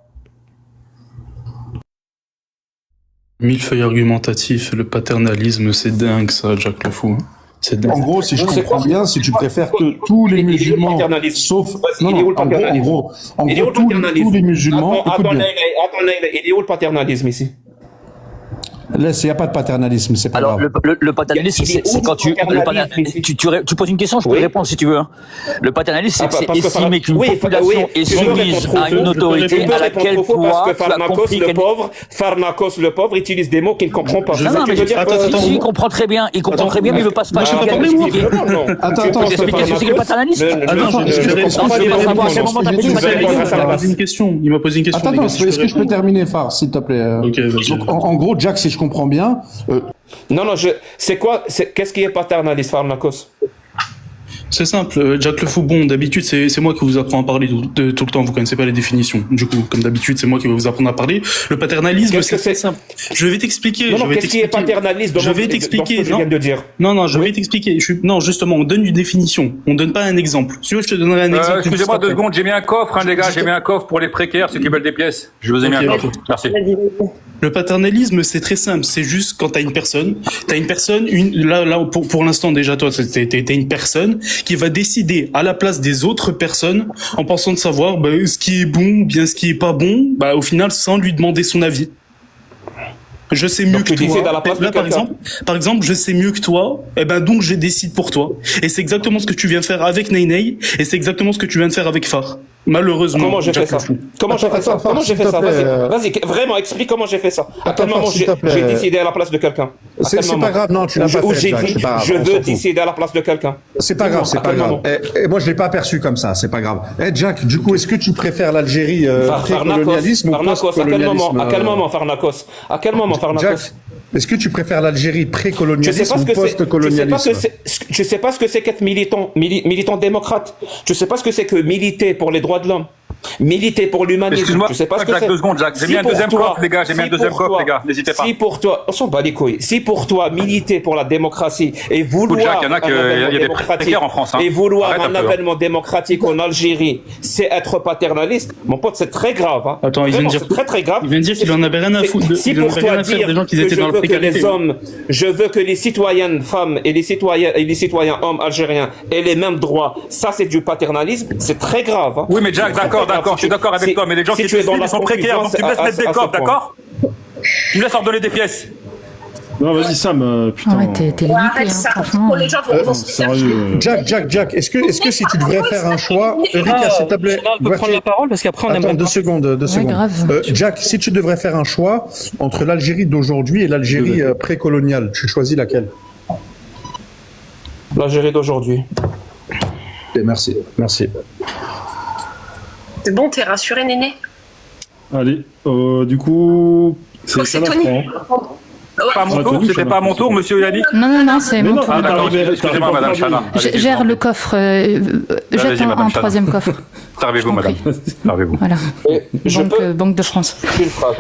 Speaker 7: Millefeuille argumentatif, le paternalisme, c'est dingue ça, Jack le Fou. C'est dingue.
Speaker 19: En gros, si je comprends bien, si tu préfères que tous les musulmans, sauf... Non, en gros, tous les musulmans...
Speaker 1: Attends, il est où le paternalisme ici?
Speaker 19: Laisse, il n'y a pas de paternalisme, c'est pas grave.
Speaker 20: Le paternalisme, c'est quand tu poses une question, je peux répondre si tu veux. Hein. Le paternalisme, c'est estimer qu'une population est soumise à une autorité à laquelle toi, tu as compris
Speaker 1: Pharnakos le pauvre utilise des mots qu'il ne comprend pas.
Speaker 20: Non, mais il comprend très bien, mais il ne veut pas se passer.
Speaker 19: Attends,
Speaker 20: c'est le paternalisme.
Speaker 7: Il m'a posé une question.
Speaker 19: Attends, est-ce que je peux terminer, Phare, s'il te plaît? En gros, Jack, si je comprends bien...
Speaker 1: Non, c'est quoi? Qu'est-ce qui est paternaliste, Pharnakos?
Speaker 7: C'est simple, Jack le Fou, bon, d'habitude, c'est moi qui vous apprends à parler tout le temps, vous connaissez pas les définitions. Du coup, comme d'habitude, c'est moi qui vais vous apprendre à parler. Le paternalisme, c'est très simple. Je vais t'expliquer.
Speaker 1: Non, qu'est-ce qui est paternaliste
Speaker 7: je vais t'expliquer.
Speaker 1: Je viens de dire.
Speaker 7: Non, je vais t'expliquer. Non, justement, on donne une définition. On donne pas un exemple. Si tu veux, je te donnerai un exemple.
Speaker 6: Excusez-moi 2 secondes, j'ai mis un coffre, les gars, j'ai mis un coffre pour les précaires, ceux qui veulent des pièces. Je vous ai mis un coffre. Merci.
Speaker 7: Le paternalisme, c'est très simple. C'est juste quand t'as une personne, là, pour l'instant, déjà, toi, t'es une personne qui va décider à la place des autres personnes en pensant de savoir ce qui est bon, bien ce qui est pas bon, au final, sans lui demander son avis. Je sais mieux que toi. Là, par exemple, je sais mieux que toi, donc je décide pour toi. Et c'est exactement ce que tu viens de faire avec Ney, et c'est exactement ce que tu viens de faire avec Phare. Malheureusement.
Speaker 1: Comment j'ai fait ça? Vas-y, vraiment, explique comment j'ai fait ça. À quel moment j'ai décidé à la place de quelqu'un?
Speaker 19: C'est pas grave, non, tu l'as pas fait.
Speaker 1: J'ai dit, je veux décider à la place de quelqu'un.
Speaker 19: C'est pas grave, c'est pas grave. Et moi, je l'ai pas perçu comme ça, c'est pas grave. Jack, du coup, est-ce que tu préfères l'Algérie pré-colonialisme ou post-colonialisme?
Speaker 1: À quel moment, Farnakos?
Speaker 19: Jack, est-ce que tu préfères l'Algérie pré-colonialisme ou post-colonialisme?
Speaker 1: Je sais pas ce que c'est qu'être militant démocrate. Je sais pas ce que c'est que militer pour les droits de l'homme. Militer pour l'humanisme.
Speaker 6: Excuse-moi, je sais pas ce que c'est. 2 secondes, Jacques. J'ai mis un deuxième coffre, les gars. N'hésitez pas.
Speaker 1: Si pour toi, on s'en bat les couilles. Si pour toi, militer pour la démocratie et vouloir
Speaker 6: Jacques, il y a des précaires en France,
Speaker 1: et vouloir un avènement démocratique en Algérie, c'est être paternaliste. Mon pote, c'est très grave. Hein.
Speaker 7: Attends, il vient de dire
Speaker 1: très grave.
Speaker 7: Il vient de dire qu'il en avait rien à foutre.
Speaker 1: Si pour toi dire je veux que les citoyennes femmes et les citoyens hommes algériens aient les mêmes droits, ça c'est du paternalisme, c'est très grave. Hein.
Speaker 6: Oui, mais Jack, d'accord, je suis d'accord avec toi, mais les gens qui sont précaires, donc tu me laisses mettre des coffres, d'accord? Tu me laisses ordonner des pièces.
Speaker 5: Non, vas-y, Sam, putain.
Speaker 22: Ouais, t'es limité, franchement.
Speaker 19: Sérieux. Jack, est-ce que si tu devrais faire un choix, Erika, s'il te plaît.
Speaker 9: On peut prendre la parole parce qu'après on
Speaker 19: Attends, 2 secondes. Jack, si tu devrais faire un choix entre l'Algérie d'aujourd'hui et l'Algérie précoloniale, tu choisis laquelle?
Speaker 1: L'Algérie d'aujourd'hui.
Speaker 19: Merci.
Speaker 11: C'est bon, t'es rassuré, Néné?
Speaker 5: Allez, du coup,
Speaker 11: c'est Tony.
Speaker 6: Pas mon tour, c'était pas mon tour, monsieur Yannick?
Speaker 22: Non, c'est mon tour.
Speaker 6: Excusez-moi, madame Chana.
Speaker 22: Gère le coffre, jette un 3e coffre.
Speaker 6: Servez-vous, madame. Servez-vous.
Speaker 22: Voilà. Banque de France.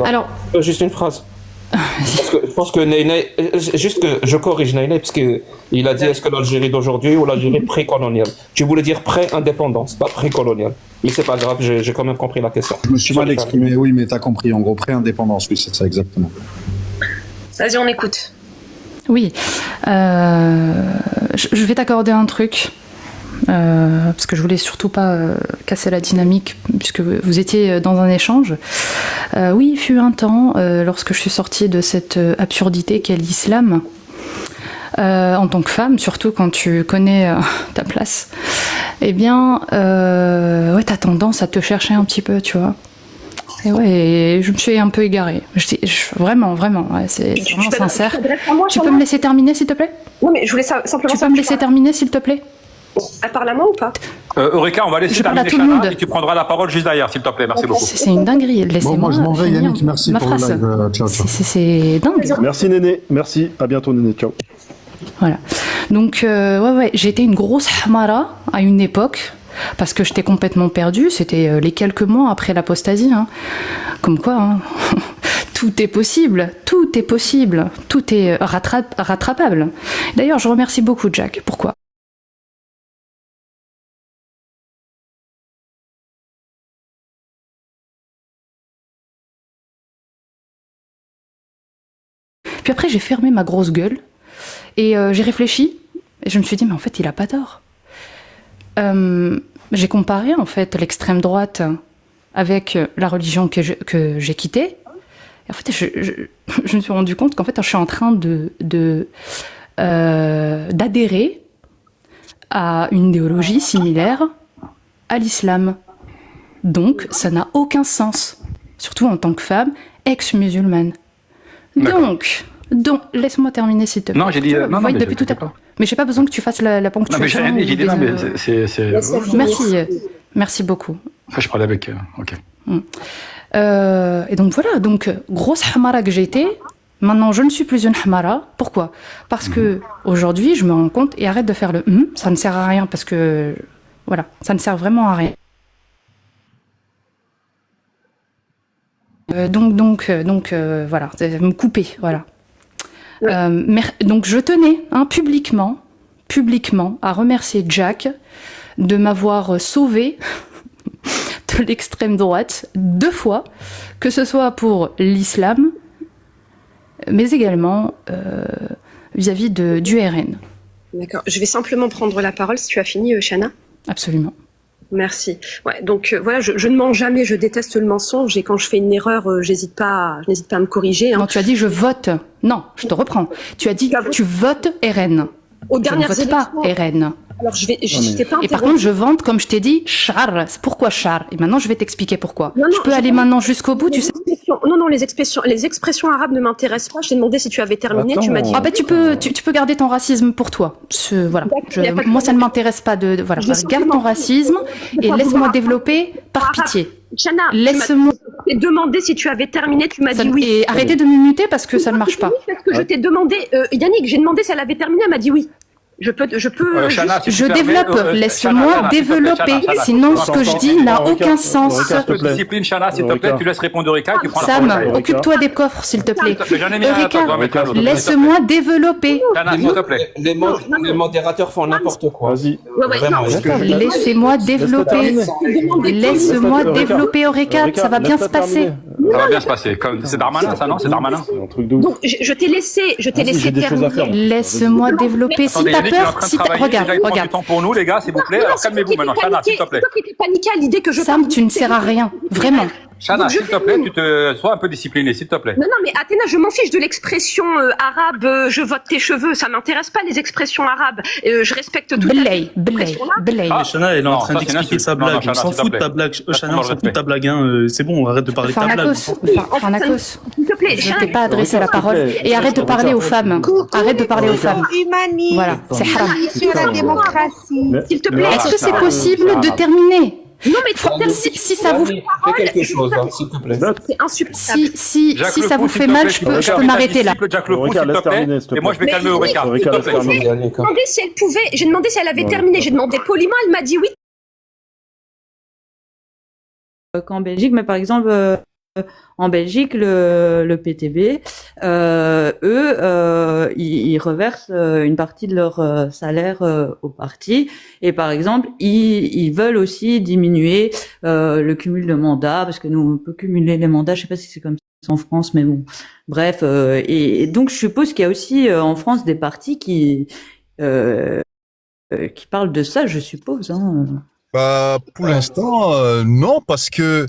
Speaker 1: Alors, juste une phrase. Je pense que Ney, juste que je corrige Ney, parce que il a dit est-ce que l'Algérie d'aujourd'hui ou l'Algérie pré-coloniale? Tu voulais dire pré-indépendance, pas pré-coloniale. Mais c'est pas grave, j'ai quand même compris la question.
Speaker 19: Je me suis mal exprimé, oui, mais t'as compris. En gros, pré-indépendance, oui, c'est ça exactement.
Speaker 11: Vas-y, on écoute.
Speaker 22: Oui. Je vais t'accorder un truc. Parce que je voulais surtout pas casser la dynamique puisque vous étiez dans un échange. Oui, il fut un temps, lorsque je suis sortie de cette absurdité qu'est l'islam, en tant que femme, surtout quand tu connais ta place, eh bien, ouais, t'as tendance à te chercher un petit peu, tu vois. Et ouais, je me suis un peu égarée. Vraiment, ouais, c'est vraiment sincère. Tu peux me laisser terminer, s'il te plaît?
Speaker 11: Non, mais je voulais simplement...
Speaker 22: Tu peux me laisser terminer, s'il te plaît?
Speaker 11: Elle parle à moi ou pas?
Speaker 6: Eureka, on va laisser terminer Chana et tu prendras la parole juste derrière, s'il te plaît. Merci beaucoup.
Speaker 22: C'est une dinguerie. Laissez-moi.
Speaker 19: Moi, je m'en vais, Yannick. Merci pour le live. Ciao.
Speaker 22: C'est dingue.
Speaker 5: Merci, Néné. Merci. À bientôt, Néné. Ciao.
Speaker 22: Voilà. Donc, ouais, j'ai été une grosse hamara à une époque. Parce que j'étais complètement perdue, c'était les quelques mois après l'apostasie. Hein. Comme quoi, hein. Tout est possible, tout est rattrapable. D'ailleurs, je remercie beaucoup Jack. Pourquoi ? Puis après, j'ai fermé ma grosse gueule et j'ai réfléchi et je me suis dit, mais en fait, il a pas tort. J'ai comparé en fait l'extrême droite avec la religion que j'ai quittée. Et en fait, je me suis rendu compte qu'en fait, je suis en train d'adhérer à une idéologie similaire à l'islam. Donc, ça n'a aucun sens, surtout en tant que femme ex-musulmane. Donc, laisse-moi terminer s'il te plaît.
Speaker 6: Non, j'ai dit non, mais
Speaker 22: depuis tout à l'heure. Mais j'ai pas besoin que tu fasses la ponctuation.
Speaker 6: Non, mais j'ai dit non, mais c'est...
Speaker 22: Merci beaucoup.
Speaker 6: Enfin, je parlais avec... ok.
Speaker 22: Et donc voilà, grosse hamara que j'ai été, Maintenant, je ne suis plus une hamara. Pourquoi? Parce que aujourd'hui, je me rends compte et arrête de faire le ça ne sert à rien parce que voilà, ça ne sert vraiment à rien. Donc voilà, me couper, voilà. Donc je tenais publiquement à remercier Jack de m'avoir sauvé de l'extrême droite 2 fois, que ce soit pour l'islam, mais également vis-à-vis du RN.
Speaker 11: D'accord. Je vais simplement prendre la parole si tu as fini, Chana.
Speaker 22: Absolument.
Speaker 11: Merci. Ouais, donc voilà, je ne mens jamais, je déteste le mensonge et quand je fais une erreur, je n'hésite pas à me corriger.
Speaker 22: Non, tu as dit je vote. Non, je te reprends. Tu as dit tu votes RN.
Speaker 11: Aux dernières
Speaker 22: je ne vote pas RN.
Speaker 11: Alors je t'ai pas
Speaker 22: et par contre, je vante, comme je t'ai dit, char. Pourquoi char? Et maintenant, je vais t'expliquer pourquoi. Je peux aller maintenant jusqu'au bout, tu sais.
Speaker 11: Non, les expressions arabes ne m'intéressent pas. Je t'ai demandé si tu avais terminé, tu m'as dit.
Speaker 22: Ah tu peux garder ton racisme pour toi. Voilà. Moi, ça ne m'intéresse pas de voilà. Garde ton racisme et laisse-moi développer par pitié.
Speaker 11: Chana,
Speaker 22: laisse-moi.
Speaker 11: Je t'ai demandé si tu avais terminé, tu m'as dit oui.
Speaker 22: Et arrêtez de m'imiter parce que ça ne marche pas.
Speaker 11: Parce que je t'ai demandé, Yannick, j'ai demandé si elle avait terminé, elle m'a dit oui. Je
Speaker 22: Chana, je développe, laisse-moi développer, sinon ce que je dis n'a aucun sens.
Speaker 6: Discipline, Chana, s'il te plaît, tu laisses répondre Eureka et tu prends la parole.
Speaker 22: Sam, occupe-toi des coffres, s'il te plaît. Eureka, laisse-moi développer.
Speaker 6: Chana, s'il te plaît.
Speaker 1: Les modérateurs font n'importe quoi.
Speaker 22: Vas-y. Laissez-moi développer. Laisse-moi développer, Eureka, ça va bien se passer.
Speaker 6: Ça va bien se passer. C'est Darmanin, ça, non? C'est Darmanin.
Speaker 11: Donc, je t'ai laissé terminer.
Speaker 22: Laisse-moi développer. Si t'as peur, regarde.
Speaker 6: Du temps pour nous, les gars, s'il vous plaît. Alors, calmez-vous maintenant, Chana, s'il te plaît.
Speaker 11: Toi qui étais paniqué à l'idée que je
Speaker 22: Sam, tu ne sers à rien, vraiment.
Speaker 6: Chana, s'il te plaît, sois un peu discipliné, s'il te plaît.
Speaker 11: Non, mais Athéna, je m'en fiche de l'expression arabe, je vote tes cheveux, ça m'intéresse pas les expressions arabes. Je respecte tout.
Speaker 22: Blay.
Speaker 7: Chana, elle est en train d'expliquer sa blague. On s'en fout de ta blague. Chana, on s'en fout de ta blague. C'est bon, arrête de parler de ta blague.
Speaker 22: Farnakos,
Speaker 11: s'il te plaît,
Speaker 22: je ne t'ai pas adressé la parole. Et arrête de parler aux femmes. Arrête de parler aux femmes. Voilà, c'est haram.
Speaker 9: La démocratie.
Speaker 11: S'il te plaît.
Speaker 22: Est-ce que c'est possible de terminer?
Speaker 11: Non, mais
Speaker 22: si ça vous fait
Speaker 1: quelque chose, s'il te plaît.
Speaker 11: C'est insupportable.
Speaker 22: Si ça vous fait mal, je peux m'arrêter là.
Speaker 6: Jack Le Fou, s'il te plaît. Et moi, je vais calmer Eureka.
Speaker 11: J'ai demandé si elle avait terminé. J'ai demandé poliment, elle m'a dit oui.
Speaker 15: Qu'en Belgique, mais par exemple, en Belgique, le PTB, eux, ils reversent une partie de leur salaire au parti. Et par exemple, ils veulent aussi diminuer le cumul de mandats, parce que nous, on peut cumuler les mandats. Je sais pas si c'est comme ça en France, mais bon. Bref, et donc je suppose qu'il y a aussi en France des partis qui parlent de ça, je suppose.
Speaker 23: Pour l'instant, non, parce que